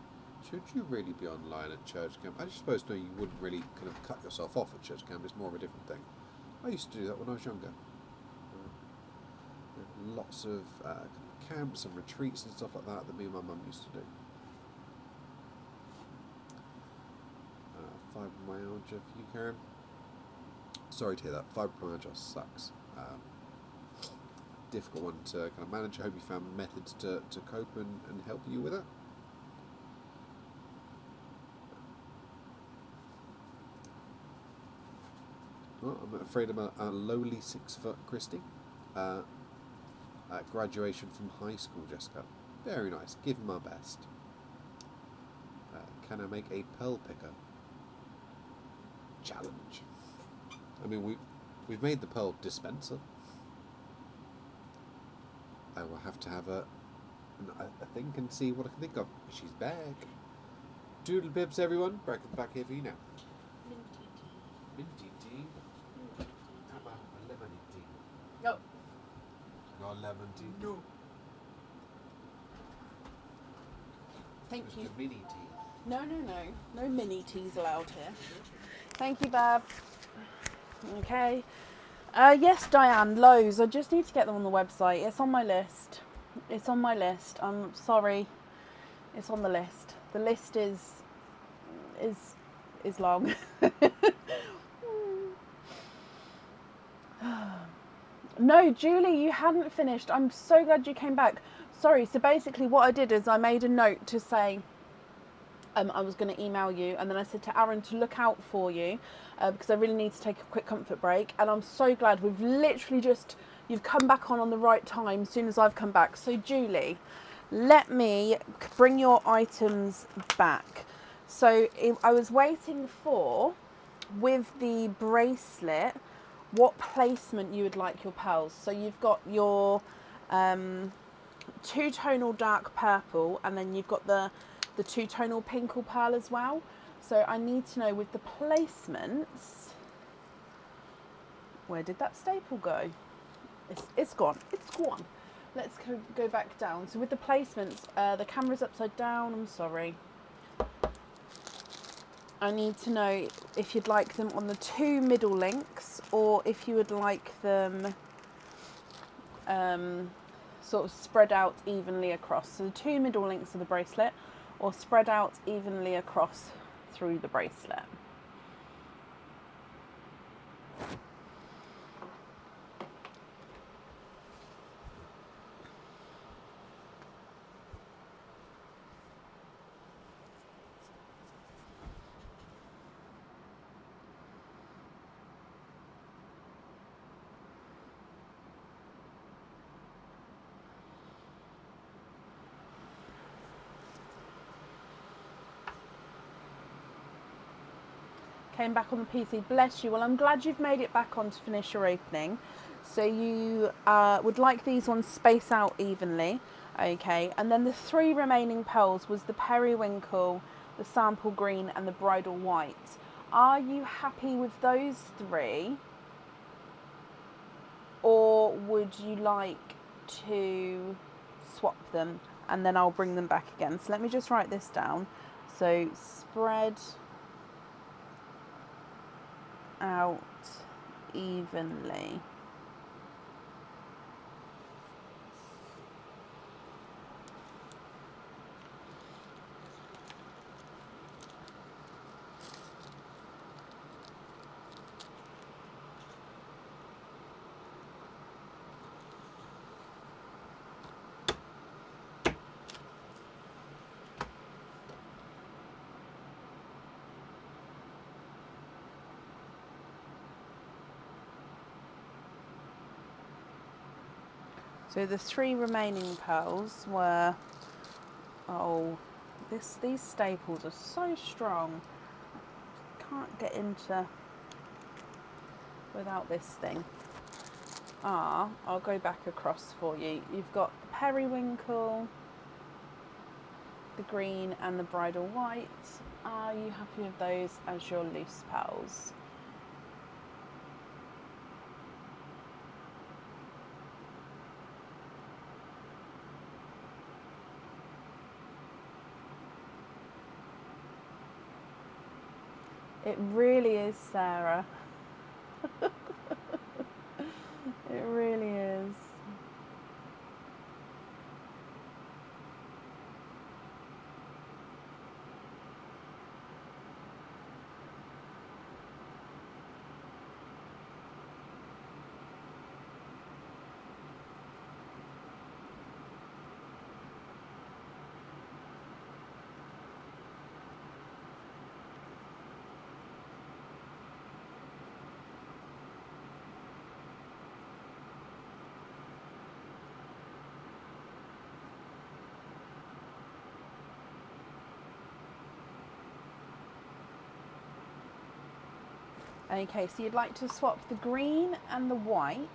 Should you really be online at church camp? I suppose no, you wouldn't really kind of cut yourself off at church camp. It's more of a different thing. I used to do that when I was younger. Lots of camps and retreats and stuff like that me and my mum used to do. Fibromyalgia for you, Karen. Sorry to hear that. Fibromyalgia sucks. Difficult one to kind of manage. I hope you found methods to cope and help you with it. Well, I'm afraid I'm a lowly 6 foot Christy. At graduation from high school, Jessica. Very nice. Give my best. Can I make a pearl picker? Challenge. I mean, we've made the pearl dispenser. I will have to have a think and see what I can think of. She's back. Doodle bibs, everyone. Back here for you now. Minty tea. Minty tea. How about a lemony tea? No. No lemon tea. No. Thank Just you. a mini tea. No. No mini teas allowed here. Thank you, Bab. Okay. Yes, Diane, loads. I just need to get them on the website. It's on my list. I'm sorry. It's on the list. The list is long. No, Julie, you hadn't finished. I'm so glad you came back. Sorry, so basically what I did is I made a note to say I was going to email you, and then I said to Aaron to look out for you because I really need to take a quick comfort break. And I'm so glad we've literally you've come back on the right time as soon as I've come back. So Julie, let me bring your items back. So I was waiting for, with the bracelet, what placement you would like your pearls. So you've got your two-tonal dark purple, and then you've got the two-tonal pink or pearl as well. So I need to know with the placements, where did that staple go? It's gone. Let's go back down. So with the placements, the camera's upside down. I'm sorry. I need to know if you'd like them on the 2 middle links, or if you would like them sort of spread out evenly across. So the 2 middle links of the bracelet, or spread out evenly across through the bracelet. Came back on the PC, bless you. Well, I'm glad you've made it back on to finish your opening. So you would like these ones space out evenly, okay? And then the 3 remaining pearls was the periwinkle, the sample green, and the bridal white. Are you happy with those 3? Or would you like to swap them and then I'll bring them back again? So let me just write this down. So spread out evenly. So the 3 remaining pearls were, these staples are so strong. Can't get into without this thing. I'll go back across for you. You've got the periwinkle, the green, and the bridal white. Are you happy with those as your loose pearls? It really is, Sarah. It really is. Okay, so you'd like to swap the green and the white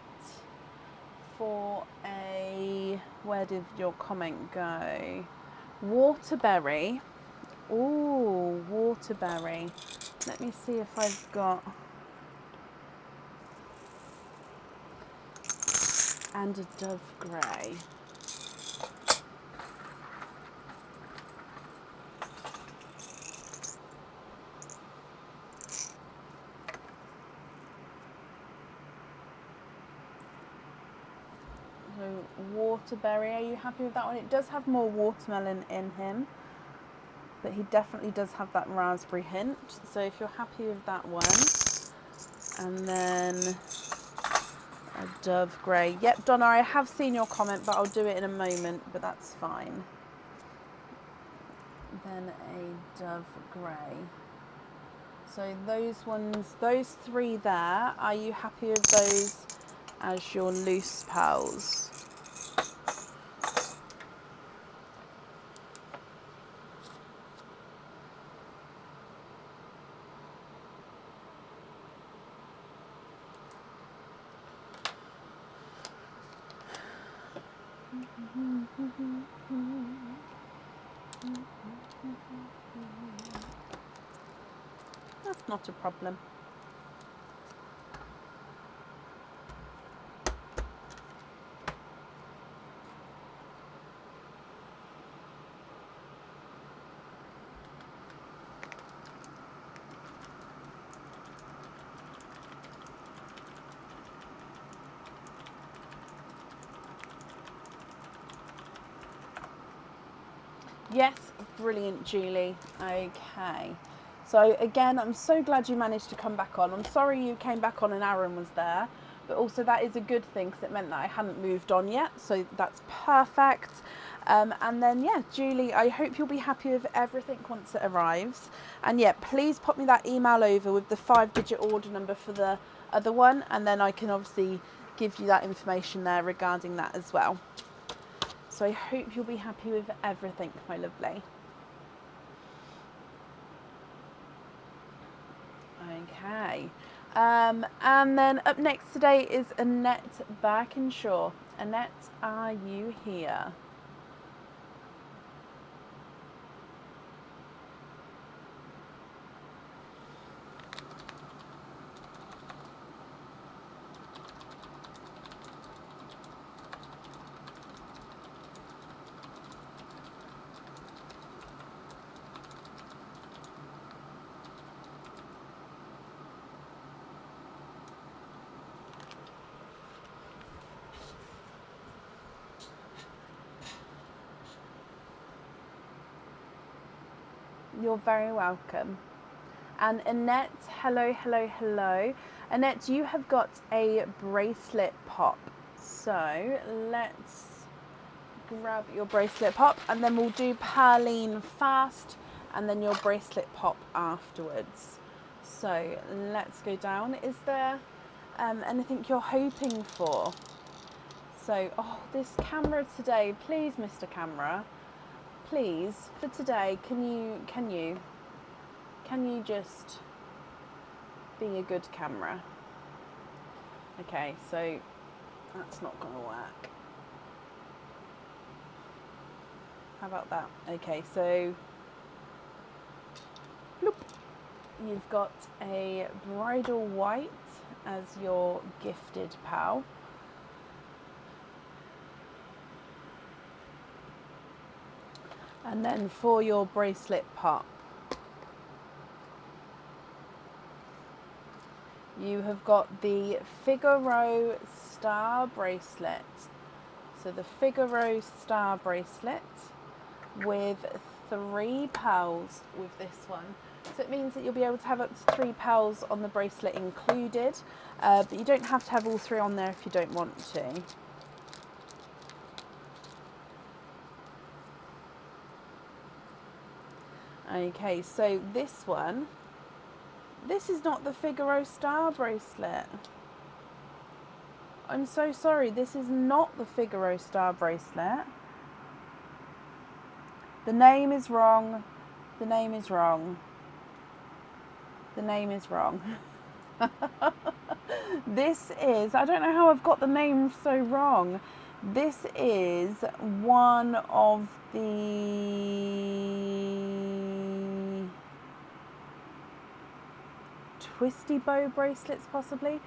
for a, where did your comment go? Waterberry. Ooh, waterberry. Let me see if I've got, and a dove grey. So waterberry, are you happy with that one? It does have more watermelon in him, but he definitely does have that raspberry hint. So if you're happy with that one, and then a dove grey. Yep, Donna, I have seen your comment, but I'll do it in a moment, but that's fine. Then a dove grey. So those ones, those three there, are you happy with those as your loose pearls? That's not a problem. Yes, brilliant, Julie. Okay. So again, I'm so glad you managed to come back on. I'm sorry you came back on and Aaron was there, but also that is a good thing because it meant that I hadn't moved on yet. So that's perfect. And then, yeah, Julie, I hope you'll be happy with everything once it arrives. And yeah, please pop me that email over with the 5-digit order number for the other one. And then I can obviously give you that information there regarding that as well. So I hope you'll be happy with everything, my lovely. Okay. And then up next today is Annette Birkinshaw. Annette, are you here? You're very welcome. And Annette, hello, hello, hello. Annette, you have got a bracelet pop. So let's grab your bracelet pop and then we'll do Pearline fast and then your bracelet pop afterwards. So let's go down. Is there anything you're hoping for? So, oh, this camera today, please, Mr. Camera, please, for today, can you just be a good camera? Okay, so that's not going to work. How about that? Okay, so bloop. You've got a bridal white as your gifted pal. And then for your bracelet pop, you have got the Figaro star bracelet. So the Figaro star bracelet with 3 pearls with this one. So it means that you'll be able to have up to 3 pearls on the bracelet included, but you don't have to have all 3 on there if you don't want to. Okay, so this one, this is not the Figaro star bracelet. I'm so sorry, this is not the Figaro star bracelet. The name is wrong. The name is wrong. The name is wrong. This is, I don't know how I've got the name so wrong. This is one of the twisty bow bracelets, possibly.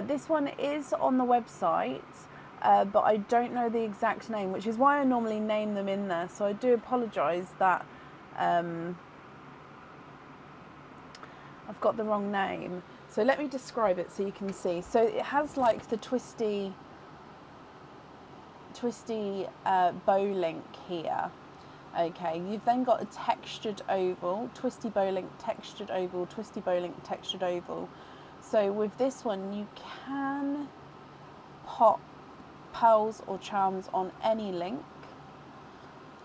This one is on the website, but I don't know the exact name, which is why I normally name them in there. So I do apologise that I've got the wrong name. So let me describe it so you can see. So it has like the twisty bow link here. Okay, you've then got a textured oval, twisty bow link, textured oval, twisty bow link, textured oval. So with this one, you can pop pearls or charms on any link.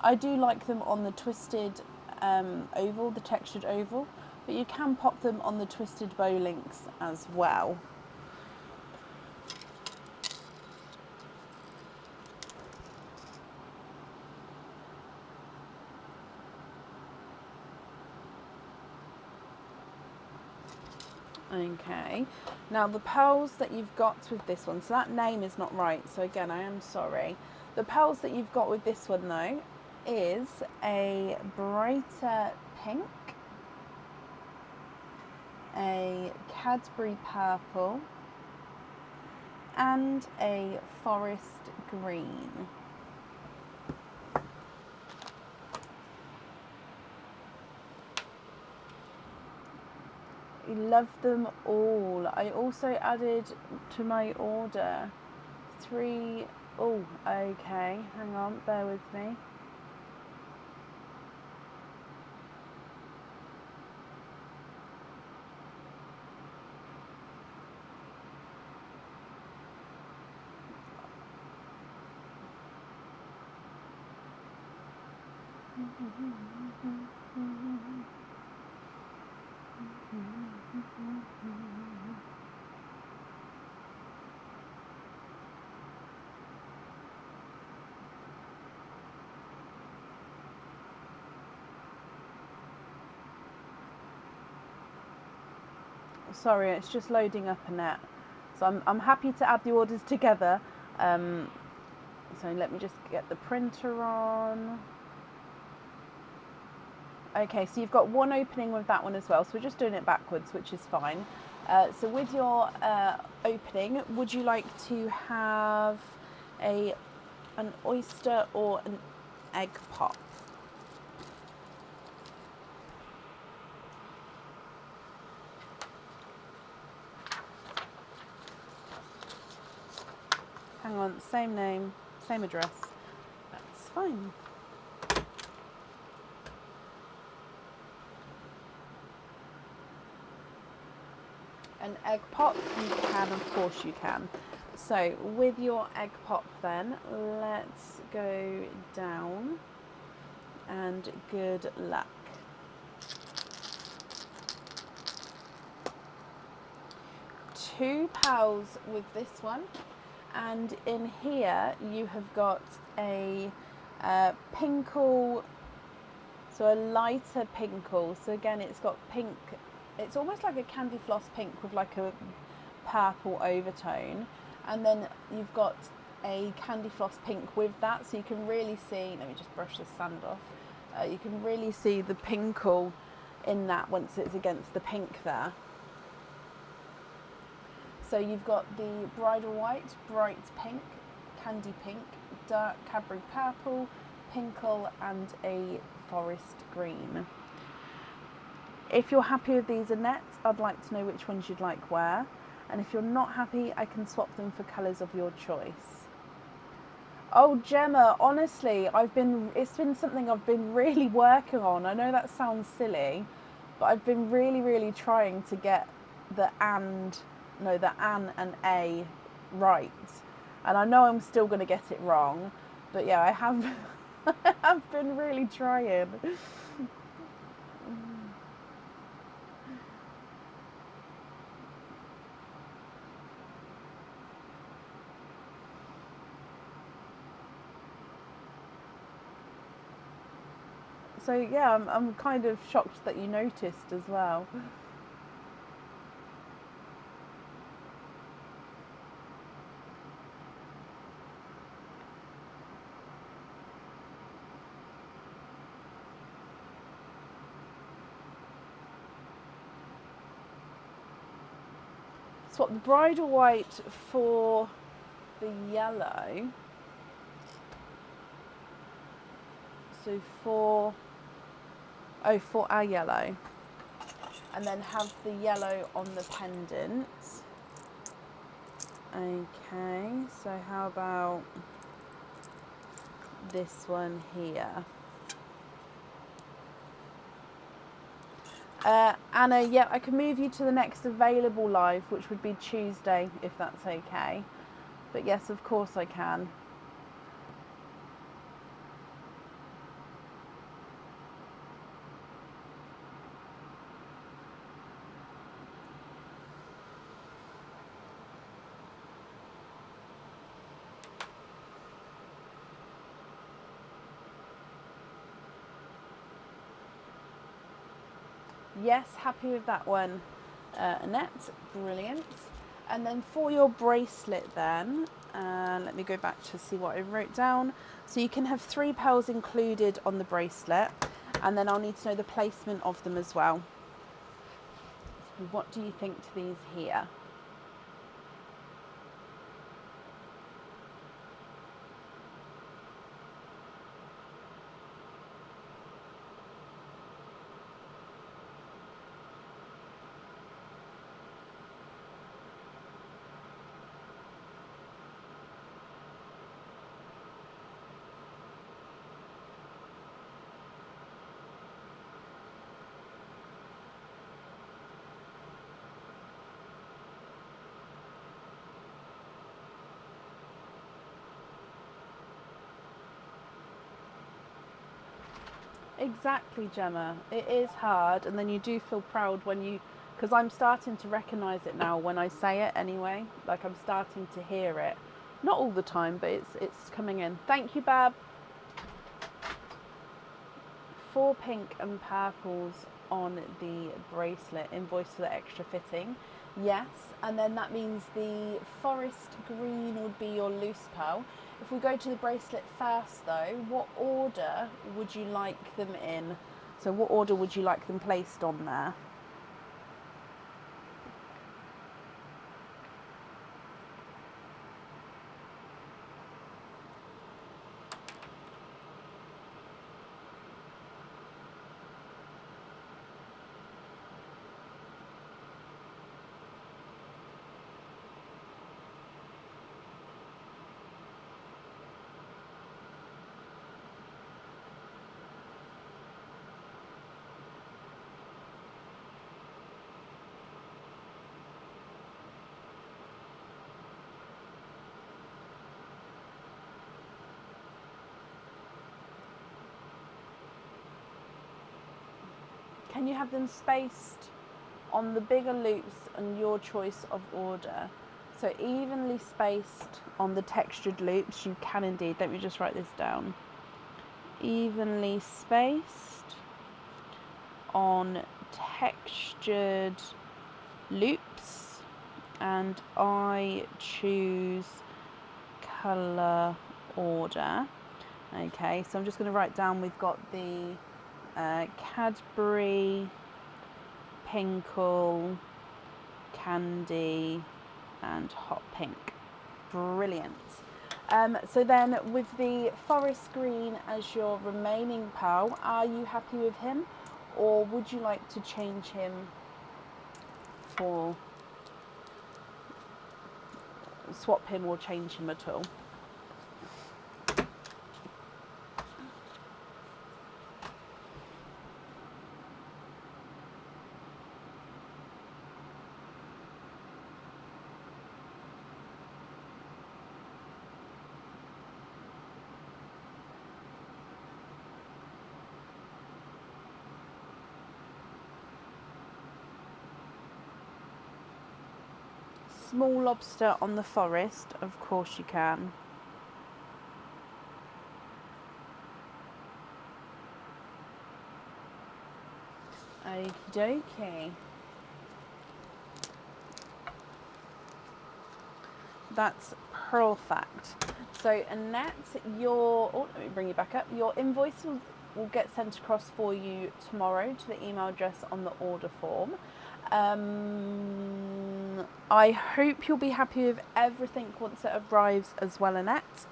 I do like them on the twisted oval, the textured oval, but you can pop them on the twisted bow links as well. Okay, now the pearls that you've got with this one, so that name is not right, so again I am sorry. The pearls that you've got with this one though is a brighter pink, a Cadbury purple, and a forest green. I love them all. I also added to my order 3. Oh, okay, hang on, bear with me. Sorry, it's just loading up a net. So I'm happy to add the orders together. So let me just get the printer on. Okay, so you've got one opening with that one as well. So we're just doing it backwards, which is fine. So with your opening, would you like to have an oyster or an egg pop? Hang on, same name, same address. That's fine. An egg pop, you can, of course you can. So with your egg pop then, let's go down and good luck. Two pearls with this one, and in here you have got a pinkle, so a lighter pinkle. So again, it's got pink. It's almost like a candy floss pink with like a purple overtone, and then you've got a candy floss pink with that, so you can really see, let me just brush the sand off, you can really see the pinkle in that once it's against the pink there. So you've got the bridal white, bright pink, candy pink, dark Cadbury purple, pinkle, and a forest green. If you're happy with these Annette, I'd like to know which ones you'd like where. And if you're not happy, I can swap them for colours of your choice. Oh, Gemma, honestly, it's been something I've been really working on. I know that sounds silly, but I've been really trying to get the an and a right. And I know I'm still going to get it wrong, but yeah, I have I have been really trying. So yeah, I'm kind of shocked that you noticed as well. Swap the bridal white for the yellow. So for our yellow. And then have the yellow on the pendant. Okay, so how about this one here? Anna, yeah, I can move you to the next available live, which would be Tuesday, if that's okay. But yes, of course I can. Yes, happy with that one, Annette. Brilliant. And then for your bracelet then, let me go back to see what I wrote down. So you can have 3 pearls included on the bracelet, and then I'll need to know the placement of them as well. So what do you think to these here? Exactly, Gemma. It is hard, and then you do feel proud when you, because I'm starting to recognise it now when I say it anyway. Like I'm starting to hear it, not all the time, but it's coming in. Thank you, Bab. 4 pink and purples on the bracelet. Invoice for the extra fitting. Yes, and then that means the forest green would be your loose pearl. If we go to the bracelet first though, what order would you like them in? So what order would you like them placed on there? Can you have them spaced on the bigger loops and your choice of order? So evenly spaced on the textured loops, you can indeed. Let me just write this down. Evenly spaced on textured loops, and I choose colour order. Okay, so I'm just going to write down, we've got the Cadbury, Pinkle, Candy and Hot Pink. Brilliant. So then with the forest green as your remaining pearl, are you happy with him, or would you like to change him for swap him or change him at all. Small lobster on the forest, of course you can. Okie dokie. That's perfect. So Annette, let me bring you back up. Your invoice will get sent across for you tomorrow to the email address on the order form. I hope you'll be happy with everything once it arrives as well, Annette.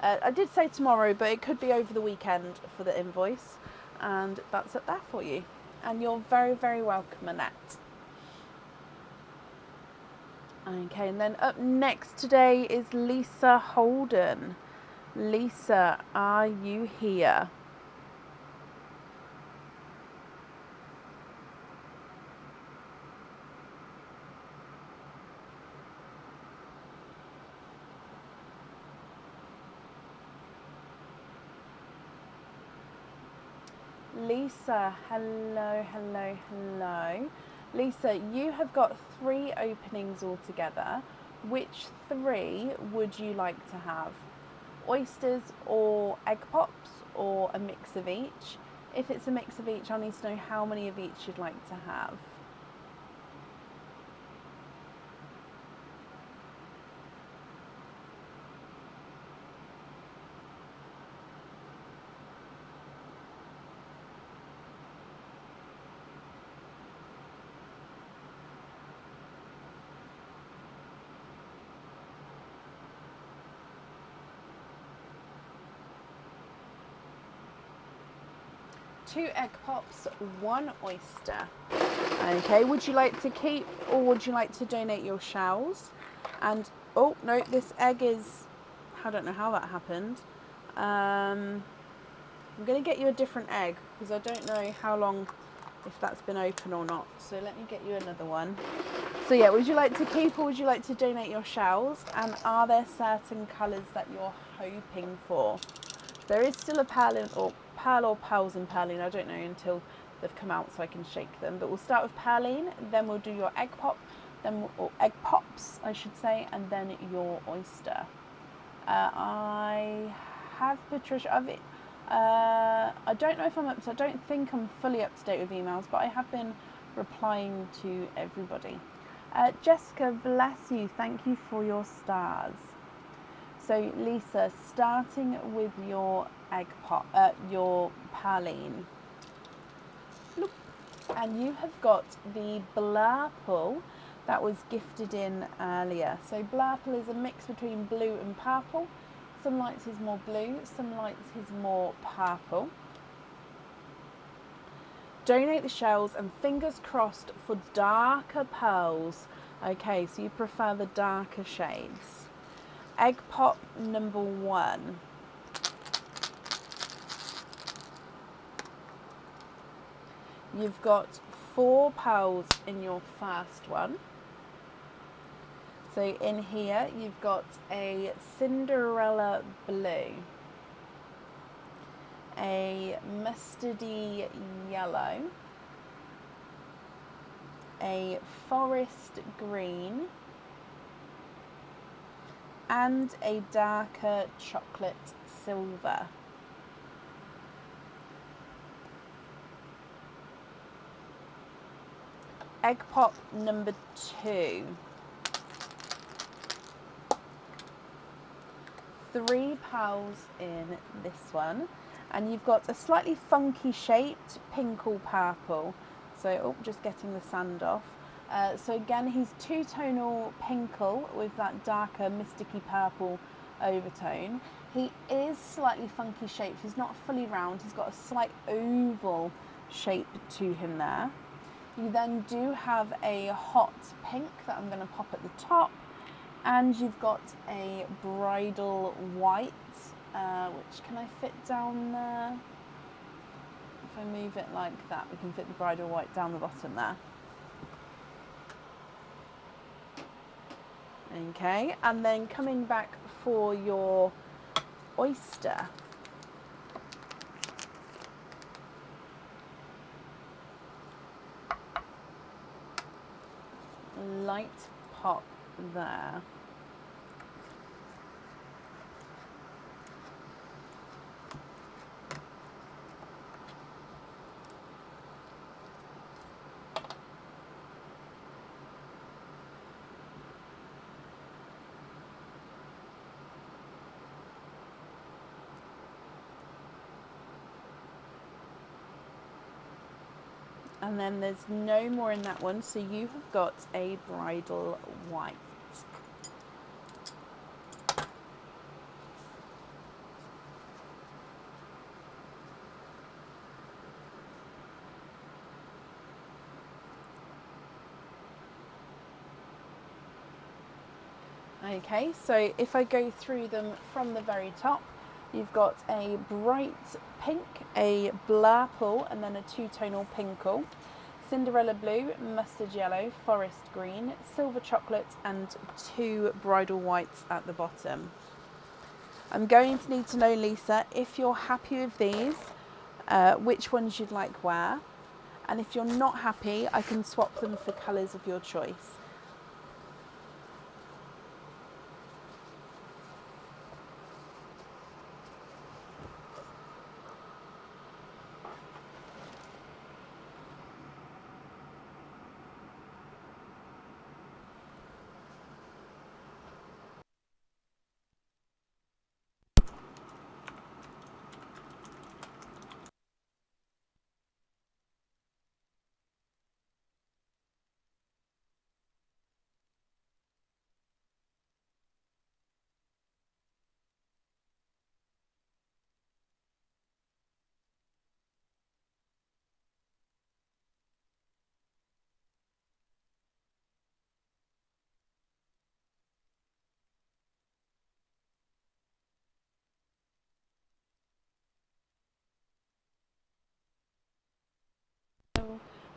I did say tomorrow, but it could be over the weekend for the invoice, and that's it there for you. And you're very, very welcome, Annette. Okay, and then up next today is Lisa Holden. Lisa, are you here? Lisa, hello, hello, hello. Lisa, you have got 3 openings altogether. Which 3 would you like to have? Oysters or egg pops, or a mix of each? If it's a mix of each, I need to know how many of each you'd like to have. Two egg pops, 1 oyster. Okay, would you like to keep or would you like to donate your shells? And, oh no, this egg is, I don't know how that happened. I'm going to get you a different egg because I don't know how long, if that's been open or not. So let me get you another one. So yeah, would you like to keep or would you like to donate your shells? And are there certain colours that you're hoping for? There is still a pearl or pearls in perline. I don't know until they've come out so I can shake them. But we'll start with perline, then we'll do your egg pop, or egg pops, I should say, and then your oyster. I have Patricia. I don't know if I'm I don't think I'm fully up to date with emails, but I have been replying to everybody. Jessica, bless you. Thank you for your stars. So Lisa, starting with your egg pop, your perline, and you have got the Blurple that was gifted in earlier. So Blurple is a mix between blue and purple. Some lights is more blue, some lights is more purple. Donate the shells and fingers crossed for darker pearls. Okay, so you prefer the darker shades. Egg pop number 1. You've got 4 pearls in your first one. So in here you've got a Cinderella blue, a mustardy yellow, a forest green, and a darker chocolate silver. Egg pop number 2. 3 pearls in this one, and you've got a slightly funky shaped pink or purple. So, just getting the sand off. So again, he's two-tonal pinkle with that darker mysticky purple overtone. He is slightly funky shaped. He's not fully round. He's got a slight oval shape to him there. You then do have a hot pink that I'm going to pop at the top, And you've got a bridal white, which can I fit down there? If I move it like that, we can fit the bridal white down the bottom there. Okay, and then coming back for your oyster. Light pop there. And then there's no more in that one, so you have got a bridal white. Okay, so if I go through them from the very top, you've got a bright pink, a blurple, and then a two-tonal pinkle, Cinderella blue, mustard yellow, forest green, silver chocolate, and two bridal whites at the bottom. I'm going to need to know, Lisa, if you're happy with these, which ones you'd like where, and if you're not happy, I can swap them for colours of your choice.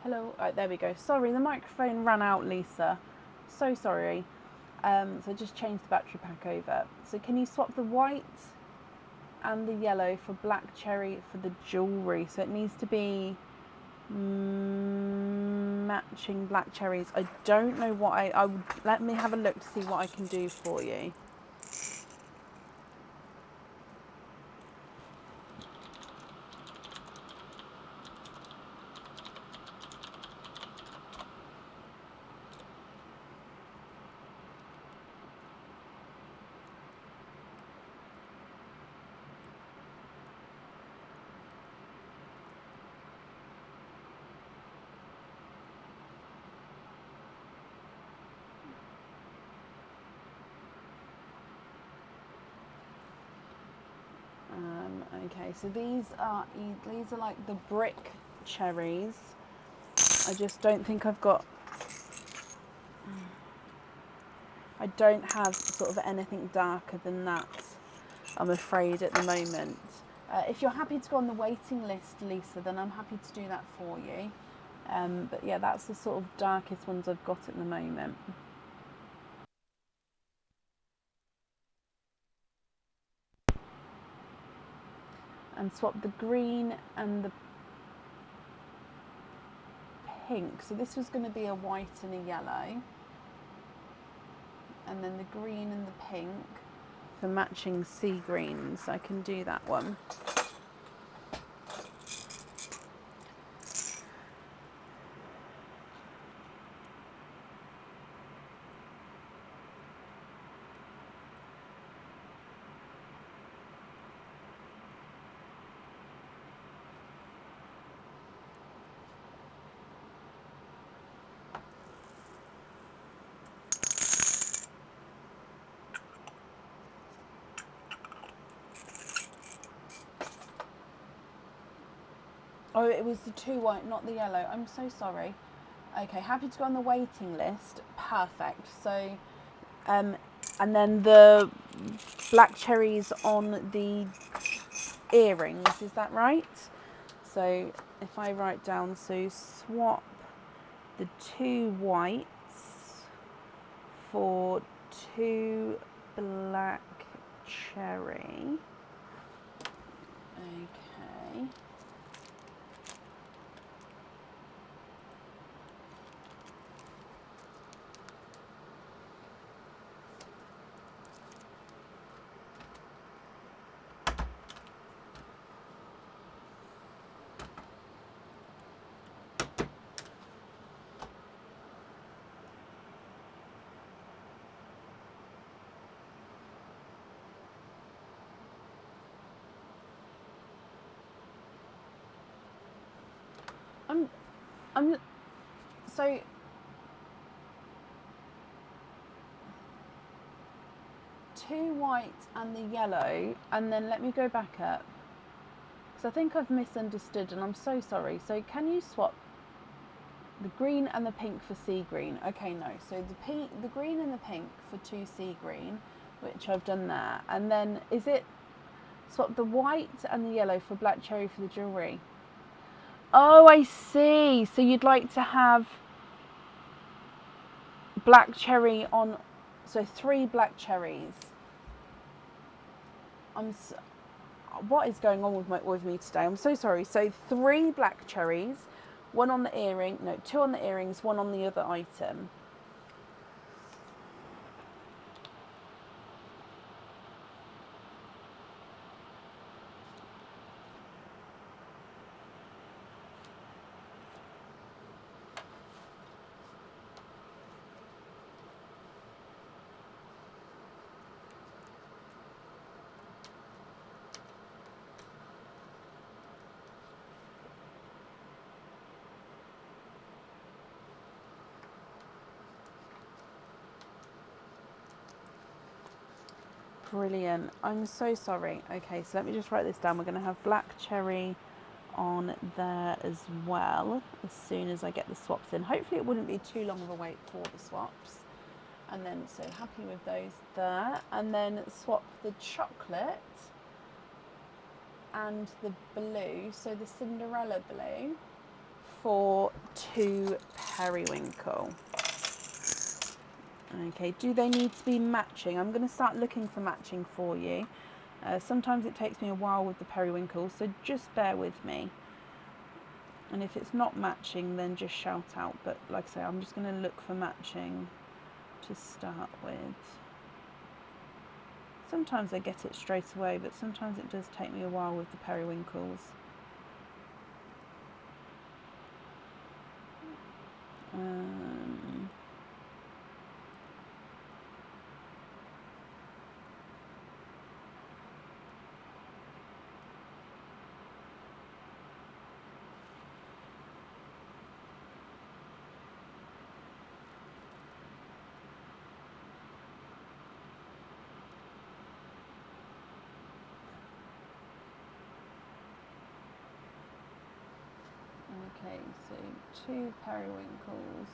Hello, right, there we go. Sorry, the microphone ran out, Lisa. So sorry. So just change the battery pack over. So can you swap the white and the yellow for black cherry for the jewellery? So it needs to be matching black cherries. I don't know what I would, let me have a look to see what I can do for you. Okay, so these are like the brick cherries. I just don't think I don't have sort of anything darker than that, I'm afraid, at the moment. If you're happy to go on the waiting list, Lisa, then I'm happy to do that for you. But yeah, that's the sort of darkest ones I've got at the moment. And swap the green and the pink. So this was going to be a white and a yellow. And then the green and the pink for matching sea greens. I can do that one. Oh, it was the two white, not the yellow. I'm so sorry. Okay, happy to go on the waiting list. Perfect. So And then the black cherries on the earrings, is that right? So if I write down, so swap the 2 whites for 2 black cherry. Okay. I'm so 2 white and the yellow, and then let me go back up because I think I've misunderstood and I'm so sorry. So can you swap the green and the pink for sea green? Okay, no. So the green and the pink for 2 sea green, which I've done there, and then is it swap the white and the yellow for black cherry for the jewellery? Oh, I see. So you'd like to have black cherry on, so 3 black cherries. What is going on with me today? I'm so sorry. So 3 black cherries, 1 on the earring, no, 2 on the earrings, 1 on the other item. Brilliant. I'm so sorry. Okay, so let me just write this down. We're going to have black cherry on there as well as soon as I get the swaps in. Hopefully it wouldn't be too long of a wait for the swaps. And then, so happy with those there. And then swap the chocolate and the blue, so the Cinderella blue, for 2 periwinkle. Okay, do they need to be matching? I'm going to start looking for matching for you. Sometimes it takes me a while with the periwinkles, so just bear with me. And if it's not matching, then just shout out. But like I say, I'm just going to look for matching to start with. Sometimes I get it straight away, but sometimes it does take me a while with the periwinkles. Okay, so 2 periwinkles,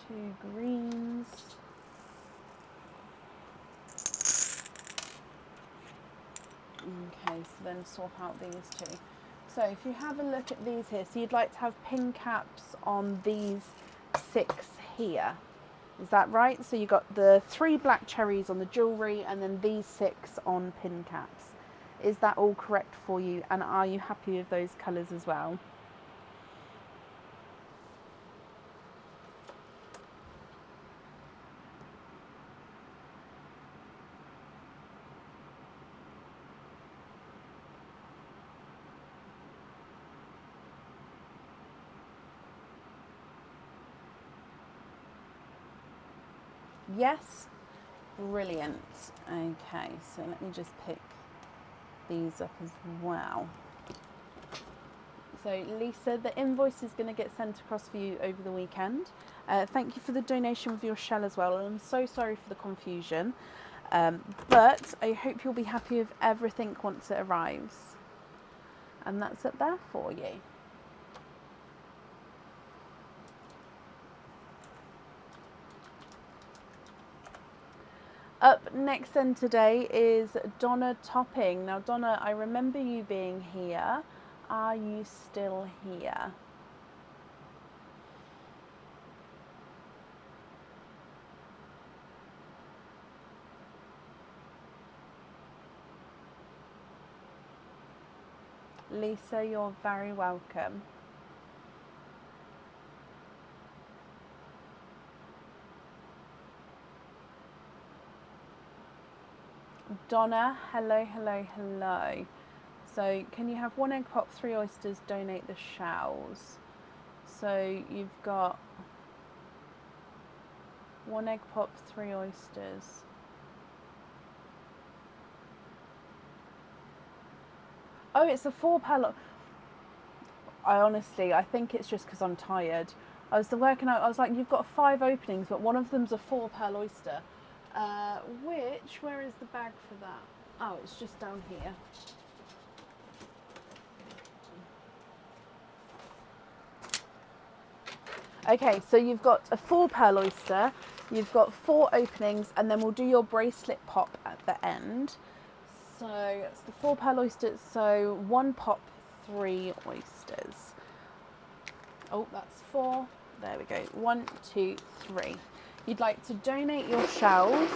2 greens. Okay, so then swap out these 2. So if you have a look at these here, so you'd like to have pin caps on these 6 here. Is that right? So you got the 3 black cherries on the jewellery and then these 6 on pin caps. Is that all correct for you? And are you happy with those colours as well? Yes? Brilliant. Okay, so let me just pick these up as well. So Lisa, the invoice is going to get sent across for you over the weekend. Thank you for the donation with your shell as well. I'm so sorry for the confusion, but I hope you'll be happy with everything once it arrives. And that's it there for you. Up next then today is Donna Topping. Now Donna, I remember you being here. Are you still here? Lisa, you're very welcome. Donna, hello, hello, hello. So can you have 1 egg pop, 3 oysters, donate the shells? So you've got 1 egg pop, 3 oysters. Oh, it's a 4 pearl. I think it's just because I'm tired. I was working out, I was like, you've got 5 openings, but one of them's a 4 pearl oyster. Where is the bag for that? Oh, it's just down here. Okay, so you've got a 4 pearl oyster, you've got 4 openings, and then we'll do your bracelet pop at the end. So it's the 4 pearl oyster, so 1 pop, 3 oysters. Oh, that's 4. There we go. 1, 2, 3. You'd like to donate your shells,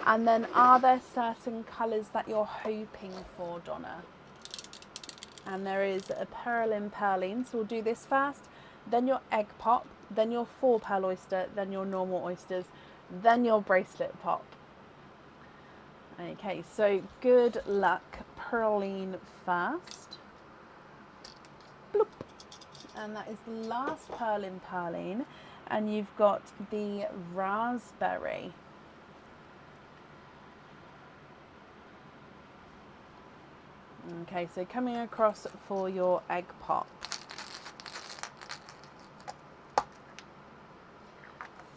and then are there certain colours that you're hoping for, Donna? And there is a pearlin pearline, so we'll do this first, then your egg pop, then your 4 pearl oyster, then your normal oysters, then your bracelet pop. Okay, so good luck. Pearline first. Bloop. And that is the last pearlin pearline, and you've got the raspberry. Okay, so coming across for your egg pop.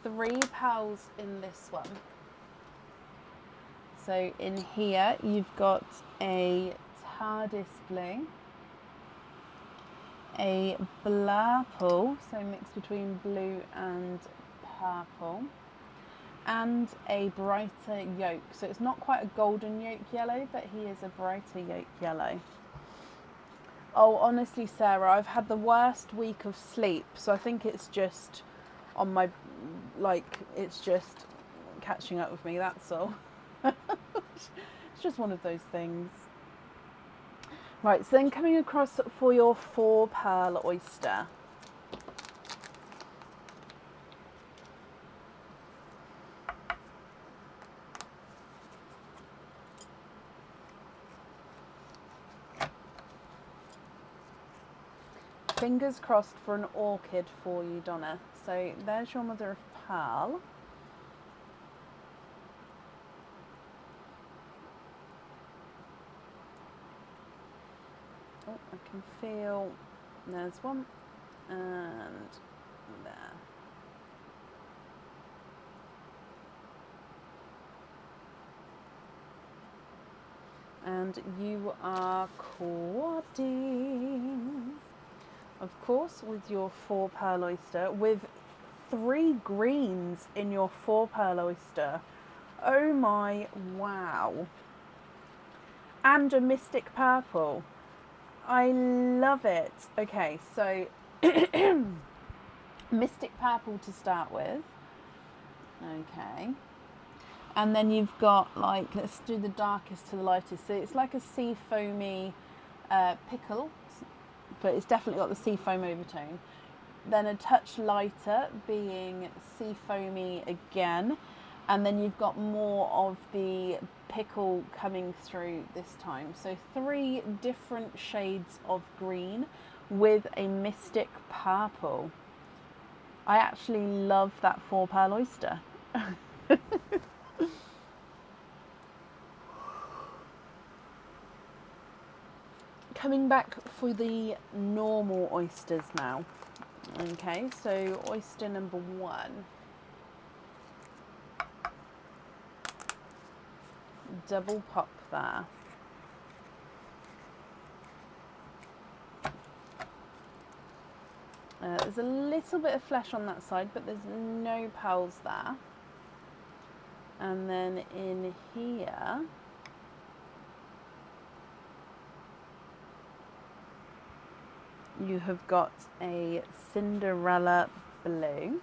3 pearls in this one. So in here you've got a TARDIS blue, a blurple, so mixed between blue and purple, and a brighter yolk. So it's not quite a golden yolk yellow, but he is a brighter yolk yellow. Oh, honestly, Sarah, I've had the worst week of sleep, so I think it's just on my, it's just catching up with me, that's all. It's just one of those things. Right, so then coming across for your 4 pearl oyster. Fingers crossed for an orchid for you, Donna. So there's your mother of pearl. Oh, I can feel there's one, and there. And you are quadding, of course, with your 4 pearl oyster, with 3 greens in your 4 pearl oyster. Oh my, wow. And a mystic purple. I love it. Okay, so mystic purple to start with. Okay. And then you've got, like, let's do the darkest to the lightest. So it's like a sea foamy pickle, but it's definitely got the sea foam overtone. Then a touch lighter being sea foamy again. And then you've got more of the pickle coming through this time. So 3 different shades of green with a mystic purple. I actually love that 4 pearl oyster. Coming back for the normal oysters now. Okay, so oyster number 1. Double pop there. There's a little bit of flesh on that side, but there's no pearls there. And then in here, you have got a Cinderella blue.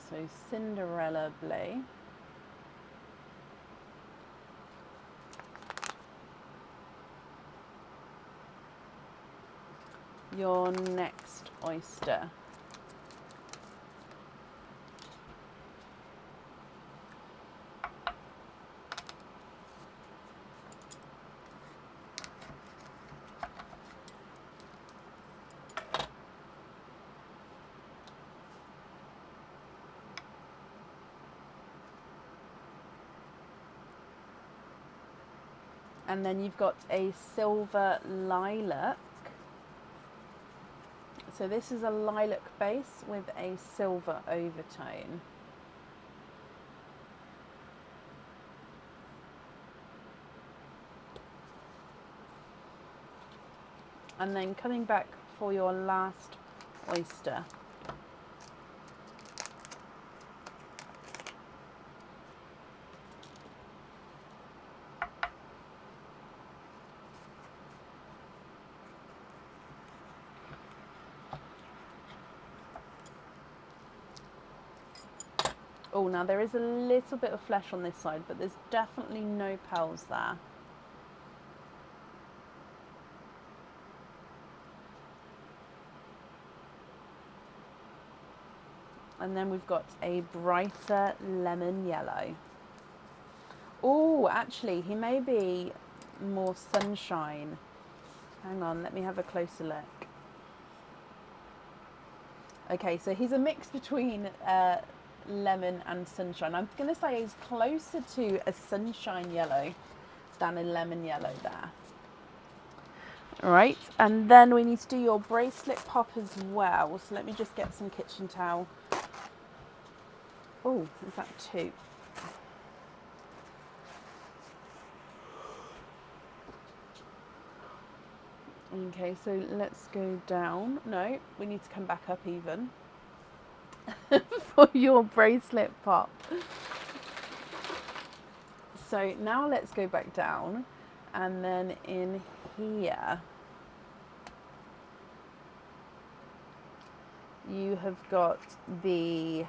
So Cinderella blue. Your next oyster. And then you've got a silver lilac. So this is a lilac base with a silver overtone. And then coming back for your last oyster. Oh, now there is a little bit of flesh on this side, but there's definitely no pearls there. And then we've got a brighter lemon yellow. Oh, actually, he may be more sunshine. Hang on, let me have a closer look. Okay, so he's a mix between lemon and sunshine. I'm going to say he's closer to a sunshine yellow than a lemon yellow there. All right, and then we need to do your bracelet pop as well. So let me just get some kitchen towel. Oh, is that two? Okay, so let's go down. No, we need to come back up even for your bracelet pop. So now let's go back down, and then in here you have got the,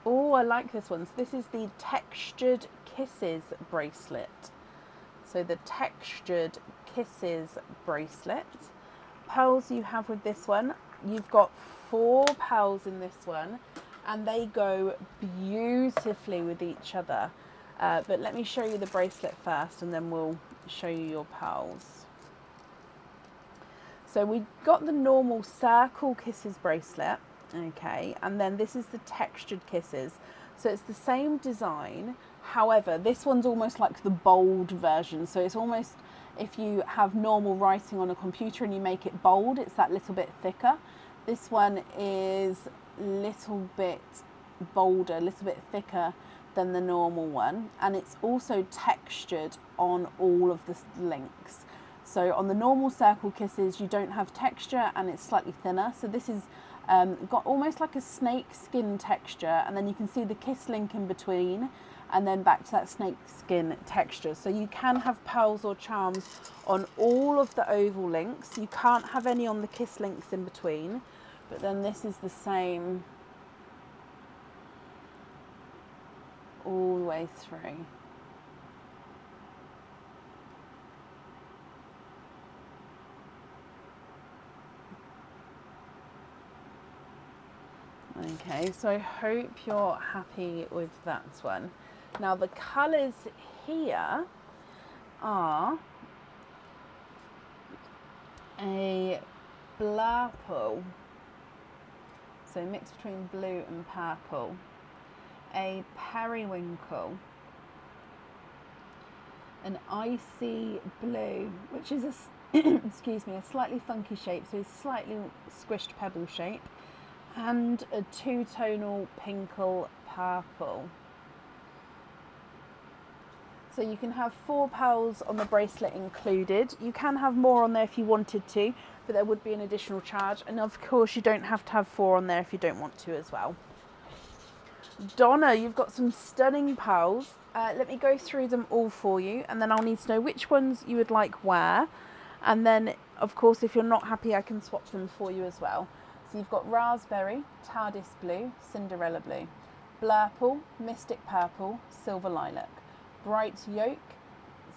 oh, I like this one. So this is the Textured Kisses bracelet. So the Textured Kisses bracelet. Pearls you have with this one, you've got 4 pearls in this one, and they go beautifully with each other. But let me show you the bracelet first, and then we'll show you your pearls. So we got the normal circle kisses bracelet, okay, and then this is the Textured Kisses. So it's the same design, however, this one's almost like the bold version. So it's almost, if you have normal writing on a computer and you make it bold, it's that little bit thicker. This one is a little bit bolder, a little bit thicker than the normal one, and it's also textured on all of the links. So on the normal circle kisses you don't have texture and it's slightly thinner, so this is got almost like a snake skin texture, and then you can see the kiss link in between, and then back to that snake skin texture. So you can have pearls or charms on all of the oval links. You can't have any on the kiss links in between, but then this is the same all the way through. Okay, so I hope you're happy with that one. Now the colours here are a blurple, so mix between blue and purple, a periwinkle, an icy blue, which is a excuse me, a slightly funky shape, so it's slightly squished pebble shape, and a two-tonal pinkle purple. So you can have 4 pearls on the bracelet included. You can have more on there if you wanted to, but there would be an additional charge. And of course you don't have to have 4 on there if you don't want to as well. Donna, you've got some stunning pearls. Let me go through them all for you, and then I'll need to know which ones you would like where. And then, of course, if you're not happy, I can swap them for you as well. So you've got raspberry, TARDIS blue, Cinderella blue, blurple, mystic purple, silver lilac, bright yolk,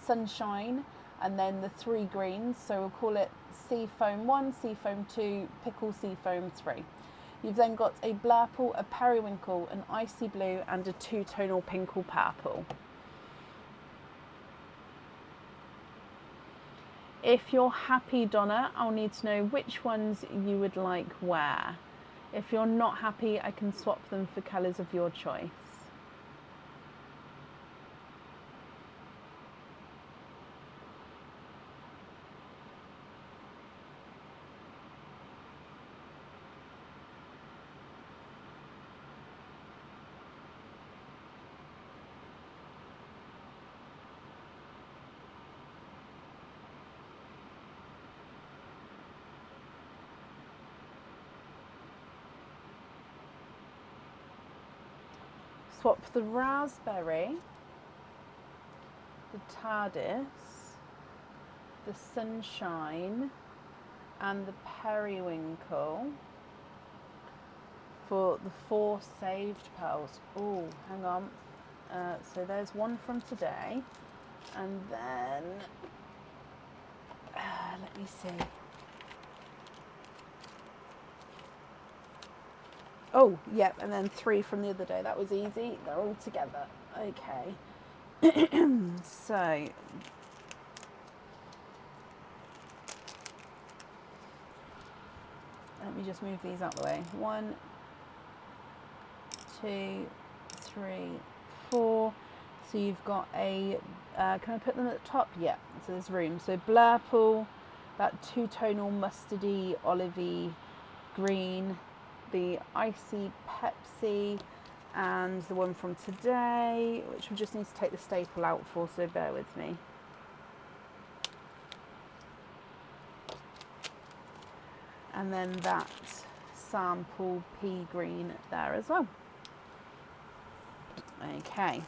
sunshine, and then the 3 greens. So we'll call it sea foam 1, sea foam 2, pickle sea foam 3. You've then got a blurple, a periwinkle, an icy blue, and a 2-tonal pink or purple. If you're happy, Donna, I'll need to know which ones you would like where. If you're not happy, I can swap them for colours of your choice. Swap the raspberry, the TARDIS, the sunshine, and the periwinkle for the 4 saved pearls. Oh, hang on. So there's one from today, and then let me see. Oh, yep, and then 3 from the other day. That was easy. They're all together. Okay. So, let me just move these out the way. 1, 2, 3, 4. So you've got a, can I put them at the top? Yeah, so there's room. So blurple, that 2-tonal mustardy, olivey green, the icy Pepsi, and the one from today, which we just need to take the staple out for, so bear with me. And then that sample pea green there as well. Okay.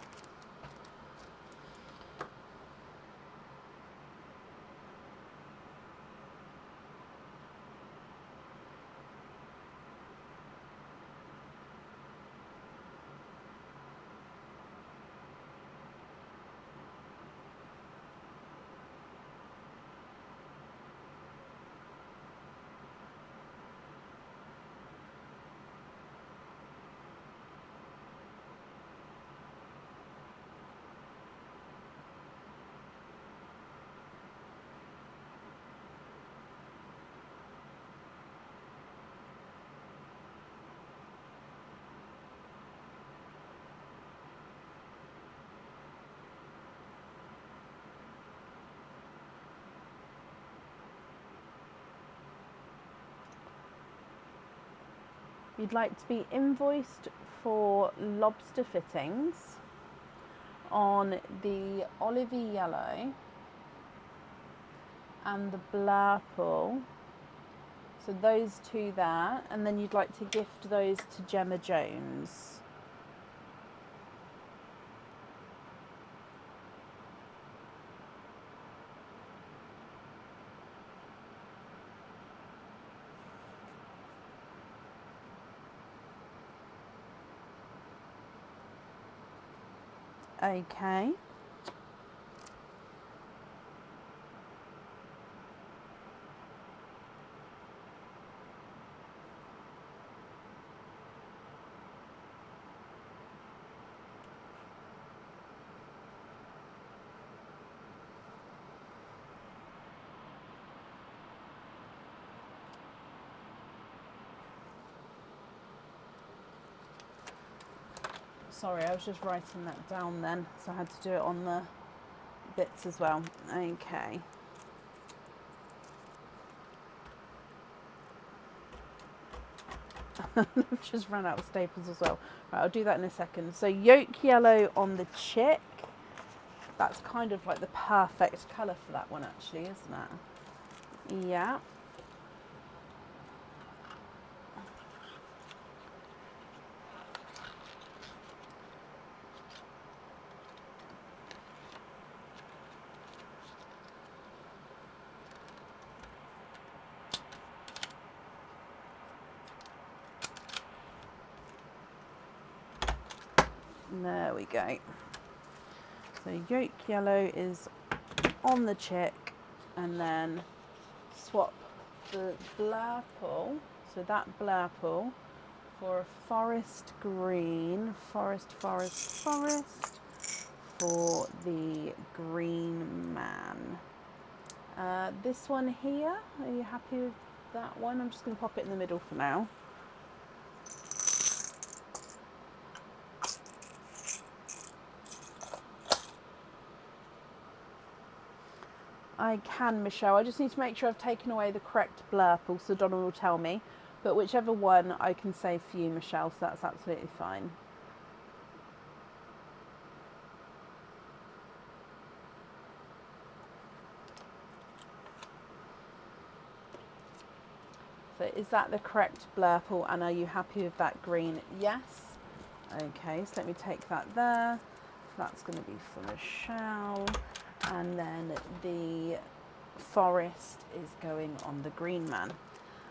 You'd like to be invoiced for lobster fittings on the olivey yellow and the blurple. So those 2 there, and then you'd like to gift those to Gemma Jones. Okay. Sorry, I was just writing that down then, so I had to do it on the bits as well. Okay. I've just run out of staples as well. Right, I'll do that in a second. So yolk yellow on the chick, That's kind of like the perfect colour for that one actually, isn't it? Yeah. There we go. So yolk yellow is on the chick, and then swap the blurple, so that blurple, for a forest green, forest, for the green man. This one here, are you happy with that one? I'm just going to pop it in the middle for now. I can, Michelle. I just need to make sure I've taken away the correct blurple, so Donna will tell me. But whichever one I can save for you, Michelle, so that's absolutely fine. So is that the correct blurple, and are you happy with that green? Yes. Okay, so let me take that there. That's going to be for Michelle. And then the forest is going on the green man.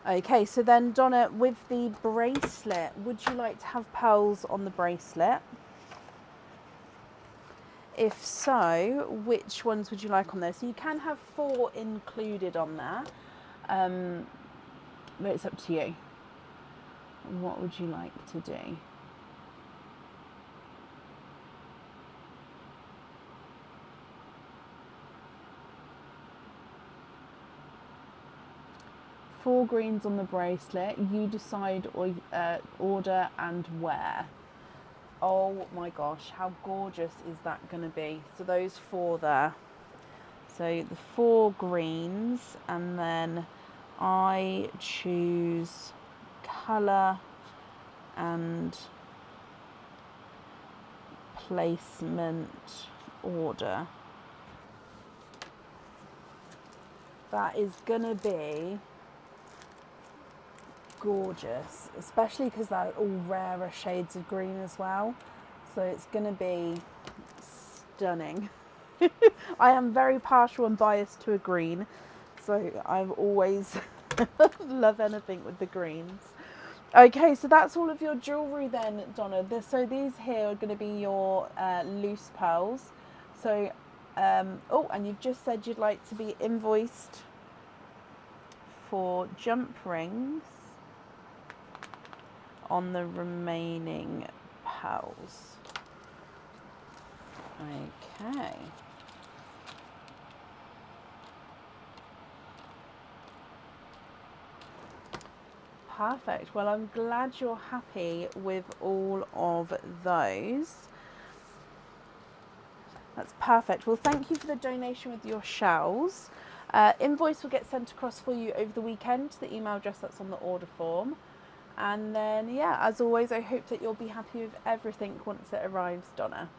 Okay, so then Donna, with the bracelet, would you like to have pearls on the bracelet? If so, which ones would you like on there? So you can have 4 included on there, but it's up to you. What would you like to do? Four greens on the bracelet. You decide order and wear. Oh my gosh, how gorgeous is that going to be? So those 4 there. So the 4 greens, and then I choose colour and placement order. That is going to be gorgeous, especially because they're all rarer shades of green as well, so it's going to be stunning. I am very partial and biased to a green, so I've always love anything with the greens. Okay, so that's all of your jewellery then, Donna. So these here are going to be your loose pearls. So oh, and you've just said you'd like to be invoiced for jump rings on the remaining pearls. Okay. Perfect. Well, I'm glad you're happy with all of those. That's perfect. Well, thank you for the donation with your shells. Invoice will get sent across for you over the weekend to the email address that's on the order form. And then, yeah, as always, I hope that you'll be happy with everything once it arrives, Donna.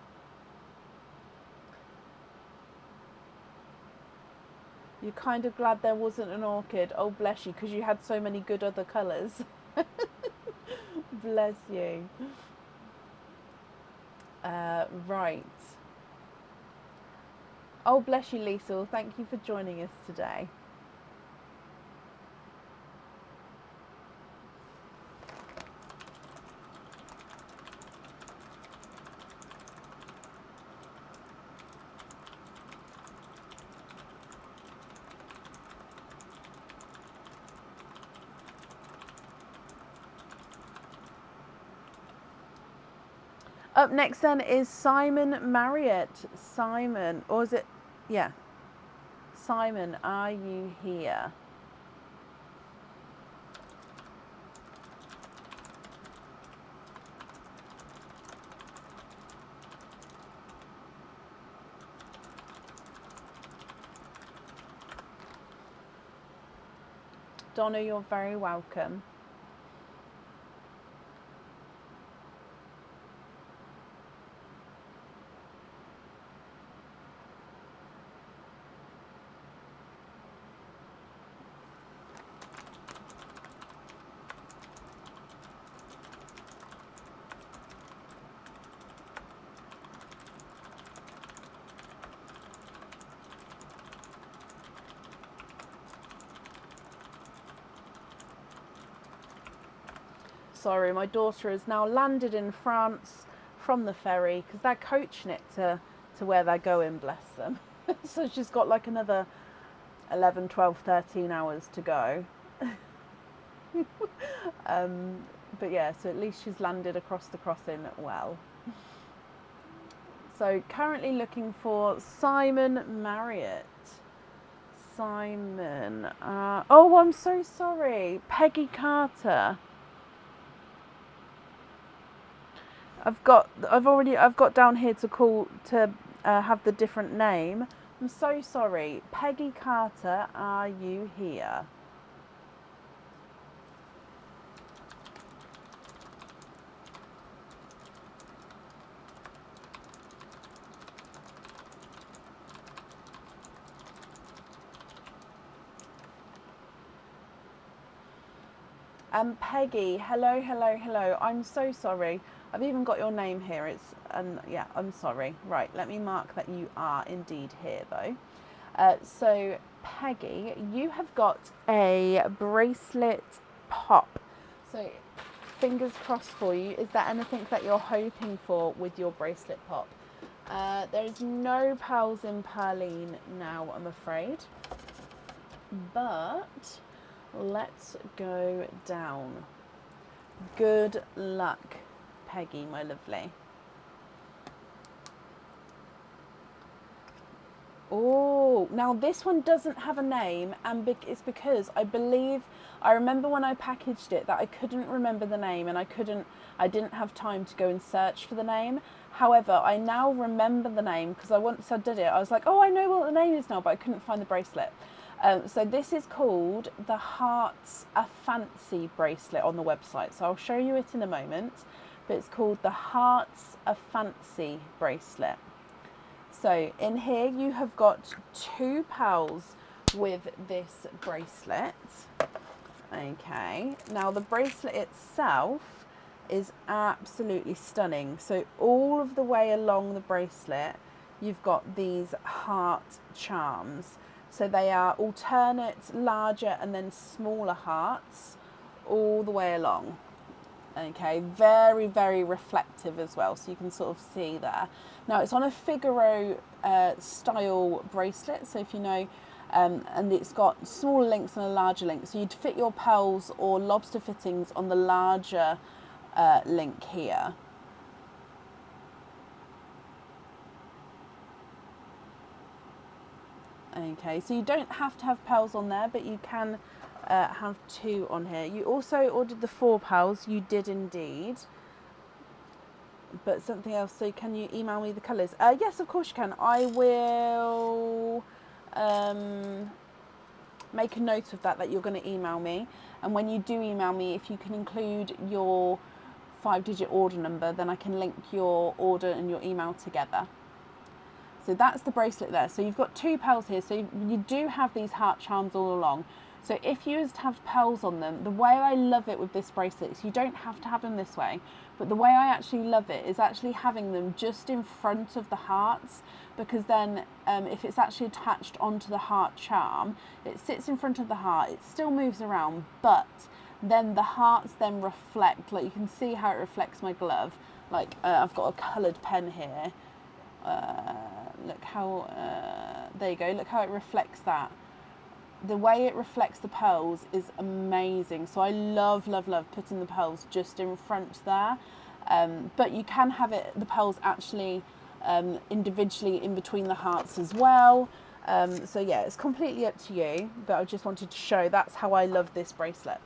You're kind of glad there wasn't an orchid. Oh, bless you, because you had so many good other colours. Bless you. Right. Oh, bless you, Lisa. Thank you for joining us today. Up next then is Simon Marriott. Simon, or is it? Yeah. Simon, are you here? Donna, you're very welcome. sorry. My daughter has now landed in France from the ferry because they're coaching it to where they're going, bless them. So she's got like another 11, 12, 13 hours to go. But yeah, so at least she's landed across the crossing well. So currently looking for Simon Marriott. Simon. Oh, I'm so sorry. Peggy Carter. I've got down here to have the different name. I'm so sorry. Peggy Carter, are you here? Peggy, hello, hello, hello. I'm so sorry. I've even got your name here. Yeah, I'm sorry. Right, let me mark that you are indeed here though. So Peggy, you have got a bracelet pop. So fingers crossed for you. Is there anything that you're hoping for with your bracelet pop? There is no pearls in Perline now, I'm afraid. But let's go down. Good luck, Peggy, my lovely. Oh, now this one doesn't have a name, and it's because I remember when I packaged it that I couldn't remember the name, and I didn't have time to go and search for the name. However, I now remember the name because once I did it, I was like, oh, I know what the name is now, but I couldn't find the bracelet. So this is called the Hearts a Fancy bracelet on the website. So I'll show you it in a moment, but it's called the Hearts a Fancy bracelet. So in here you have got 2 pearls with this bracelet. Okay, now the bracelet itself is absolutely stunning. So all of the way along the bracelet you've got these heart charms. So they are alternate, larger and then smaller hearts all the way along. Okay, very, very reflective as well, so you can sort of see there. Now it's on a Figaro style bracelet, so if you know, and it's got smaller links and a larger link. So you'd fit your pearls or lobster fittings on the larger link here. Okay, so you don't have to have pearls on there, but you can have 2 on here. You also ordered the 4 pearls, you did indeed. But something else, so can you email me the colours? Yes, of course you can. I will make a note of that you're going to email me. And when you do email me, if you can include your 5-digit order number, then I can link your order and your email together. So that's the bracelet there. So you've got 2 pearls here. So you do have these heart charms all along. So if you was to have pearls on them, the way I love it with this bracelet is you don't have to have them this way, but the way I actually love it is actually having them just in front of the hearts, because then if it's actually attached onto the heart charm, it sits in front of the heart, it still moves around, but then the hearts then reflect, like you can see how it reflects my glove. Like I've got a coloured pen here. Look how, there you go, look how it reflects that. The way it reflects the pearls is amazing. So I love, love, love putting the pearls just in front there. But you can have the pearls actually individually in between the hearts as well. So yeah, it's completely up to you, but I just wanted to show that's how I love this bracelet.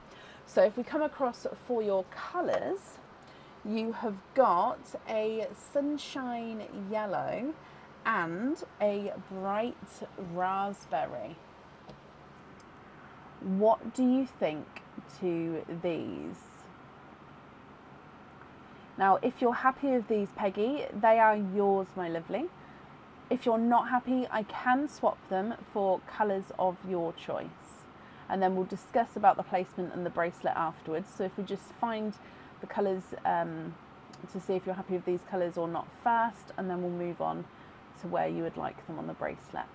So if we come across for your colours, you have got a sunshine yellow and a bright raspberry. What do you think to these? Now, if you're happy with these, Peggy, they are yours, my lovely. If you're not happy, I can swap them for colours of your choice. And then we'll discuss about the placement and the bracelet afterwards. So if we just find the colours to see if you're happy with these colours or not first, and then we'll move on to where you would like them on the bracelet.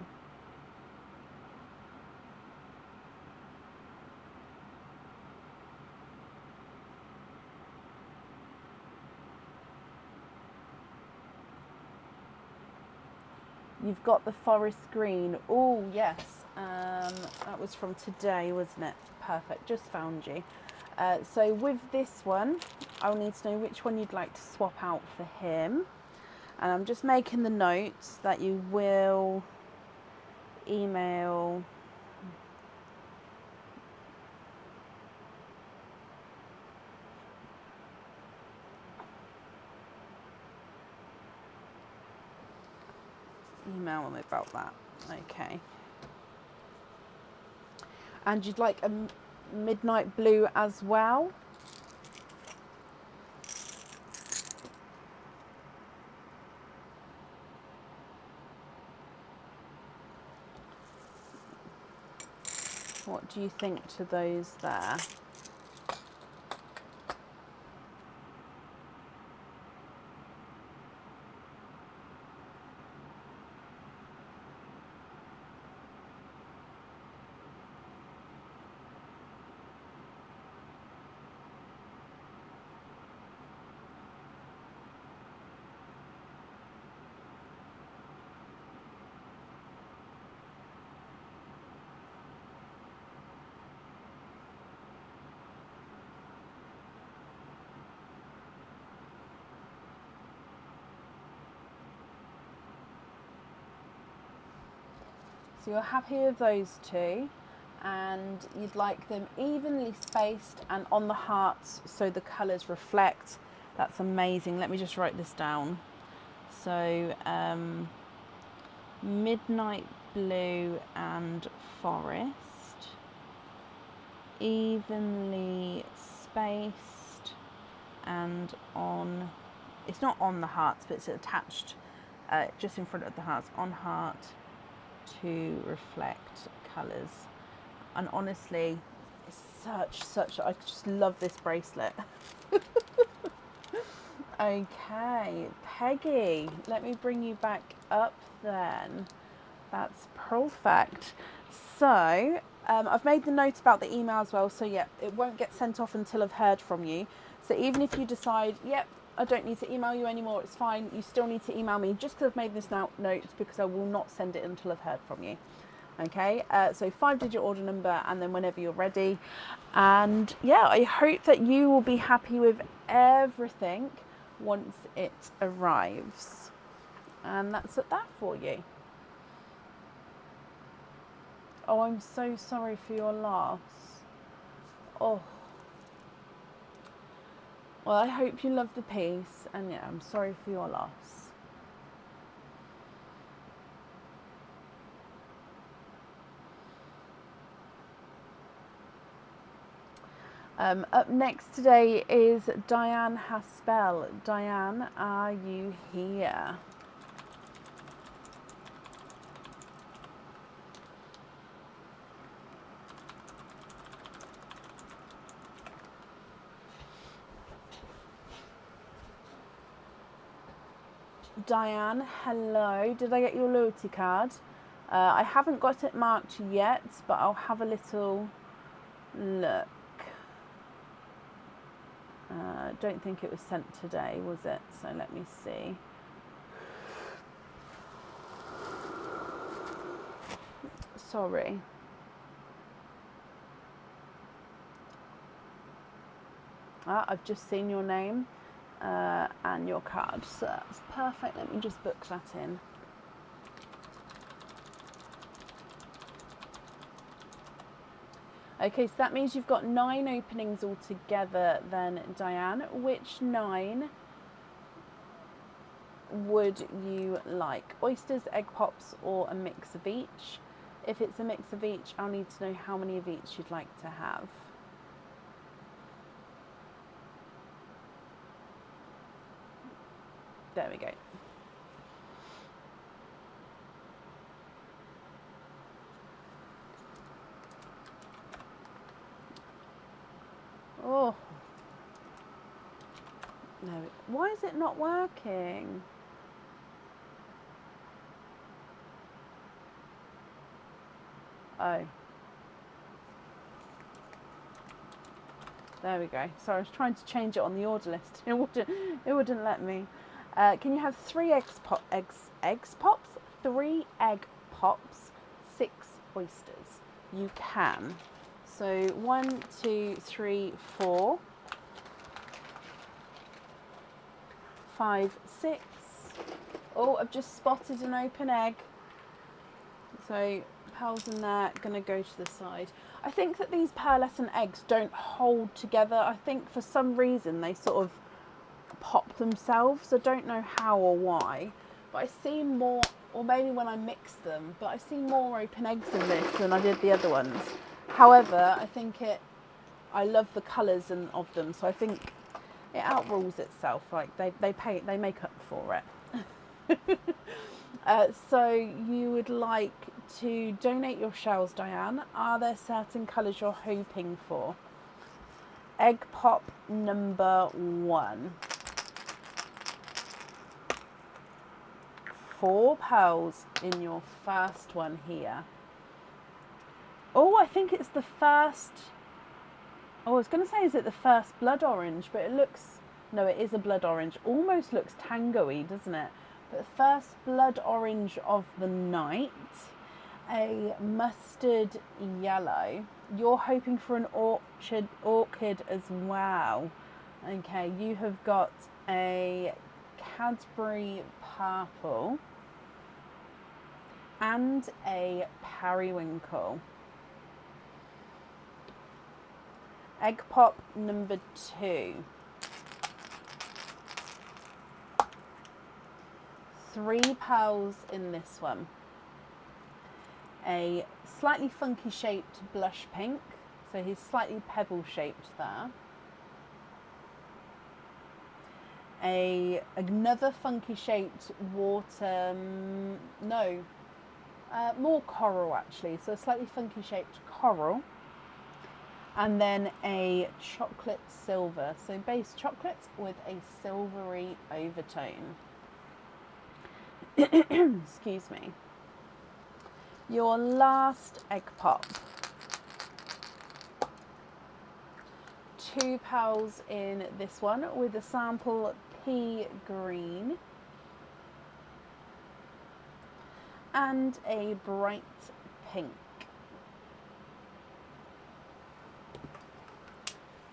You've got the forest green. Oh, yes. That was from today, wasn't it? Perfect. Just found you. So with this one, I'll need to know which one you'd like to swap out for him. And I'm just making the notes that you will email them about that. Okay. And you'd like a midnight blue as well? What do you think to those there? So you're happy with those two, and you'd like them evenly spaced and on the hearts so the colours reflect. That's amazing. Let me just write this down. So midnight blue and forest, evenly spaced and on, it's not on the hearts, but it's attached just in front of the hearts, on heart, to reflect colours. And honestly, it's such I just love this bracelet. Okay, Peggy, let me bring you back up then. That's perfect. So I've made the note about the email as well, so yeah, it won't get sent off until I've heard from you. So even if you decide, yep, I don't need to email you anymore, it's fine, you still need to email me just because I've made this note, because I will not send it until I've heard from you. Okay, so 5-digit order number, and then whenever you're ready. And yeah, I hope that you will be happy with everything once it arrives. And that's that for you. Oh, I'm so sorry for your loss. Oh. Well, I hope you love the piece, and yeah, I'm sorry for your loss. Up next today is Diane Haspel. Diane, are you here? Diane, hello. Did I get your loyalty card? I haven't got it marked yet, but I'll have a little look. Don't think it was sent today, was it? So let me see. Sorry. I've just seen your name and your card, so that's perfect. Let me just book that in. Okay, so that means you've got 9 openings altogether then, Diane. Which 9 would you like? Oysters, egg pops, or a mix of each? If it's a mix of each, I'll need to know how many of each you'd like to have. There we go. Oh. No, why is it not working? Oh. There we go. So I was trying to change it on the order list. It wouldn't let me. Can you have 3 eggs pops? 3 egg pops, 6 oysters. You can. So 1, 2, 3, 4, 5, 6. Oh, I've just spotted an open egg. So pearls in there, gonna go to the side. I think that these pearlescent eggs don't hold together. I think for some reason they sort of pop themselves. I don't know how or why, but I see more, or maybe when I mix them, but I see more open eggs in this than I did the other ones. However, I think I love the colours of them, so I think it outrules itself. Like they make up for it. So you would like to donate your shells, Diane. Are there certain colours you're hoping for? Egg pop number 1. 4 pearls in your first one here. Oh, I think it's the first. Oh, I was going to say, is it the first blood orange? But it looks, no, it is a blood orange. Almost looks tango-y, doesn't it? But the first blood orange of the night, a mustard yellow. You're hoping for an orchid as well. Okay, you have got a Cadbury purple and a periwinkle. Egg pop number 2. 3 pearls in this one. A slightly funky shaped blush pink, so he's slightly pebble shaped there. Another funky shaped water, more coral actually, so a slightly funky shaped coral. And then a chocolate silver, so base chocolate with a silvery overtone. Excuse me. Your last egg pop. 2 pearls in this one with a sample pea green and a bright pink.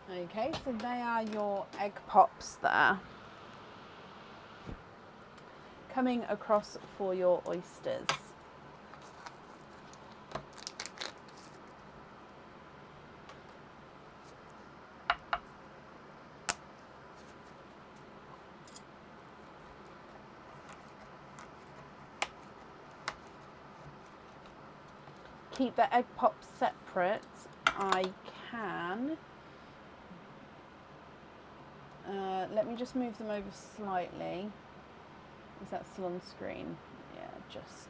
Okay, so they are your egg pops there. Coming across for your oysters. Keep the egg pops separate. I can. Let me just move them over slightly. Is that still on screen? Yeah, just.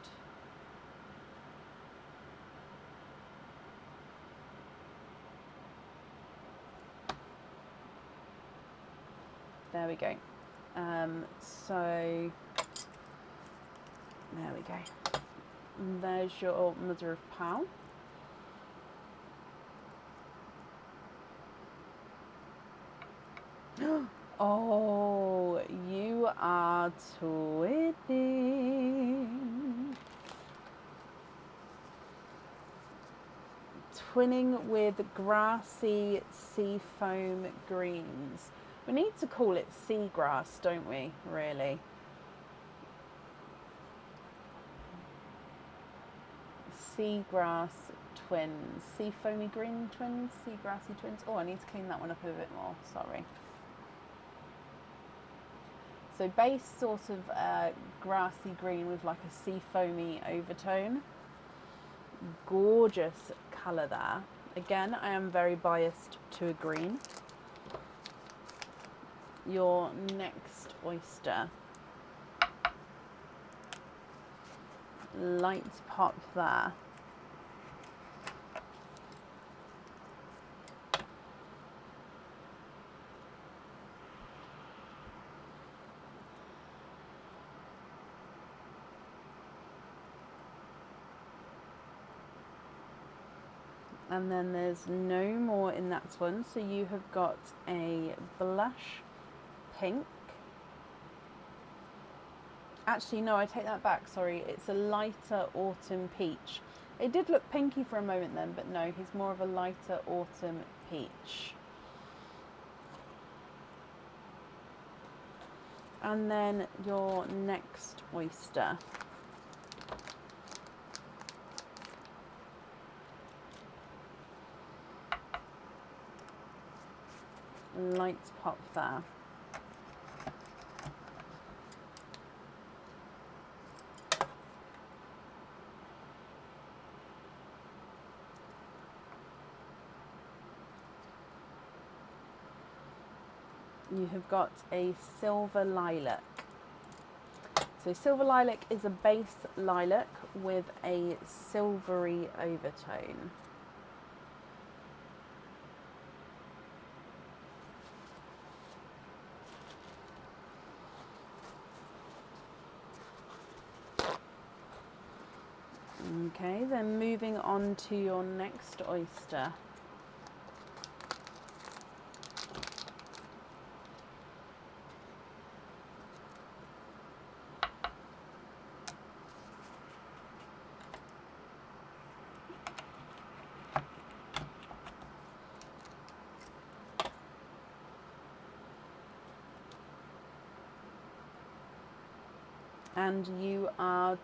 There we go. So, there we go. And there's your mother of pearl. Oh, you are twinning. Twinning with grassy sea foam greens. We need to call it seagrass, don't we, really? Seagrass twins. Sea foamy green twins, seagrassy twins. Oh, I need to clean that one up a bit more, sorry. So base sort of grassy green with like a sea foamy overtone. Gorgeous colour there. Again, I am very biased to a green. Your next oyster. Light pop there. And then there's no more in that one, so you have got a blush pink Actually, no, I take that back. Sorry, it's a lighter autumn peach. It did look pinky for a moment then, but no, he's more of a lighter autumn peach. And then your next oyster. Lights pop there. You have got a silver lilac. So silver lilac is a base lilac with a silvery overtone. Okay, then moving on to your next oyster. And you are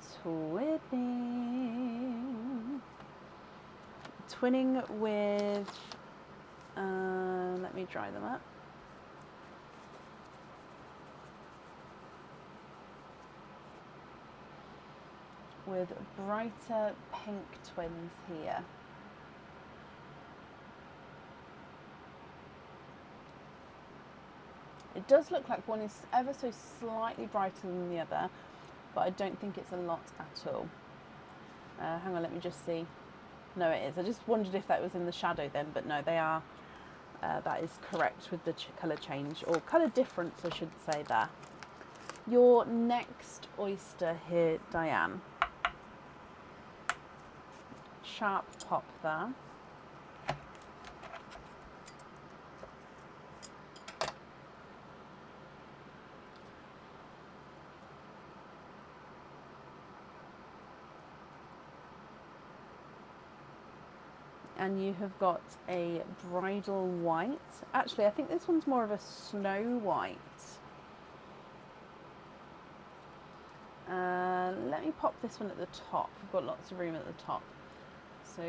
twinning with, let me dry them up. With brighter pink twins here. It does look like one is ever so slightly brighter than the other, but I don't think it's a lot at all. Hang on, let me just see. No, it is. I just wondered if that was in the shadow then, but no, they are. That is correct with the colour change, or colour difference, I should say there. Your next oyster here, Diane. Sharp pop there. And you have got a bridal white. Actually, I think this one's more of a snow white. Let me pop this one at the top. We've got lots of room at the top. So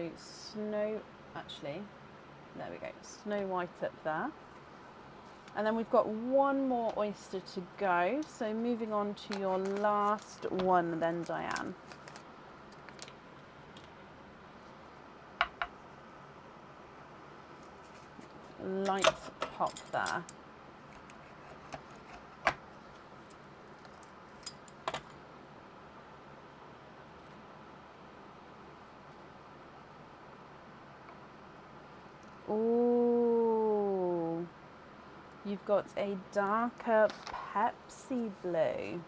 actually, there we go. Snow white up there. And then we've got one more oyster to go. So moving on to your last one then, Diane. Light pop there. Ooh, you've got a darker Pepsi blue.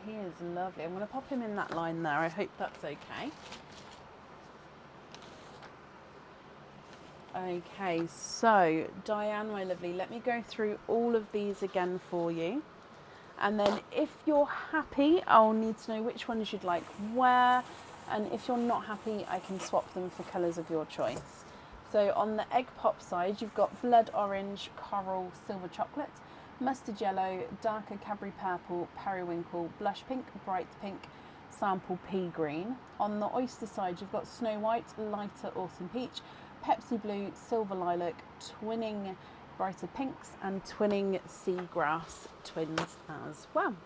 He is lovely. I'm going to pop him in that line there. I hope that's okay. Okay, so Diane, my lovely, let me go through all of these again for you. And then if you're happy, I'll need to know which ones you'd like where. And if you're not happy, I can swap them for colours of your choice. So on the egg pop side, you've got blood orange, coral, silver chocolate, mustard yellow, darker Cadbury purple, periwinkle, blush pink, bright pink, sample pea green. On the oyster side, you've got snow white, lighter autumn peach, Pepsi blue, silver lilac, twinning brighter pinks, and twinning seagrass twins as well.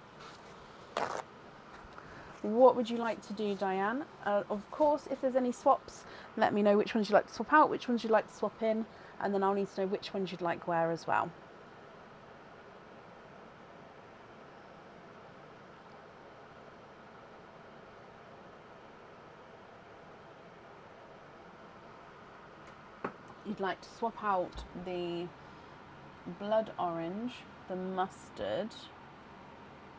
What would you like to do, Diane? Of course, if there's any swaps, let me know which ones you'd like to swap out, which ones you'd like to swap in, and then I'll need to know which ones you'd like where as well. You'd like to swap out the blood orange, the mustard,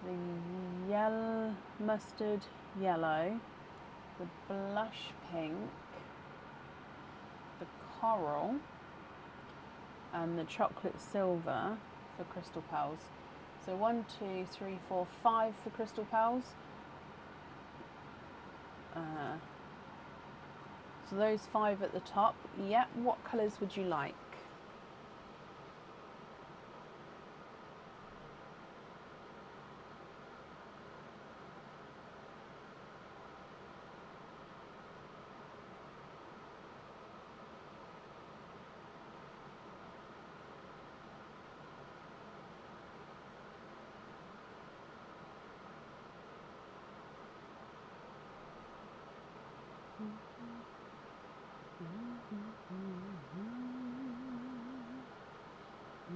the mustard yellow, the blush pink, the coral, and the chocolate silver for crystal pearls. So 1, 2, 3, 4, 5 for crystal pearls. So those 5 at the top. Yep, what colours would you like?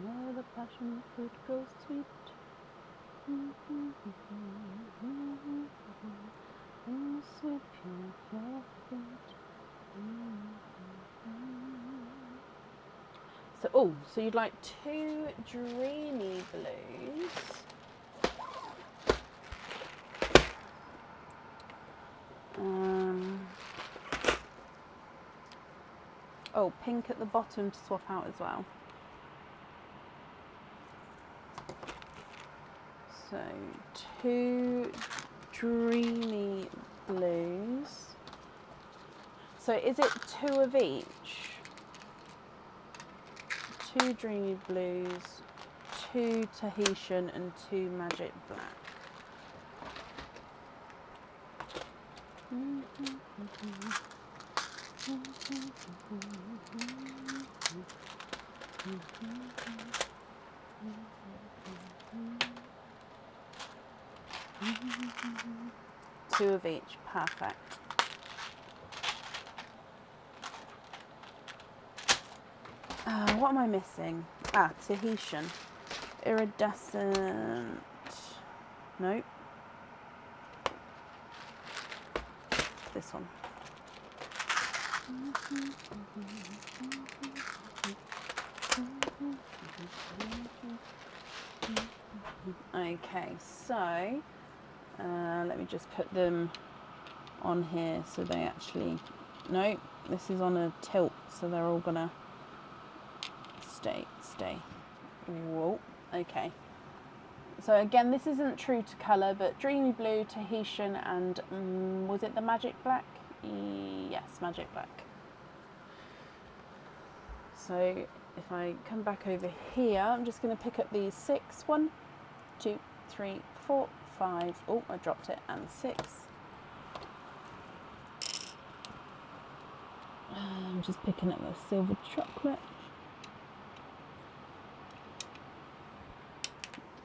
Where the passion fruit goes sweet. Sweet pure fruit. So you'd like 2 dreamy blues. Pink at the bottom to swap out as well. So 2 dreamy blues. So is it 2 of each? 2 dreamy blues, 2 Tahitian and 2 magic black. Two of each, perfect. What am I missing? Tahitian. Iridescent. Nope. This one. Okay, so let me just put them on here so they actually, no, this is on a tilt, so they're all gonna stay. Whoa, okay. So again, this isn't true to colour, but dreamy blue, Tahitian, and was it the magic black? Yes, magic black. So if I come back over here, I'm just going to pick up these 6. 1, 2, 3, 4, 5. Oh, I dropped it, and 6. I'm just picking up the silver chocolate.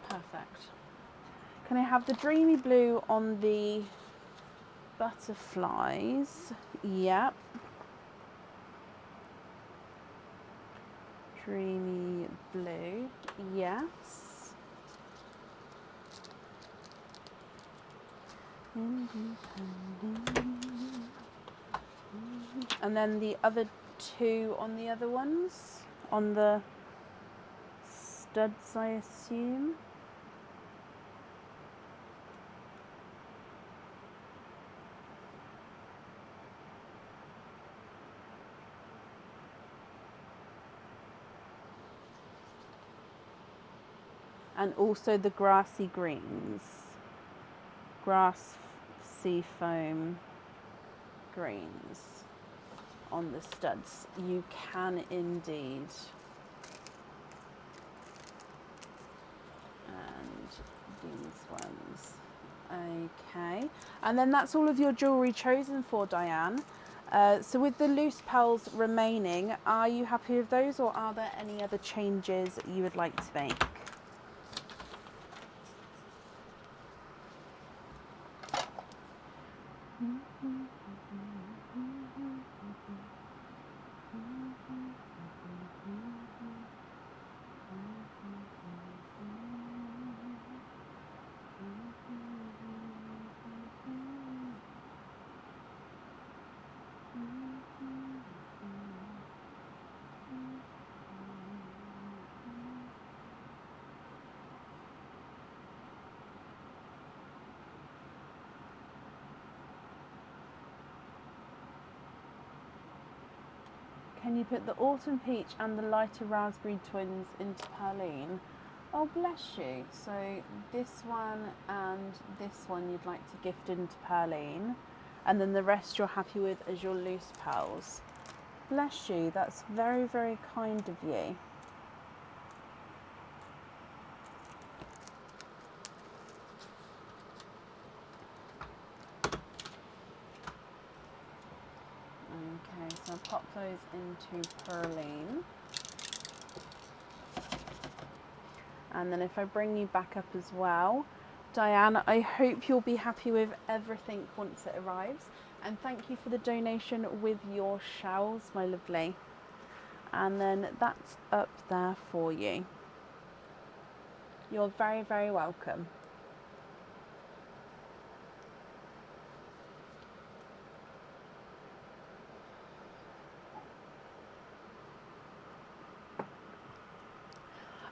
Perfect. Can I have the dreamy blue on the butterflies? Yep. Dreamy blue, yes. And then the other 2 on the other ones, on the studs, I assume. And also the grassy greens, grass sea foam greens on the studs. You can indeed. And these ones. Okay, and then that's all of your jewellery chosen for, Diane. So with the loose pearls remaining, are you happy with those, or are there any other changes you would like to make? Can you put the autumn peach and the lighter raspberry twins into Perline? Oh, bless you. So this one and this one you'd like to gift into Perline, and then the rest you're happy with as your loose pearls. Bless you. That's very, very kind of you. Okay, so I'll pop those into Perline. And then if I bring you back up as well, Diane, I hope you'll be happy with everything once it arrives. And thank you for the donation with your shells, my lovely. And then that's up there for you. You're very, very welcome.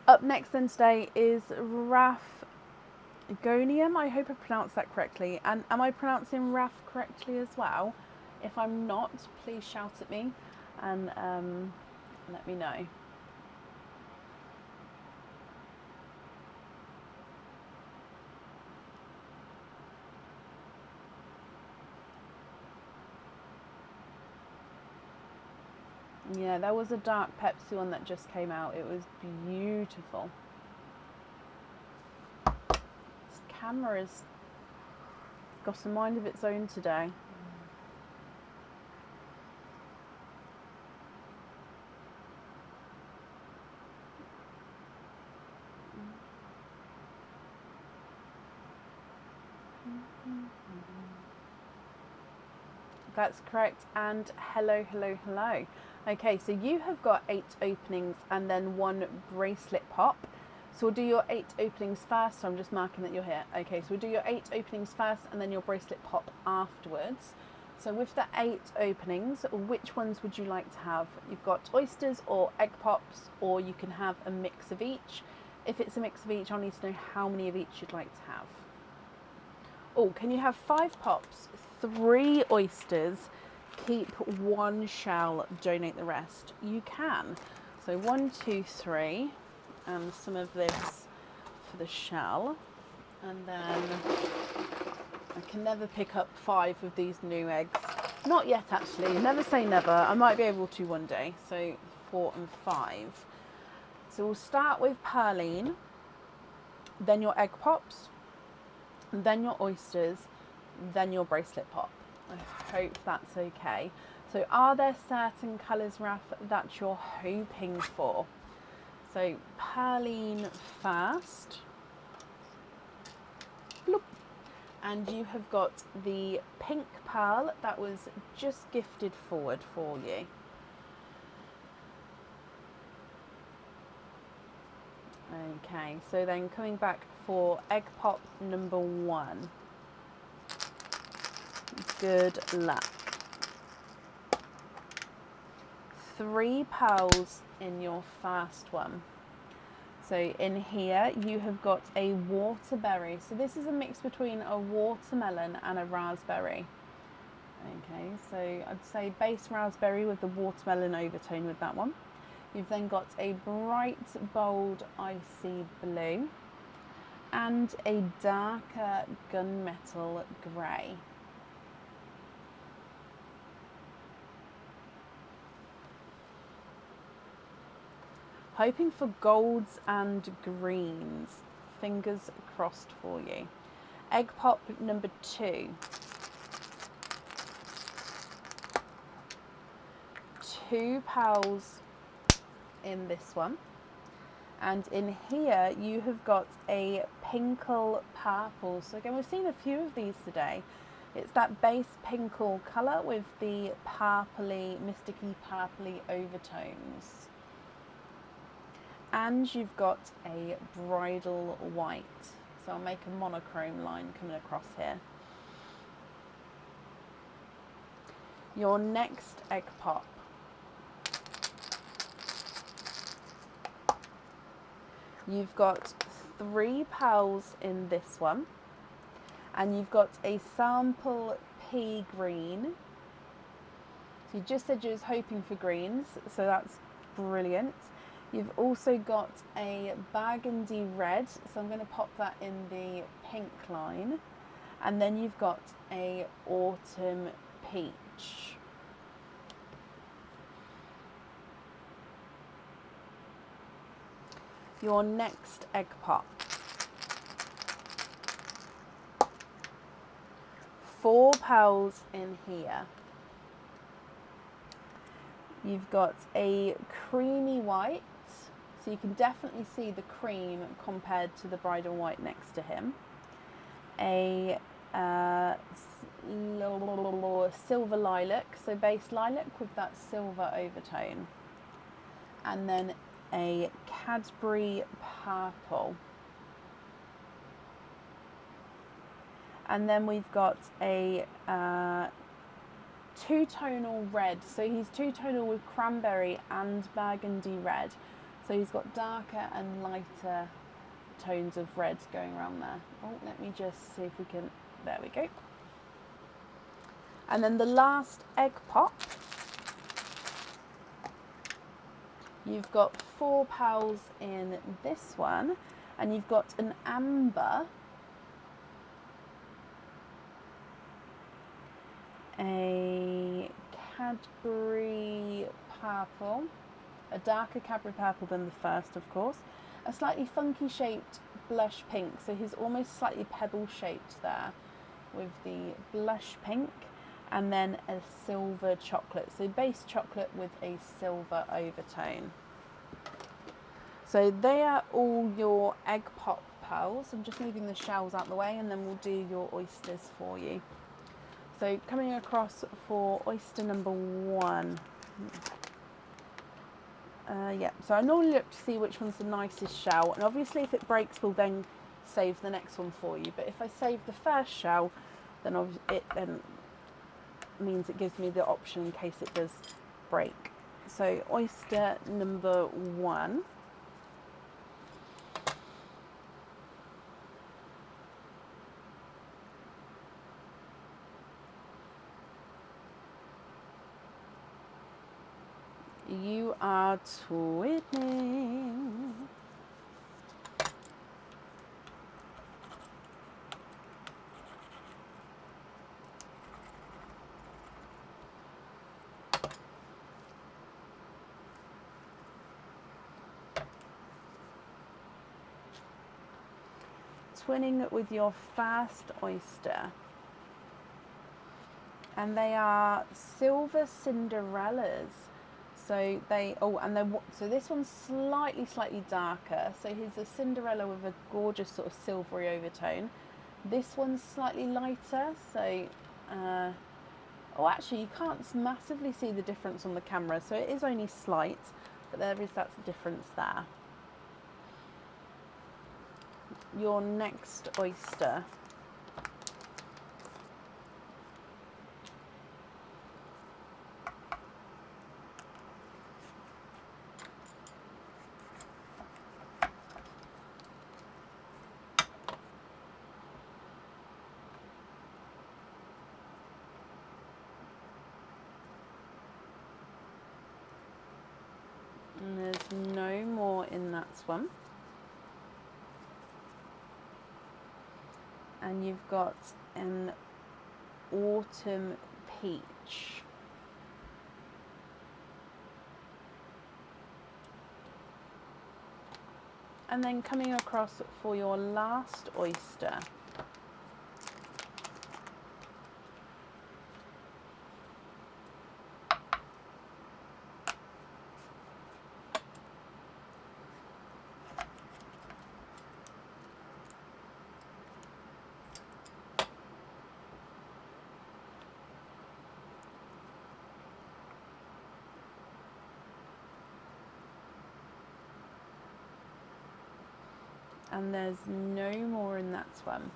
Up next then today is Raphgonium. I hope I pronounced that correctly. And am I pronouncing Raph correctly as well? If I'm not, please shout at me and let me know. Yeah, there was a dark Pepsi one that just came out. It was beautiful. This camera's got a mind of its own today. That's correct. And hello, hello, hello. Okay, so you have got 8 openings and then 1 bracelet pop. So we'll do your 8 openings first. So I'm just marking that you're here. Okay, so we'll do your 8 openings first and then your bracelet pop afterwards. So with the 8 openings, which ones would you like to have? You've got oysters or egg pops, or you can have a mix of each. If it's a mix of each, I'll need to know how many of each you'd like to have. Oh, can you have 5 pops, 3 oysters, keep 1 shell, donate the rest? You can. So 1, 2, 3, and some of this for the shell. And then I can never pick up 5 of these new eggs. Not yet, actually. Never say never. I might be able to one day. So 4 and 5. So we'll start with Perline, then your egg pops, then your oysters, then your bracelet pop. I hope that's okay. So are there certain colours, Raph, that you're hoping for? So Perline first. Bloop. And you have got the pink pearl that was just gifted forward for you. Okay, so then coming back for egg pop number 1. Good luck. 3 pearls in your first one. So in here you have got a waterberry. So this is a mix between a watermelon and a raspberry. Okay, so I'd say base raspberry with the watermelon overtone with that one. You've then got a bright, bold, icy blue and a darker gunmetal grey. Hoping for golds and greens. Fingers crossed for you. Egg pop number 2. 2 pearls in this one. And in here you have got a pinkle purple. So again, we've seen a few of these today. It's that base pinkle colour with the purpley, mysticky purpley overtones. And you've got a bridal white. So I'll make a monochrome line coming across here. Your next egg pop. You've got 3 pearls in this one. And you've got a sample pea green. So you just said you was hoping for greens, so that's brilliant. You've also got a burgundy red, so I'm going to pop that in the pink line. And then you've got a autumn peach. Your next egg pot. 4 pearls in here. You've got a creamy white, so you can definitely see the cream compared to the bridal white next to him. A silver lilac, so base lilac with that silver overtone. And then a Cadbury purple. And then we've got a two-tonal red. So he's two-tonal with cranberry and burgundy red. So he's got darker and lighter tones of red going around there. Oh, let me just see if we can, there we go. And then the last egg pot. You've got 4 pearls in this one, and you've got an amber, a Cadbury purple, a darker Cadbury purple than the first, of course, a slightly funky shaped blush pink, so he's almost slightly pebble shaped there with the blush pink, and then a silver chocolate, so base chocolate with a silver overtone. So they are all your egg pot pearls. I'm just moving the shells out the way, and then we'll do your oysters for you. So coming across for oyster number 1. Yeah, so I normally look to see which one's the nicest shell, and obviously if it breaks we'll then save the next one for you, but if I save the first shell, then it then means it gives me the option in case it does break. So oyster number 1. You are twinning. Twinning with your first oyster. And they are silver Cinderellas. So so this one's slightly darker. So here's a Cinderella with a gorgeous sort of silvery overtone. This one's slightly lighter. So, actually you can't massively see the difference on the camera. So it is only slight, but there is that difference there. Your next oyster. And there's no more in that one. And you've got an autumn peach. And then coming across for your last oyster. And there's no more in that one.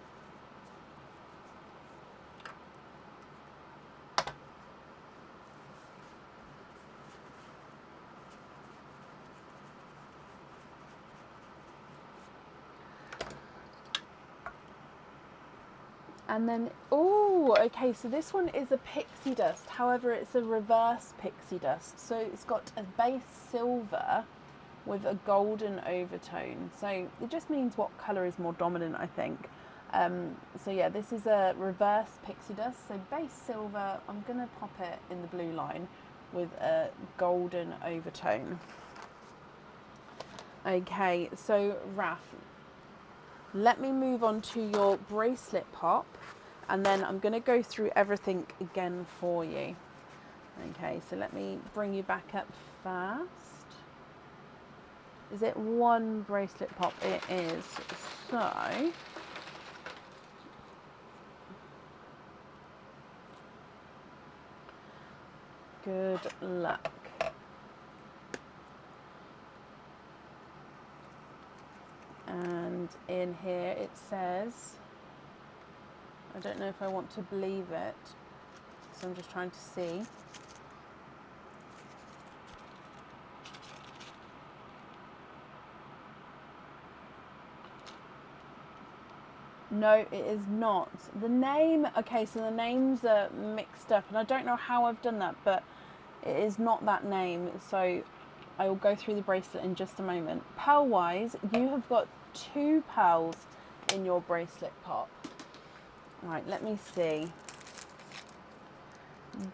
And then, oh, okay, so this one is a pixie dust. However, it's a reverse pixie dust. So it's got a base silver with a golden overtone. So it just means what colour is more dominant, I think. So yeah, this is a reverse pixie dust. So base silver, I'm going to pop it in the blue line with a golden overtone. Okay, so Raf, let me move on to your bracelet pop, and then I'm going to go through everything again for you. Okay, so let me bring you back up first. Is it one bracelet pop? It is. So good luck. And in here it says, I don't know if I want to believe it, so I'm just trying to see. No, it is not. The name, okay, so the names are mixed up, and I don't know how I've done that, but it is not that name, so I will go through the bracelet in just a moment. Pearl-wise, you have got 2 pearls in your bracelet pop. Right, let me see.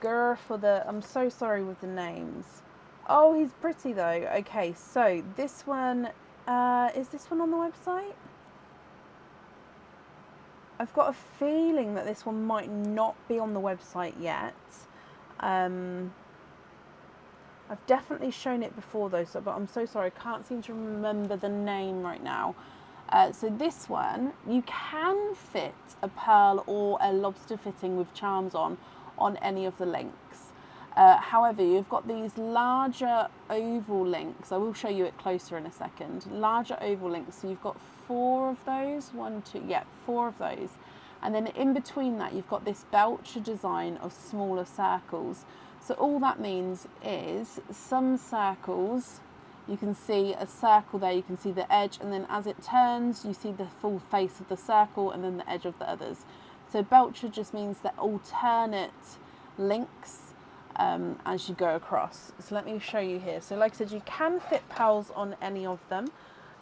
Grr for the... I'm so sorry with the names. Oh, he's pretty though. Okay, so this one... is this one on the website? I've got a feeling that this one might not be on the website yet. I've definitely shown it before though, so, but I'm so sorry. I can't seem to remember the name right now. So this one, you can fit a pearl or a lobster fitting with charms on any of the links. However, you've got these larger oval links. I will show you it closer in a second. Larger oval links, so you've got 4 of those. 1, 2, yeah, 4 of those. And then in between that, you've got this belcher design of smaller circles. So all that means is some circles, you can see a circle there, you can see the edge, and then as it turns, you see the full face of the circle and then the edge of the others. So belcher just means the alternate links as you go across. So let me show you here. So like I said, you can fit pearls on any of them,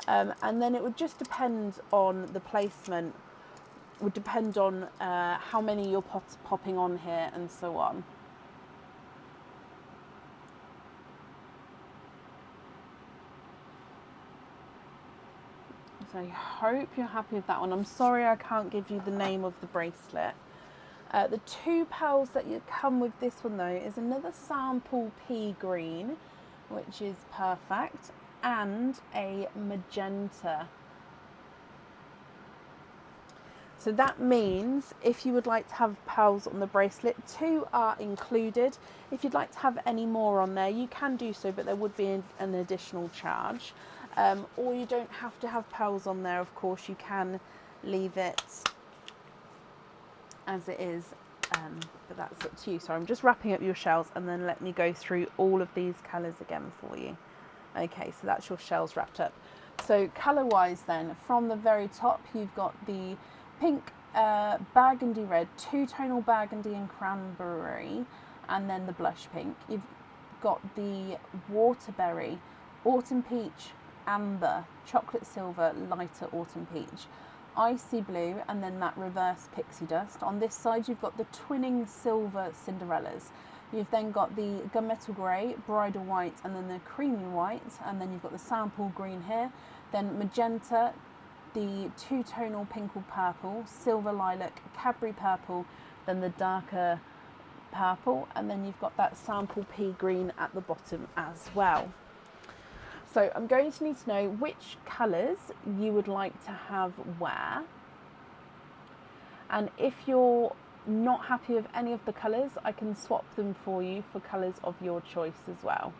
and then it would just depend on the placement, would depend on how many you're popping on here and so on. So I hope you're happy with that one. I'm sorry I can't give you the name of the bracelet. The 2 pearls that you come with this one though is another sample pea green, which is perfect, and a magenta. So that means if you would like to have pearls on the bracelet, 2 are included. If you'd like to have any more on there, you can do so, but there would be an additional charge. Or you don't have to have pearls on there, of course, you can leave it as it is, but that's up to you. So I'm just wrapping up your shells, and then let me go through all of these colours again for you. Okay, so that's your shells wrapped up. So colour wise then, from the very top you've got the pink, burgundy red, 2-tonal burgundy and cranberry, and then the blush pink. You've got the waterberry, autumn peach, amber, chocolate silver, lighter autumn peach, icy blue, and then that reverse pixie dust. On this side you've got the twinning silver Cinderellas. You've then got the gunmetal grey, bridal white, and then the creamy white, and then you've got the sample green here, then magenta, the 2-tonal pink or purple, silver lilac, Cadbury purple, then the darker purple, and then you've got that sample pea green at the bottom as well. So I'm going to need to know which colours you would like to have where, and if you're not happy with any of the colours, I can swap them for you for colours of your choice as well.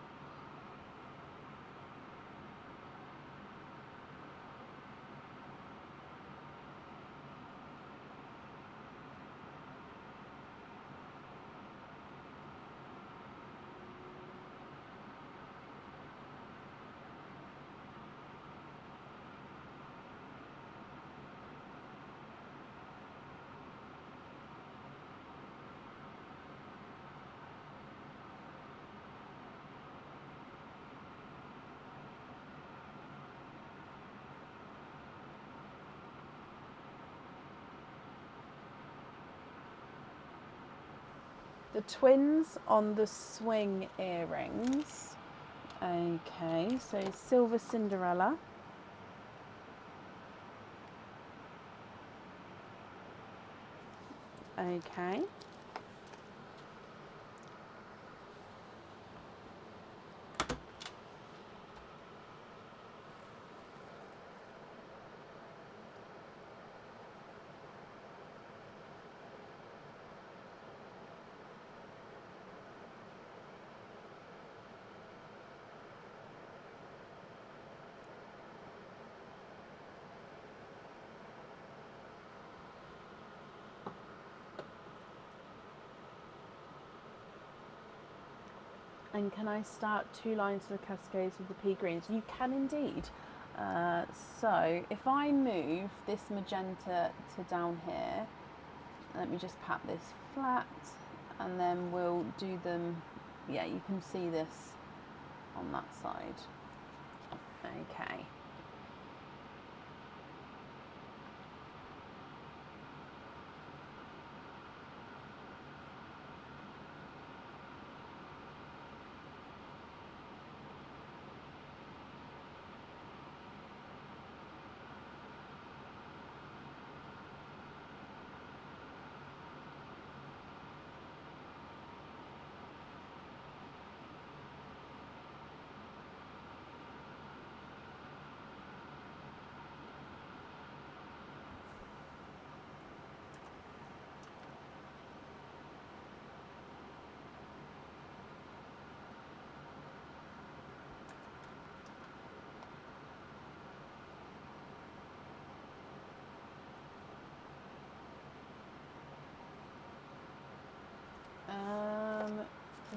the twins on the swing earrings. Okay, so Silver Cinderella. Okay. And can I start 2 lines of the cascades with the pea greens? You can indeed. So if I move this magenta to down here, let me just pat this flat, and then we'll do them. Yeah, you can see this on that side. Okay.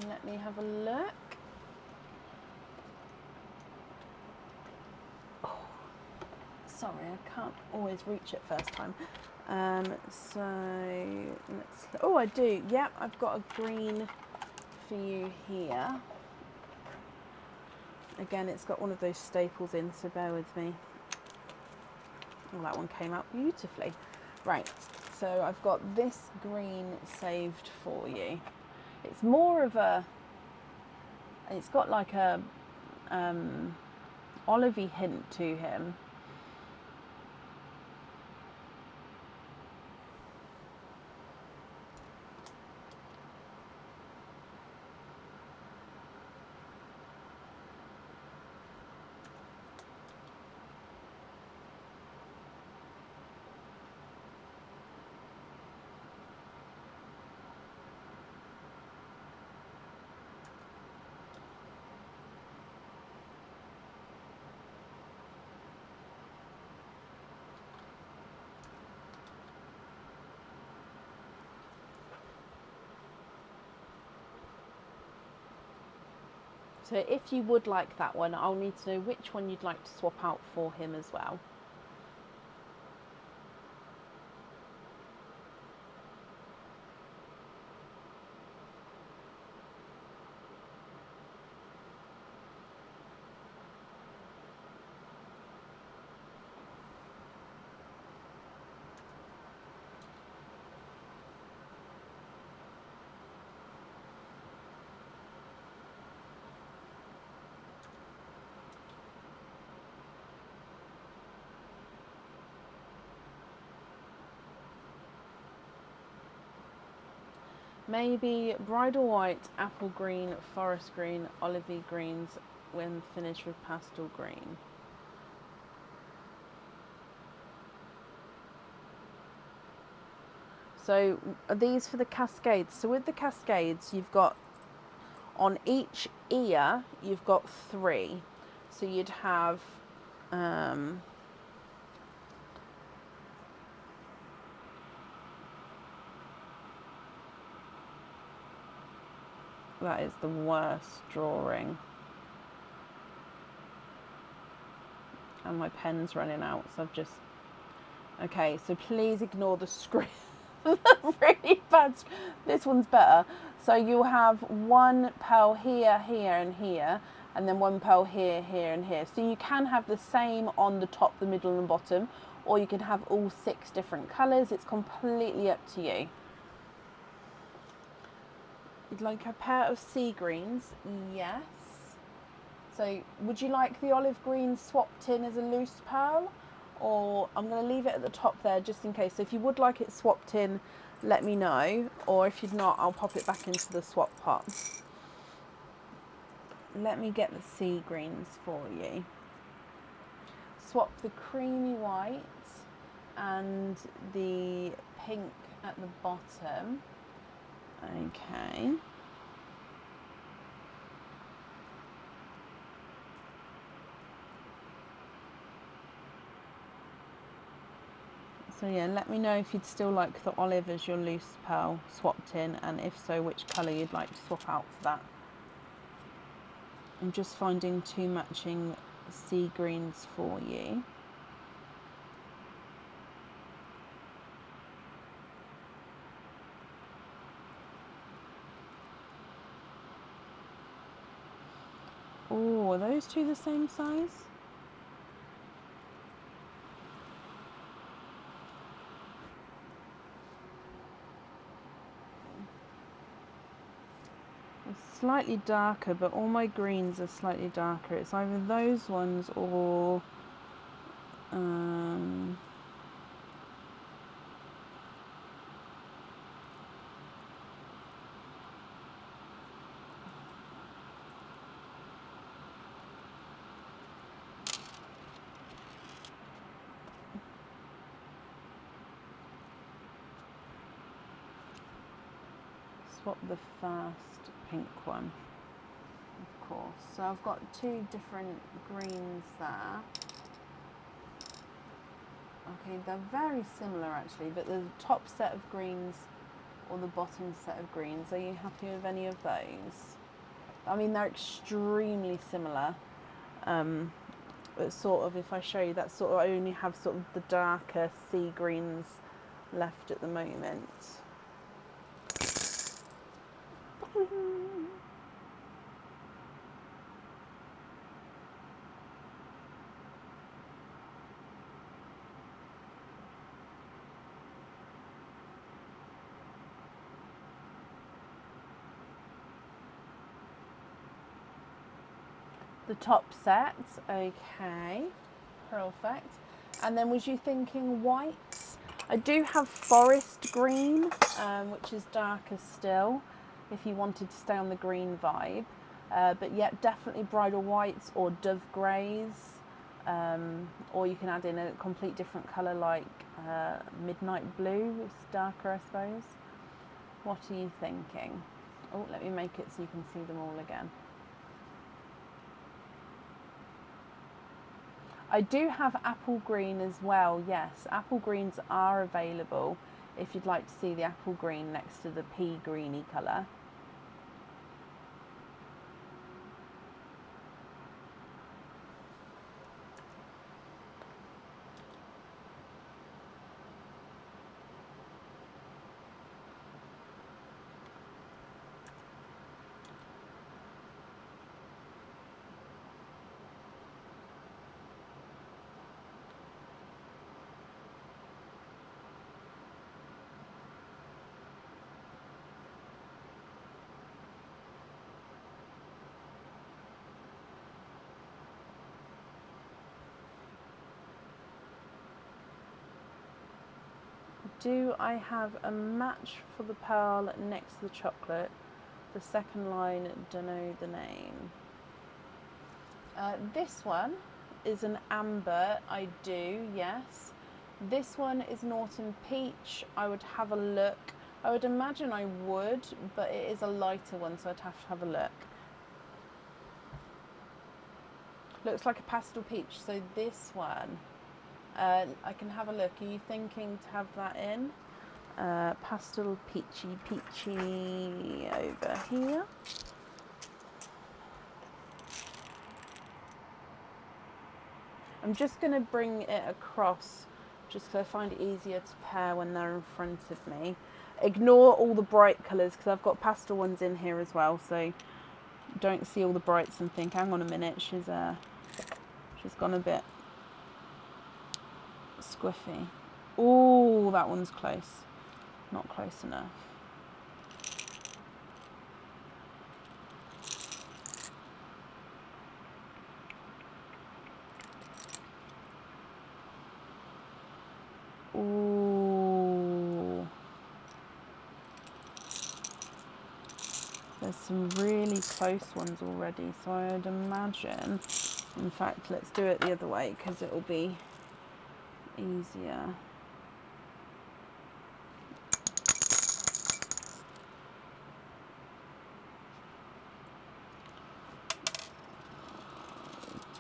Let me have a look. Oh, sorry, I can't always reach it first time. So let's. Oh, I do. Yep, I've got a green for you here. Again, it's got one of those staples in, so bear with me. Oh, that one came out beautifully. Right, so I've got this green saved for you. It's more of a, it's got like a olivey hint to him. So if you would like that one, I'll need to know which one you'd like to swap out for him as well. Maybe bridal white, apple green, forest green, olivey greens when finished with pastel green. So are these for the cascades? So with the cascades, you've got on each ear, you've got 3. So you'd have that is the worst drawing. And my pen's running out, so I've just... Okay, so please ignore the screen. Really bad. This one's better. So you'll have 1 pearl here, here, and here, and then 1 pearl here, here, and here. So you can have the same on the top, the middle, and bottom, or you can have all 6 different colours. It's completely up to you. You'd like a pair of sea greens? Yes. So would you like the olive green swapped in as a loose pearl? Or I'm going to leave it at the top there just in case. So if you would like it swapped in, let me know. Or if you'd not, I'll pop it back into the swap pot. Let me get the sea greens for you. Swap the creamy white and the pink at the bottom. Okay. So yeah, let me know if you'd still like the olive as your loose pearl swapped in, and if so, which colour you'd like to swap out for that. I'm just finding 2 matching sea greens for you. Oh, are those 2 the same size? It's slightly darker, but all my greens are slightly darker. It's either those ones or swap the first pink one, of course. So I've got 2 different greens there. Okay, they're very similar actually, but the top set of greens or the bottom set of greens, are you happy with any of those? I mean, they're extremely similar. But sort of, if I show you, that sort of, I only have sort of the darker sea greens left at the moment. The top set, okay, perfect. And then was you thinking whites? I do have forest green, which is darker still, if you wanted to stay on the green vibe. But yeah, definitely bridal whites or dove greys, or you can add in a complete different colour like midnight blue, it's darker I suppose. What are you thinking? Oh, let me make it so you can see them all again. I do have apple green as well, yes. Apple greens are available if you'd like to see the apple green next to the pea greeny colour. Do I have a match for the pearl next to the chocolate? The second line, don't know the name. This one is an amber, I do, yes. This one is an autumn peach, I would have a look. I would imagine I would, but it is a lighter one, so I'd have to have a look. Looks like a pastel peach, so this one, I can have a look. Are you thinking to have that in? Pastel peachy over here. I'm just going to bring it across just because I find it easier to pair when they're in front of me. Ignore all the bright colours because I've got pastel ones in here as well, so don't see all the brights and think, hang on a minute, she's gone a bit squiffy. Oh, that one's close. Not close enough. There's some really close ones already, so I'd imagine, in fact, let's do it the other way because it'll be easier.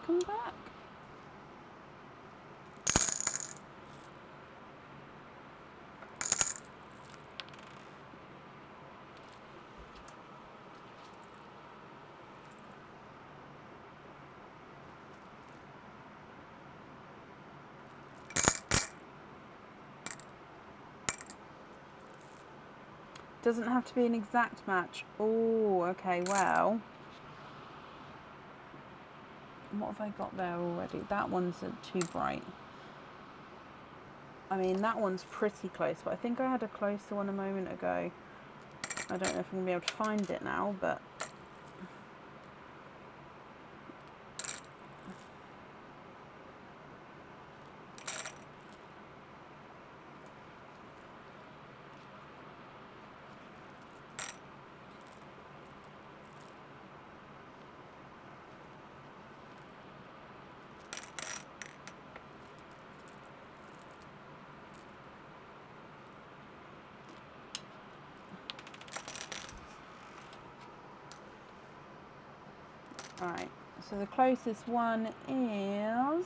Come back. Doesn't have to be an exact match. Oh, okay, well. What have I got there already? That one's too bright. I mean, that one's pretty close, but I think I had a closer one a moment ago. I don't know if I'm going to be able to find it now, but... Alright, so the closest one is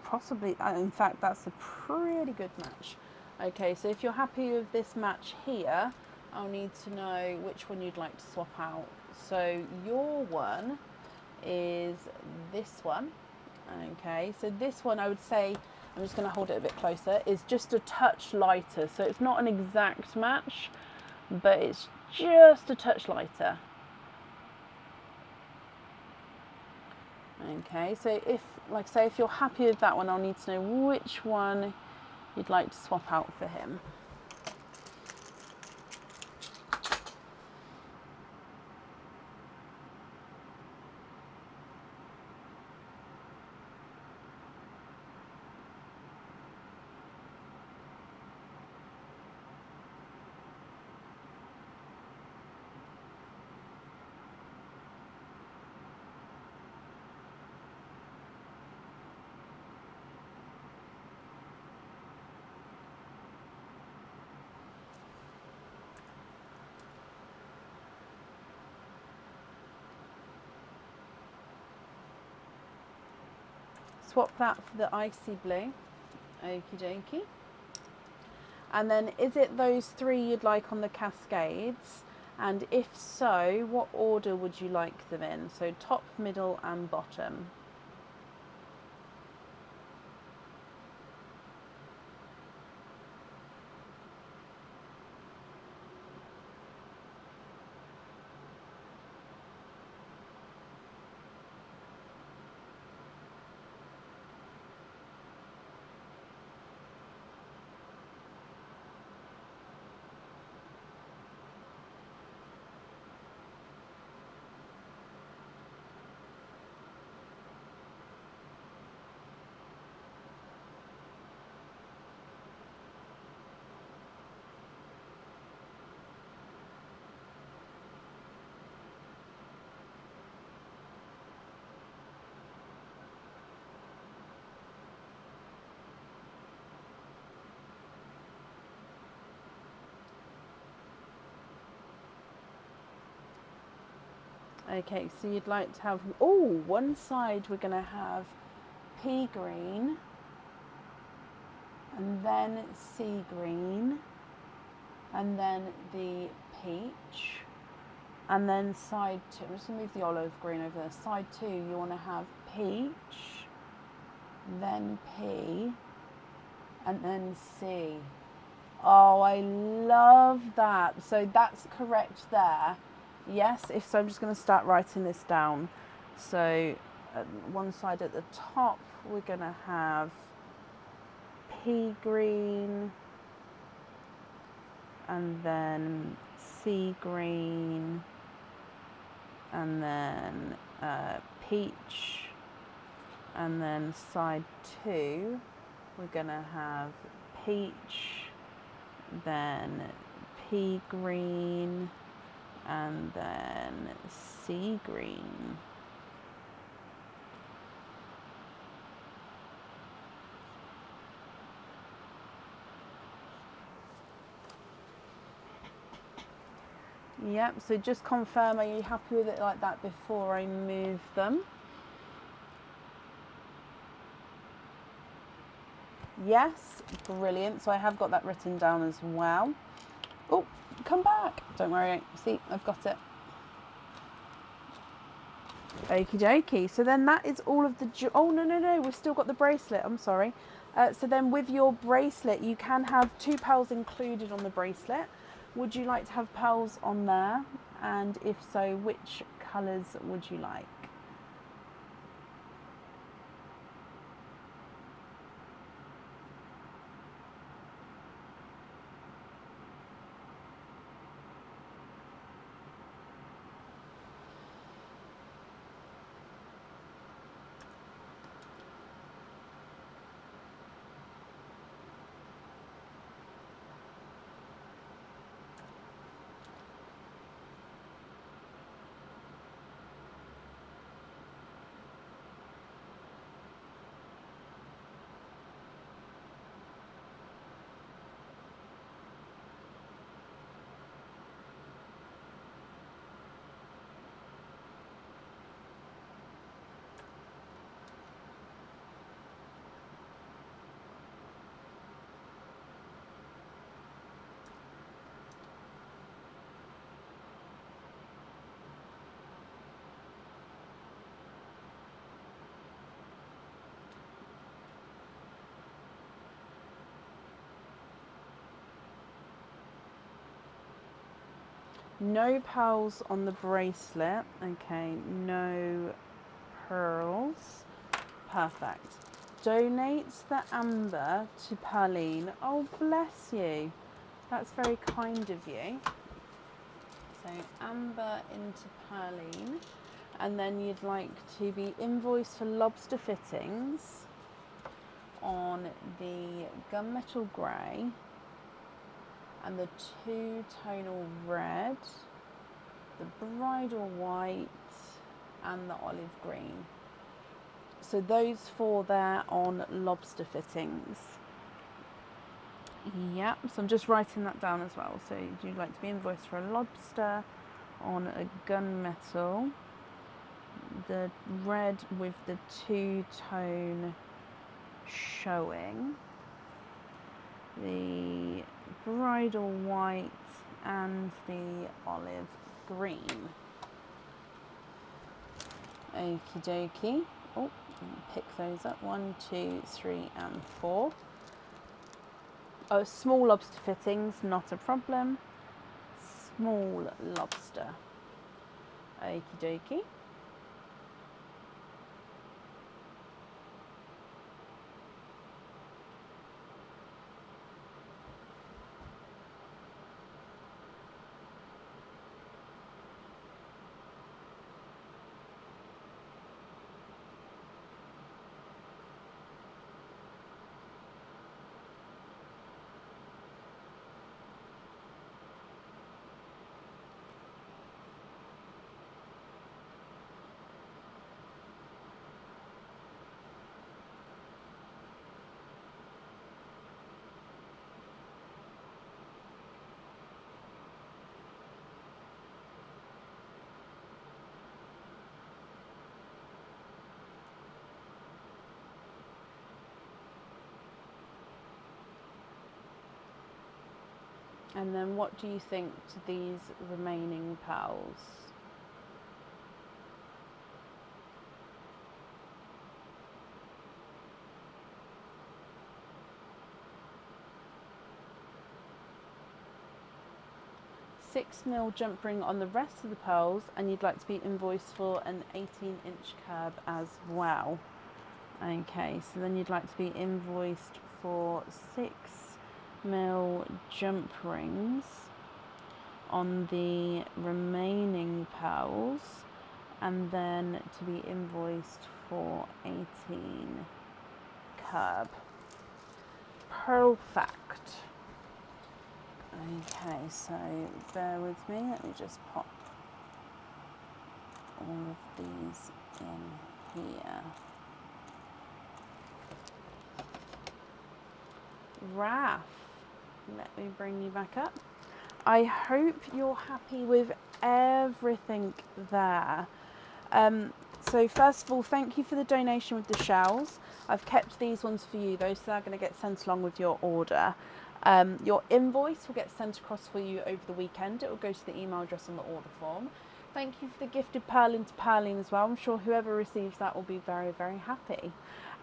possibly, in fact, that's a pretty good match. Okay, so if you're happy with this match here, I'll need to know which one you'd like to swap out. So your one is this one. Okay, so this one I would say, I'm just going to hold it a bit closer, is just a touch lighter. So it's not an exact match, but it's just a touch lighter. Okay, so if, like I say, if you're happy with that one, I'll need to know which one you'd like to swap out for him. Swap that for the icy blue. Okie dokie. And then is it those three you'd like on the cascades? And if so, what order would you like them in? So top, middle and bottom. Okay, so you'd like to have, oh, one side we're going to have pea green, and then sea green, and then the peach, and then side two, I'm just going to move the olive green over there. Side two, you want to have peach, then pea, and then sea. Oh, I love that. So that's correct there. Yes, if so, I'm just going to start writing this down. So one side at the top, we're going to have pea green, and then sea green, and then peach, and then side two, we're going to have peach, then pea green, and then sea green. Yep, so just confirm, are you happy with it like that before I move them? Yes, brilliant. So I have got that written down as well. Oh, come back. Don't worry. See, I've got it. Okie dokie. So then that is all of the... Oh, no. We've still got the bracelet. I'm sorry. So then with your bracelet, you can have 2 pearls included on the bracelet. Would you like to have pearls on there? And if so, which colours would you like? No pearls on the bracelet. Okay, no pearls. Perfect. Donate the amber to Perline. Oh, bless you. That's very kind of you. So amber into Perline. And then you'd like to be invoiced for lobster fittings on the gunmetal grey and the 2-tonal red, the bridal white and the olive green. So those 4 there on lobster fittings. Yep, so I'm just writing that down as well. So you'd like to be invoiced for a lobster on a gunmetal, the red with the 2-tone showing, the bridal white and the olive green. Okie dokie. Oh, pick those up. 1, 2, 3 and 4. Oh, small lobster fittings, not a problem. Small lobster. Okie dokie. And then what do you think to these remaining pearls? £6 jump ring on the rest of the pearls, and you'd like to be invoiced for an 18-inch curb as well. Okay, so then you'd like to be invoiced for £6 jump rings on the remaining pearls, and then to be invoiced for 18 curb. Perfect. Okay, so bear with me, let me just pop all of these in here. Raph, let me bring you back up. I hope you're happy with everything there. So first of all, thank you for the donation with the shells. I've kept these ones for you though, so they're going to get sent along with your order. Your invoice will get sent across for you over the weekend. It will go to the email address on the order form. Thank you for the gifted purling to Purling as well. I'm sure whoever receives that will be very, very happy.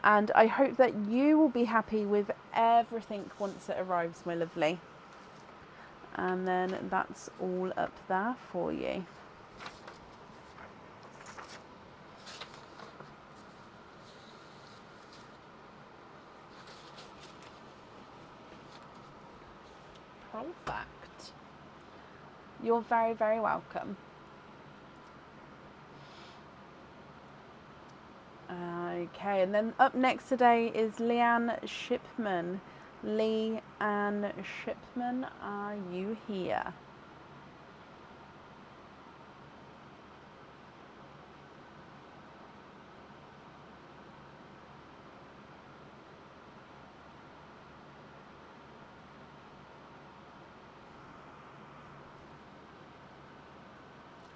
And I hope that you will be happy with everything once it arrives, my lovely. And then that's all up there for you. Perfect. You're very, very welcome. Okay, and then up next today is Leanne Shipman. Leanne Shipman, are you here?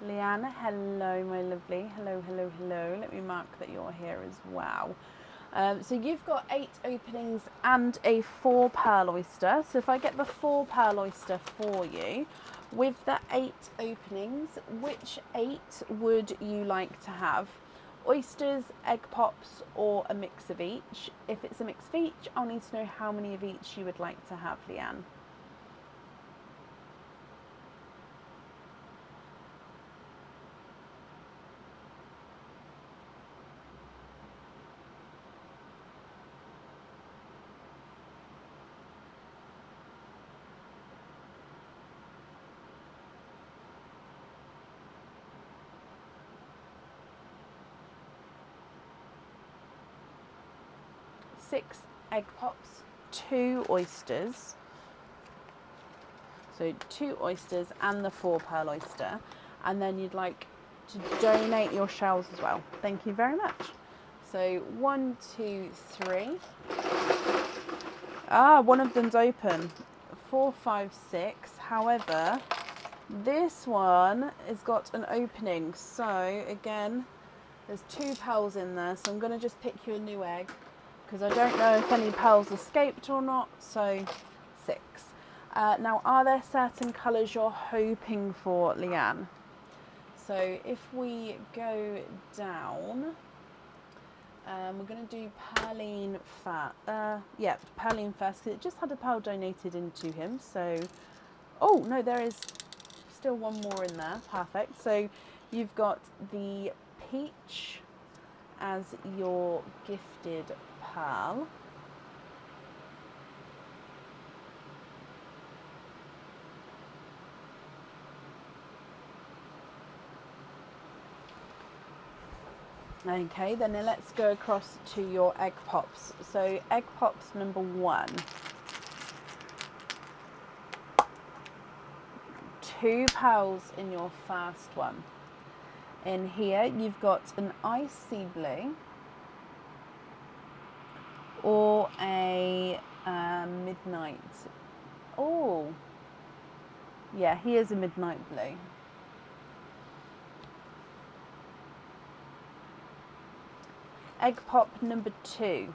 Leanne, hello my lovely. Hello, hello, hello. Let me mark that you're here as well. So you've got 8 openings and a 4 pearl oyster. So if I get the 4 pearl oyster for you, with the 8 openings, which 8 would you like to have? Oysters, egg pops, or a mix of each? If it's a mix of each, I'll need to know how many of each you would like to have, Leanne. Six egg pops, 2 oysters. So 2 oysters and the 4 pearl oyster. And then you'd like to donate your shells as well. Thank you very much. So 1, 2, 3. Ah, one of them's open. 4, 5, 6. However, this one has got an opening. So again, there's 2 pearls in there. So I'm going to just pick you a new egg, because I don't know if any pearls escaped or not, so 6. Now, are there certain colours you're hoping for, Leanne? So if we go down, we're going to do Pearline Pearline first, because it just had a pearl donated into him, so... Oh, no, there is still one more in there, perfect. So you've got the peach as your gifted pearl. Okay, then let's go across to your egg pops. So egg pops number 1. 2 pearls in your first one. In here you've got an icy blue or a midnight. Oh, yeah, he is a midnight blue. Egg pop number 2.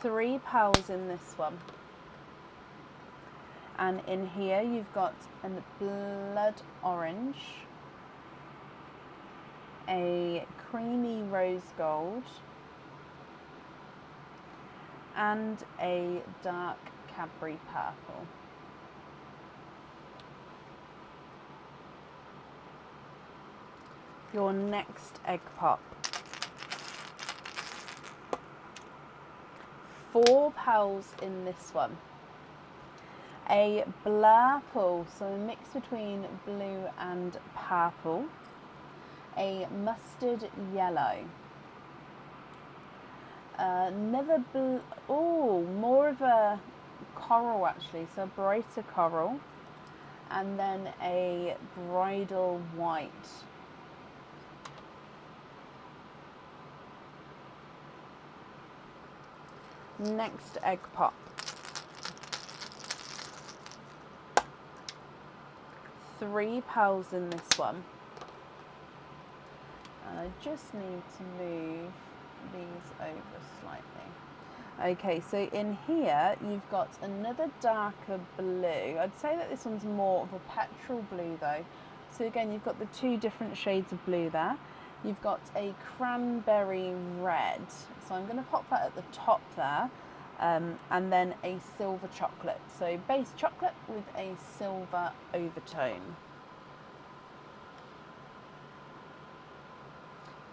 3 pearls in this one. And in here you've got a blood orange, a creamy rose gold, and a dark Cadbury purple. Your next egg pop. 4 pearls in this one. A blurple, so a mix between blue and purple. A mustard yellow. More of a coral actually, so a brighter coral. and then a bridal white. Next egg pop. Three pearls in this one. And I just need to move these over slightly. Okay, so in here you've got another darker blue. I'd say that this one's more of a petrol blue though. So again, you've got the two different shades of blue there. You've got a cranberry red. So I'm going to pop that at the top there. And then a silver chocolate. So base chocolate with a silver overtone.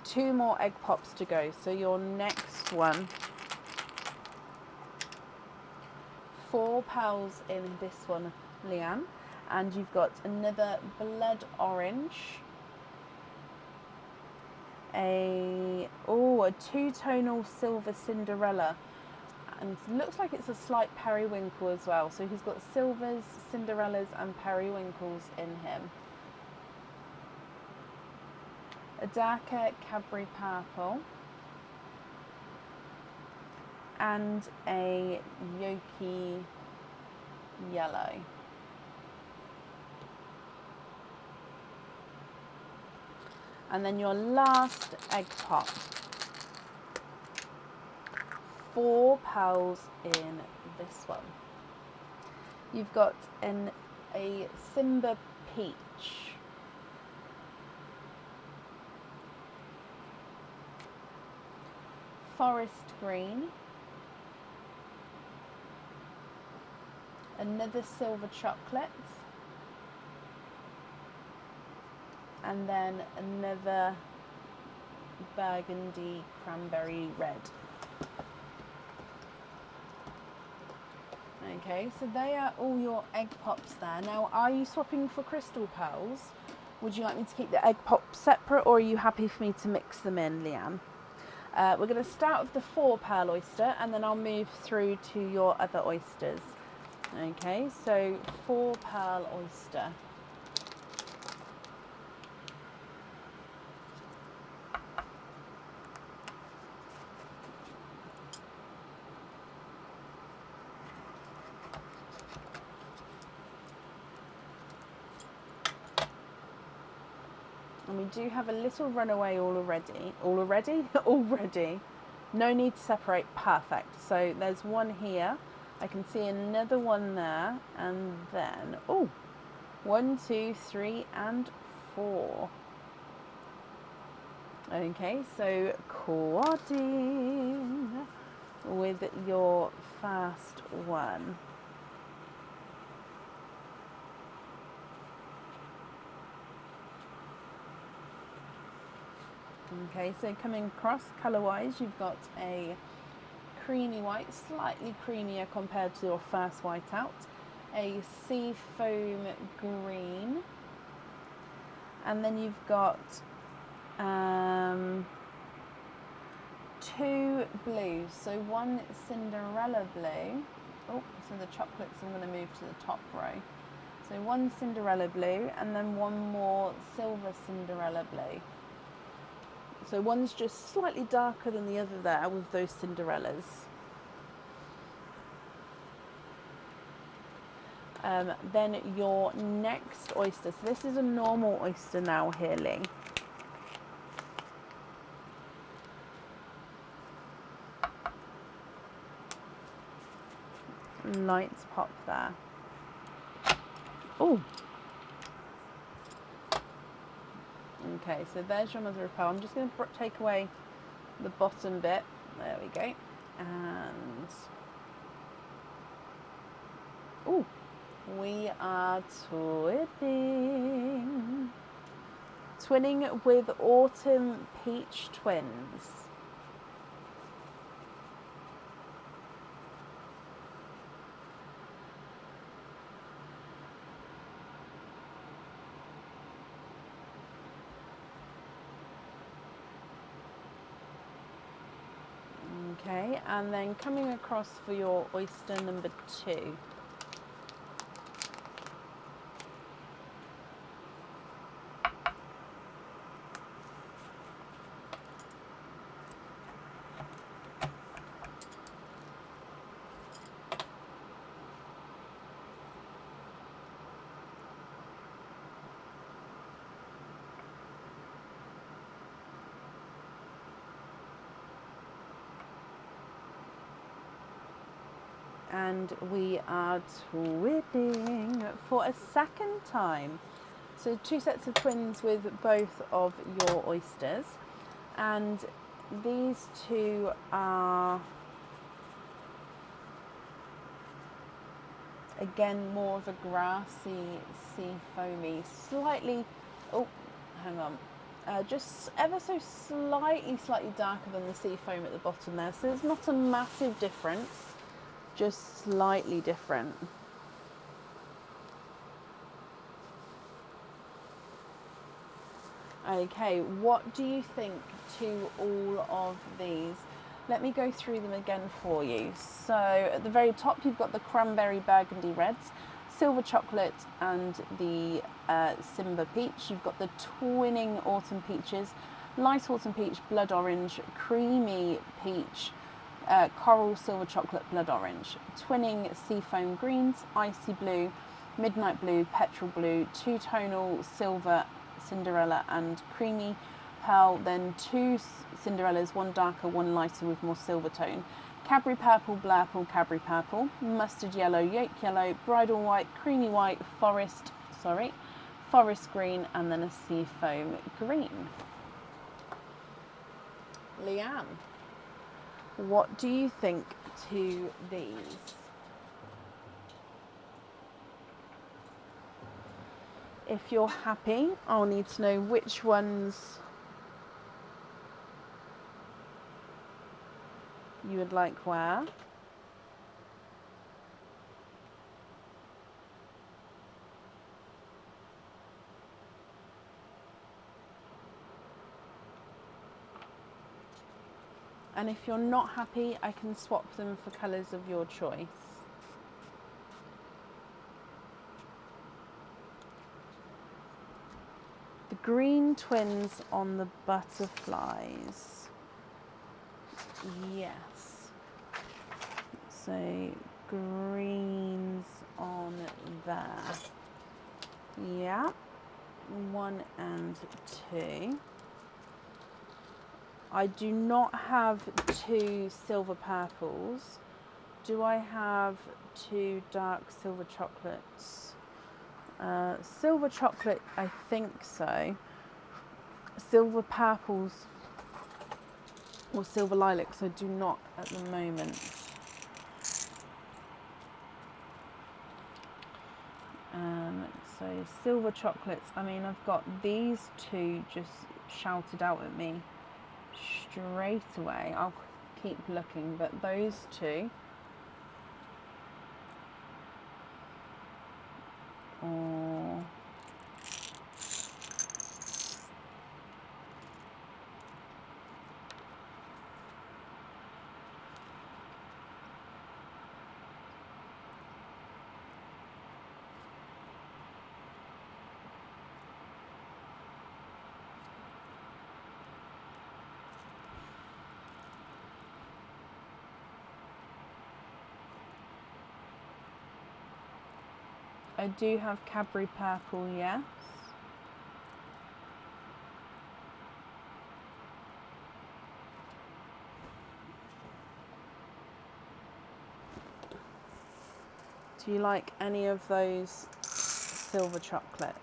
Two more egg pops to go. So your next one, 4 pearls in this one, Leanne, and you've got another blood orange, a two-tonal silver Cinderella, and it looks like it's a slight periwinkle as well. So he's got silvers, Cinderellas, and periwinkles in him. A darker Cadbury purple, and a yolky yellow. And then your last egg pop, 4 pearls in this one. You've got a Simba peach, forest green, another silver chocolate, and then another burgundy cranberry red. Okay, so they are all your egg pops there. Now, are you swapping for crystal pearls? Would you like me to keep the egg pops separate, or are you happy for me to mix them in, Leanne? We're going to start with the 4 pearl oyster, and then I'll move through to your other oysters. Okay, so 4 pearl oyster. And we do have a little runaway already. Already. No need to separate. Perfect. So there's one here. I can see another one there. And then, 1, 2, 3, and 4. Okay, so quadding with your first one. Okay, so coming across colour-wise, you've got a creamy white, slightly creamier compared to your first white out, a sea foam green, and then you've got 2 blues. So one Cinderella blue. Oh, so the chocolates I'm going to move to the top row. So one Cinderella blue, and then one more silver Cinderella blue. So one's just slightly darker than the other there with those Cinderellas. Then your next oyster. So this is a normal oyster now here, Lee. Lights pop there. Oh. Okay, so there's your mother of pearl. I'm just going to take away the bottom bit. There we go. And we are twinning. Twinning with autumn peach twins. Okay, and then coming across for your oyster number 2. and we are twidding for a second time. So 2 sets of twins with both of your oysters, and these two are again more of a grassy, sea foamy, slightly, oh, hang on, just ever so slightly darker than the sea foam at the bottom there. So there's not a massive difference, just slightly different. Okay, what do you think to all of these? Let me go through them again for you. So at the very top, you've got the cranberry burgundy reds, silver chocolate, and the Simba peach. You've got the twinning autumn peaches, light autumn peach, blood orange, creamy peach, coral silver chocolate, blood orange, twinning seafoam greens, icy blue, midnight blue, petrol blue, two-tonal silver, Cinderella, and creamy pearl, then 2 Cinderellas, one darker, one lighter with more silver tone, Cadbury purple, blurple, Cadbury purple, mustard yellow, yolk yellow, bridal white, creamy white, forest green, and then a seafoam green. Leanne, what do you think to these? If you're happy, I'll need to know which ones you would like where. And if you're not happy, I can swap them for colours of your choice. The green twins on the butterflies. Yes. So greens on there. Yeah. 1 and 2. I do not have 2 silver purples. Do I have 2 dark silver chocolates? Silver chocolate, I think so. Silver purples or silver lilacs, I do not at the moment. So silver chocolates, I mean, I've got these 2 just shouted out at me straight away. I'll keep looking, but those 2. Or I do have Cadbury purple, yes. Do you like any of those silver chocolates?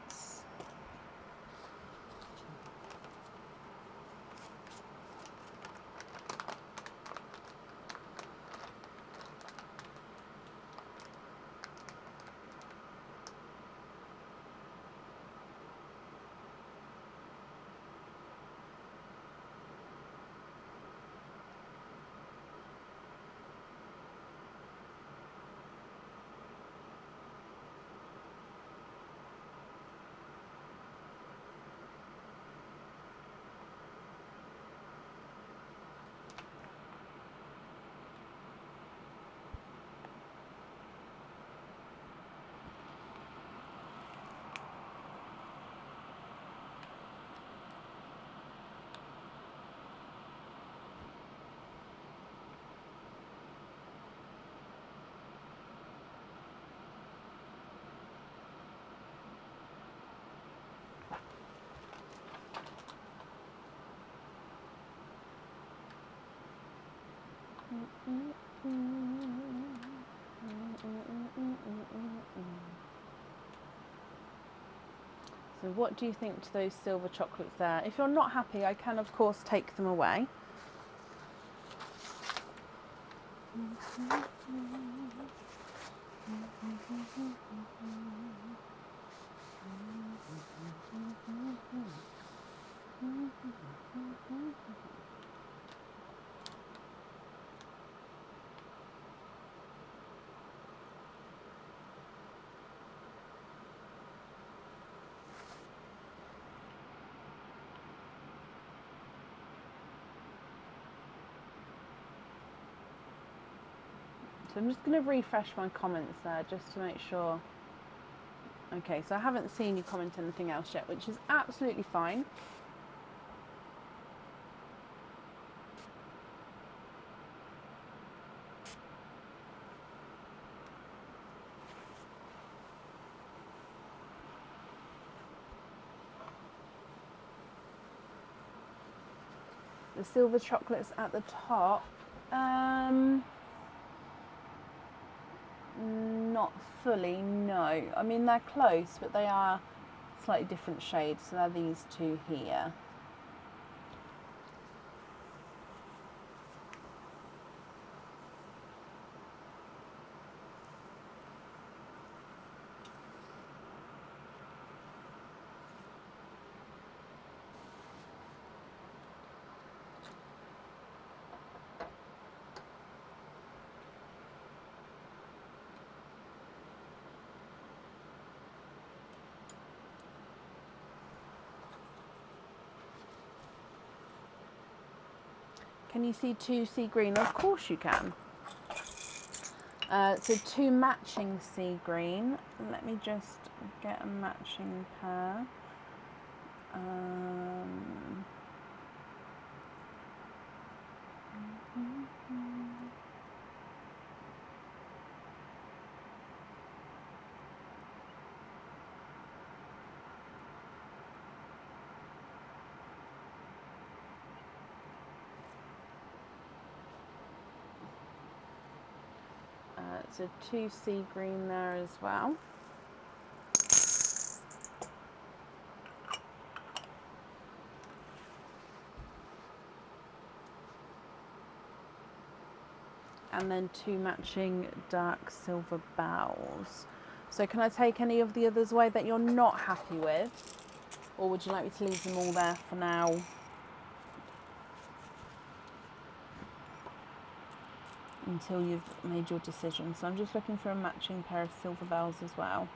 So what do you think to those silver chocolates there? If you're not happy, I can of course take them away. So I'm just going to refresh my comments there just to make sure. Okay, so I haven't seen you comment anything else yet, which is absolutely fine. The silver chocolates at the top, not fully, no. I mean, they're close, but they are slightly different shades. So they're these two here. Can you see two sea green? Of course you can. So two matching sea green. Let me just get a matching pair. So two sea green there as well. And then two matching dark silver bowls. So can I take any of the others away that you're not happy with? Or would you like me to leave them all there for now? Until you've made your decision. So I'm just looking for a matching pair of silver bells as well.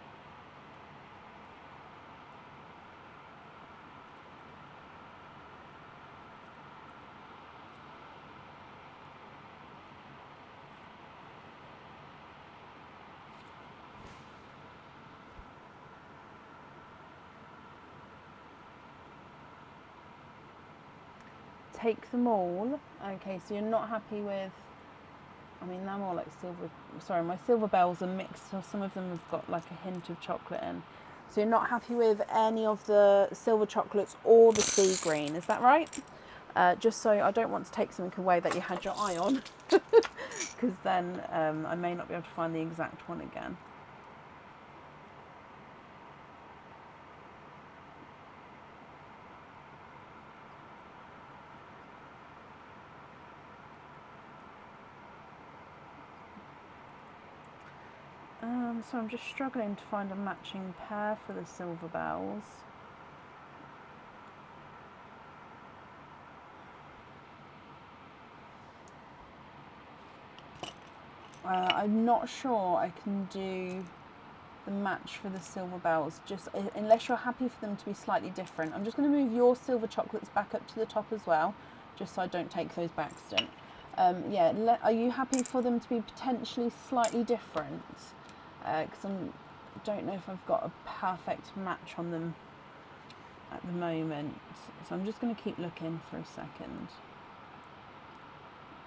Take them all. Okay, so you're not happy with, I mean, they're more like silver, sorry, my silver bells are mixed, so some of them have got like a hint of chocolate in. So you're not happy with any of the silver chocolates or the sea green, is that right? Just so I don't want to take something away that you had your eye on, because then I may not be able to find the exact one again. So I'm just struggling to find a matching pair for the silver bells. I'm not sure I can do the match for the silver bells, just unless you're happy for them to be slightly different. I'm just going to move your silver chocolates back up to the top as well, just so I don't take those by accident. Yeah, are you happy for them to be potentially slightly different? Because I don't know if I've got a perfect match on them at the moment. So I'm just going to keep looking for a second.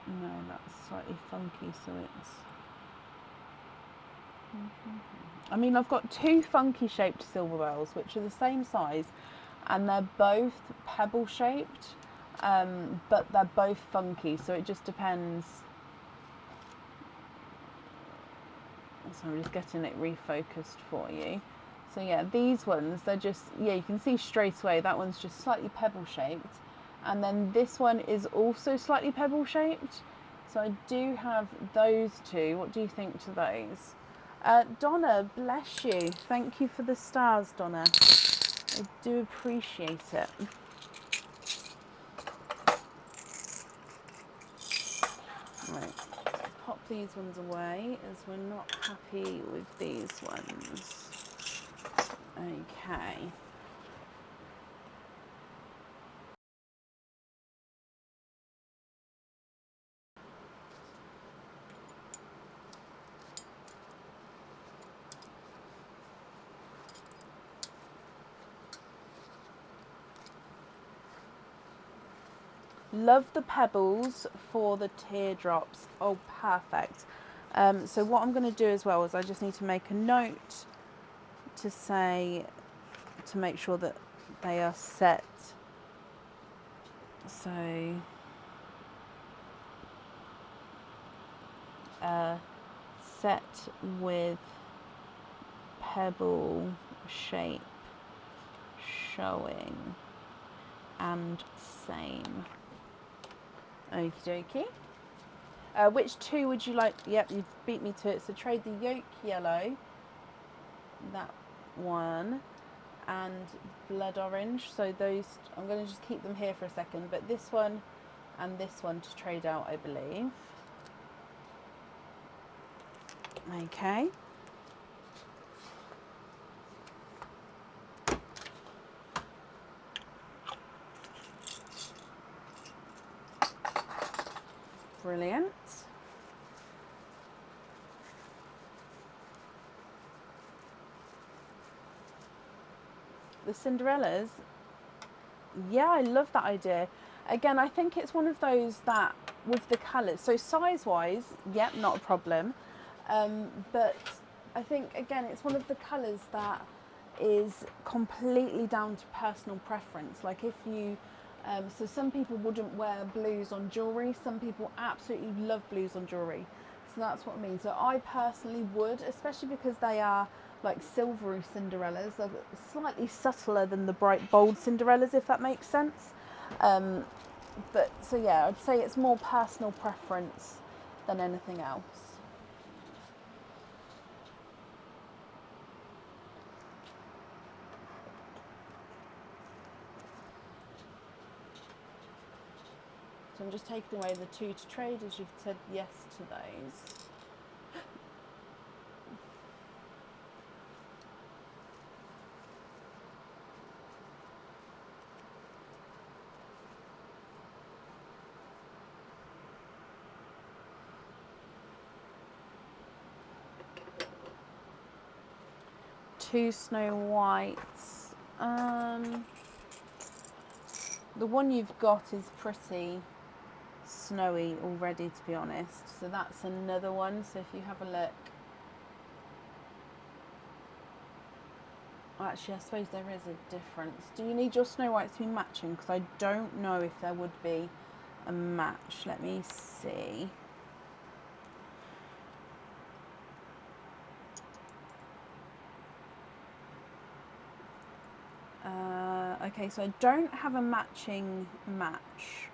No, that's slightly funky, so it's... I mean, I've got two funky shaped silver bells, which are the same size, and they're both pebble shaped, but they're both funky, so it just depends. So I'm just getting it refocused for you. So yeah, these ones, they're just, yeah, you can see straight away that one's just slightly pebble shaped. And then this one is also slightly pebble shaped. So I do have those two. What do you think to those? Donna, bless you. Thank you for the stars, Donna. I do appreciate it. Right, pop these ones away as we're not happy with these ones. Okay. Love the pebbles for the teardrops. Oh, perfect. So what I'm going to do as well is I just need to make a note to say, to make sure that they are set. So, set with pebble shape showing and same. Okie dokie. Which two would you like? Yep, you beat me to it. So trade the yolk yellow, that one, and blood orange. So those, I'm going to just keep them here for a second, but this one and this one to trade out, I believe. Okay. Brilliant. The Cinderellas, yeah, I love that idea. Again, I think it's one of those that with the colours, so size wise, yep, not a problem. But I think again, it's one of the colours that is completely down to personal preference. Like if you, so some people wouldn't wear blues on jewellery, some people absolutely love blues on jewellery. So that's what I mean. So I personally would, especially because they are like silvery Cinderellas, they're slightly subtler than the bright bold Cinderellas, if that makes sense. But so yeah, I'd say it's more personal preference than anything else. So I'm just taking away the two to trade as you've said yes to those. Two Snow Whites. The one you've got is pretty snowy already, to be honest. So that's another one. So if you have a look. Actually, I suppose there is a difference. Do you need your Snow Whites to be matching? Because I don't know if there would be a match. Let me see. Okay, so I don't have a matching match.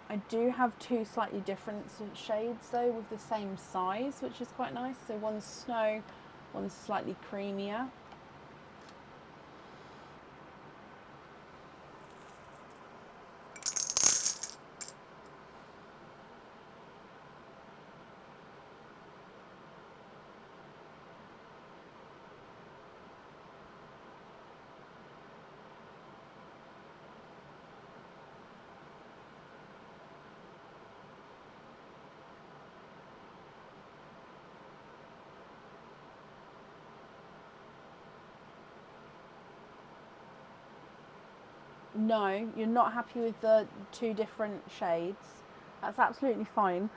I do have two slightly different shades though with the same size, which is quite nice. So one's snow, one's slightly creamier. No, you're not happy with the two different shades. That's absolutely fine.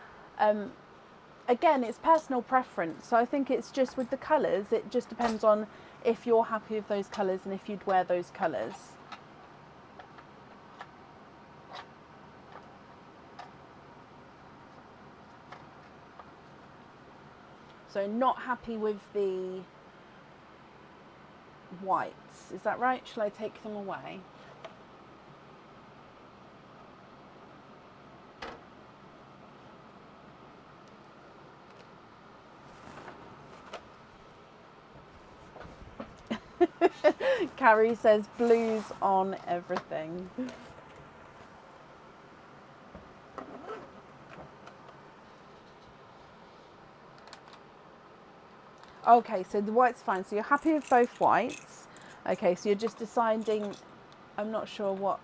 Again, it's personal preference. So I think it's just with the colours, it just depends on if you're happy with those colours and if you'd wear those colours. So not happy with the whites. Is that right? Shall I take them away? Carrie says blues on everything. Okay, so the white's fine. So you're happy with both whites. Okay, so you're just deciding, I'm not sure what.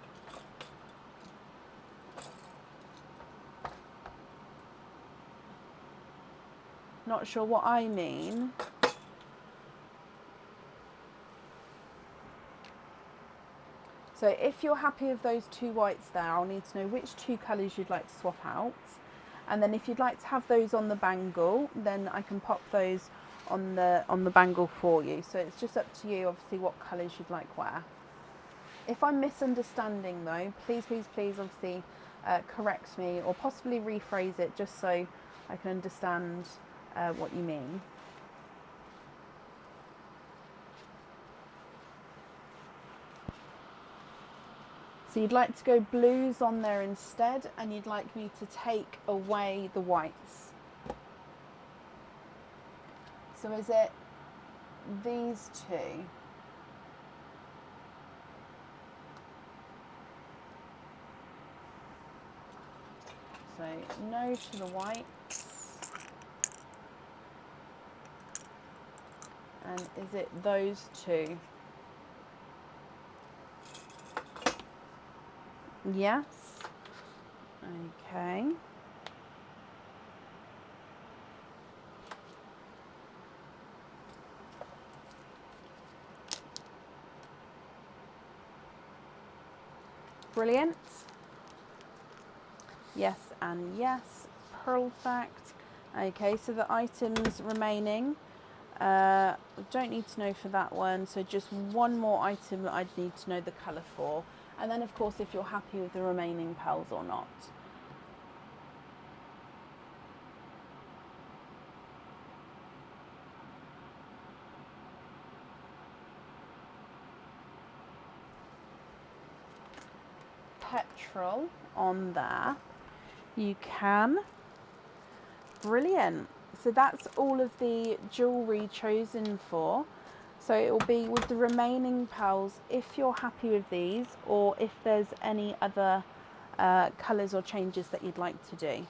Not sure what I mean. So if you're happy with those two whites there, I'll need to know which two colours you'd like to swap out. And then if you'd like to have those on the bangle, then I can pop those on the bangle for you. So it's just up to you, obviously, what colours you'd like wear. If I'm misunderstanding though, please, obviously correct me or possibly rephrase it just so I can understand what you mean. So you'd like to go blues on there instead, and you'd like me to take away the whites. So is it these two? So no to the whites. And is it those two? Yes. Okay. Brilliant. Yes and yes. Perfect. Okay, so the items remaining, don't need to know for that one. So just one more item that I'd need to know the colour for. And then of course if you're happy with the remaining pearls or not. Petrol on there. You can. Brilliant. So that's all of the jewellery chosen for. So it will be with the remaining pearls if you're happy with these, or if there's any other colours or changes that you'd like to do.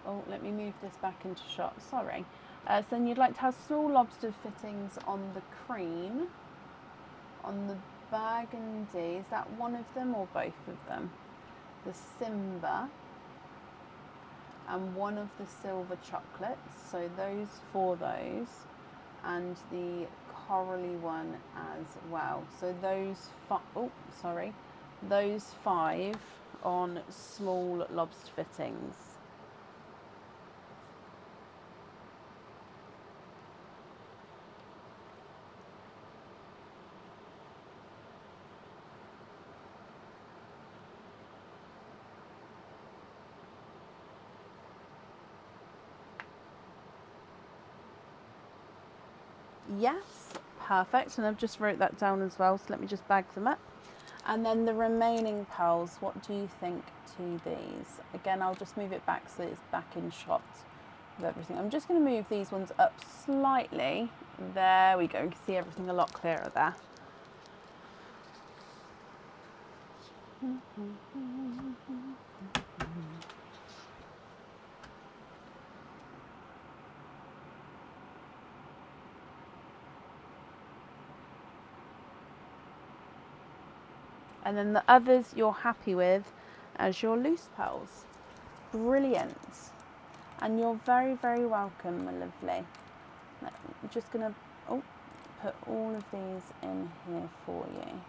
Oh, let me move this back into shot, sorry. So then you'd like to have small lobster fittings on the cream, on the burgundy, is that one of them or both of them? The Simba, and one of the silver chocolates, so those for those, and the corally one as well. So those those 5 on small lobster fittings. Yes, perfect. And I've just wrote that down as well, so let me just bag them up. And then the remaining pearls, what do you think to these? Again, I'll just move it back so it's back in shot with everything. I'm just going to move these ones up slightly. There we go. You can see everything a lot clearer there. And then the others you're happy with as your loose pearls. Brilliant. And you're very, very welcome, my lovely. I'm just going to put all of these in here for you.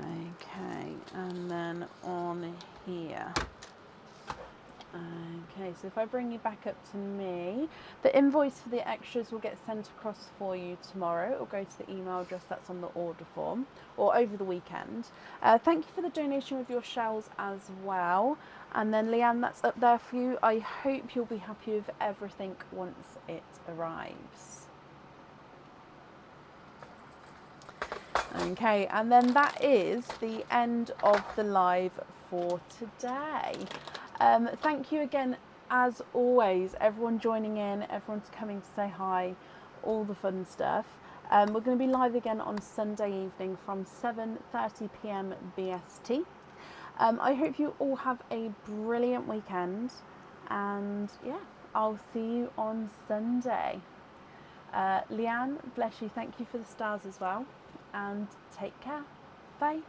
Okay, and then on here. Okay, so if I bring you back up to me, the invoice for the extras will get sent across for you tomorrow. It will go to the email address that's on the order form, or over the weekend. Thank you for the donation with your shells as well. And then Leanne, that's up there for you. I hope you'll be happy with everything once it arrives. Okay, and then that is the end of the live for today. Thank you again, as always, everyone joining in, everyone's coming to say hi, all the fun stuff. We're going to be live again on Sunday evening from 7:30 p.m. BST. I hope you all have a brilliant weekend, and yeah, I'll see you on Sunday. Leanne, bless you, thank you for the stars as well, and take care. Bye.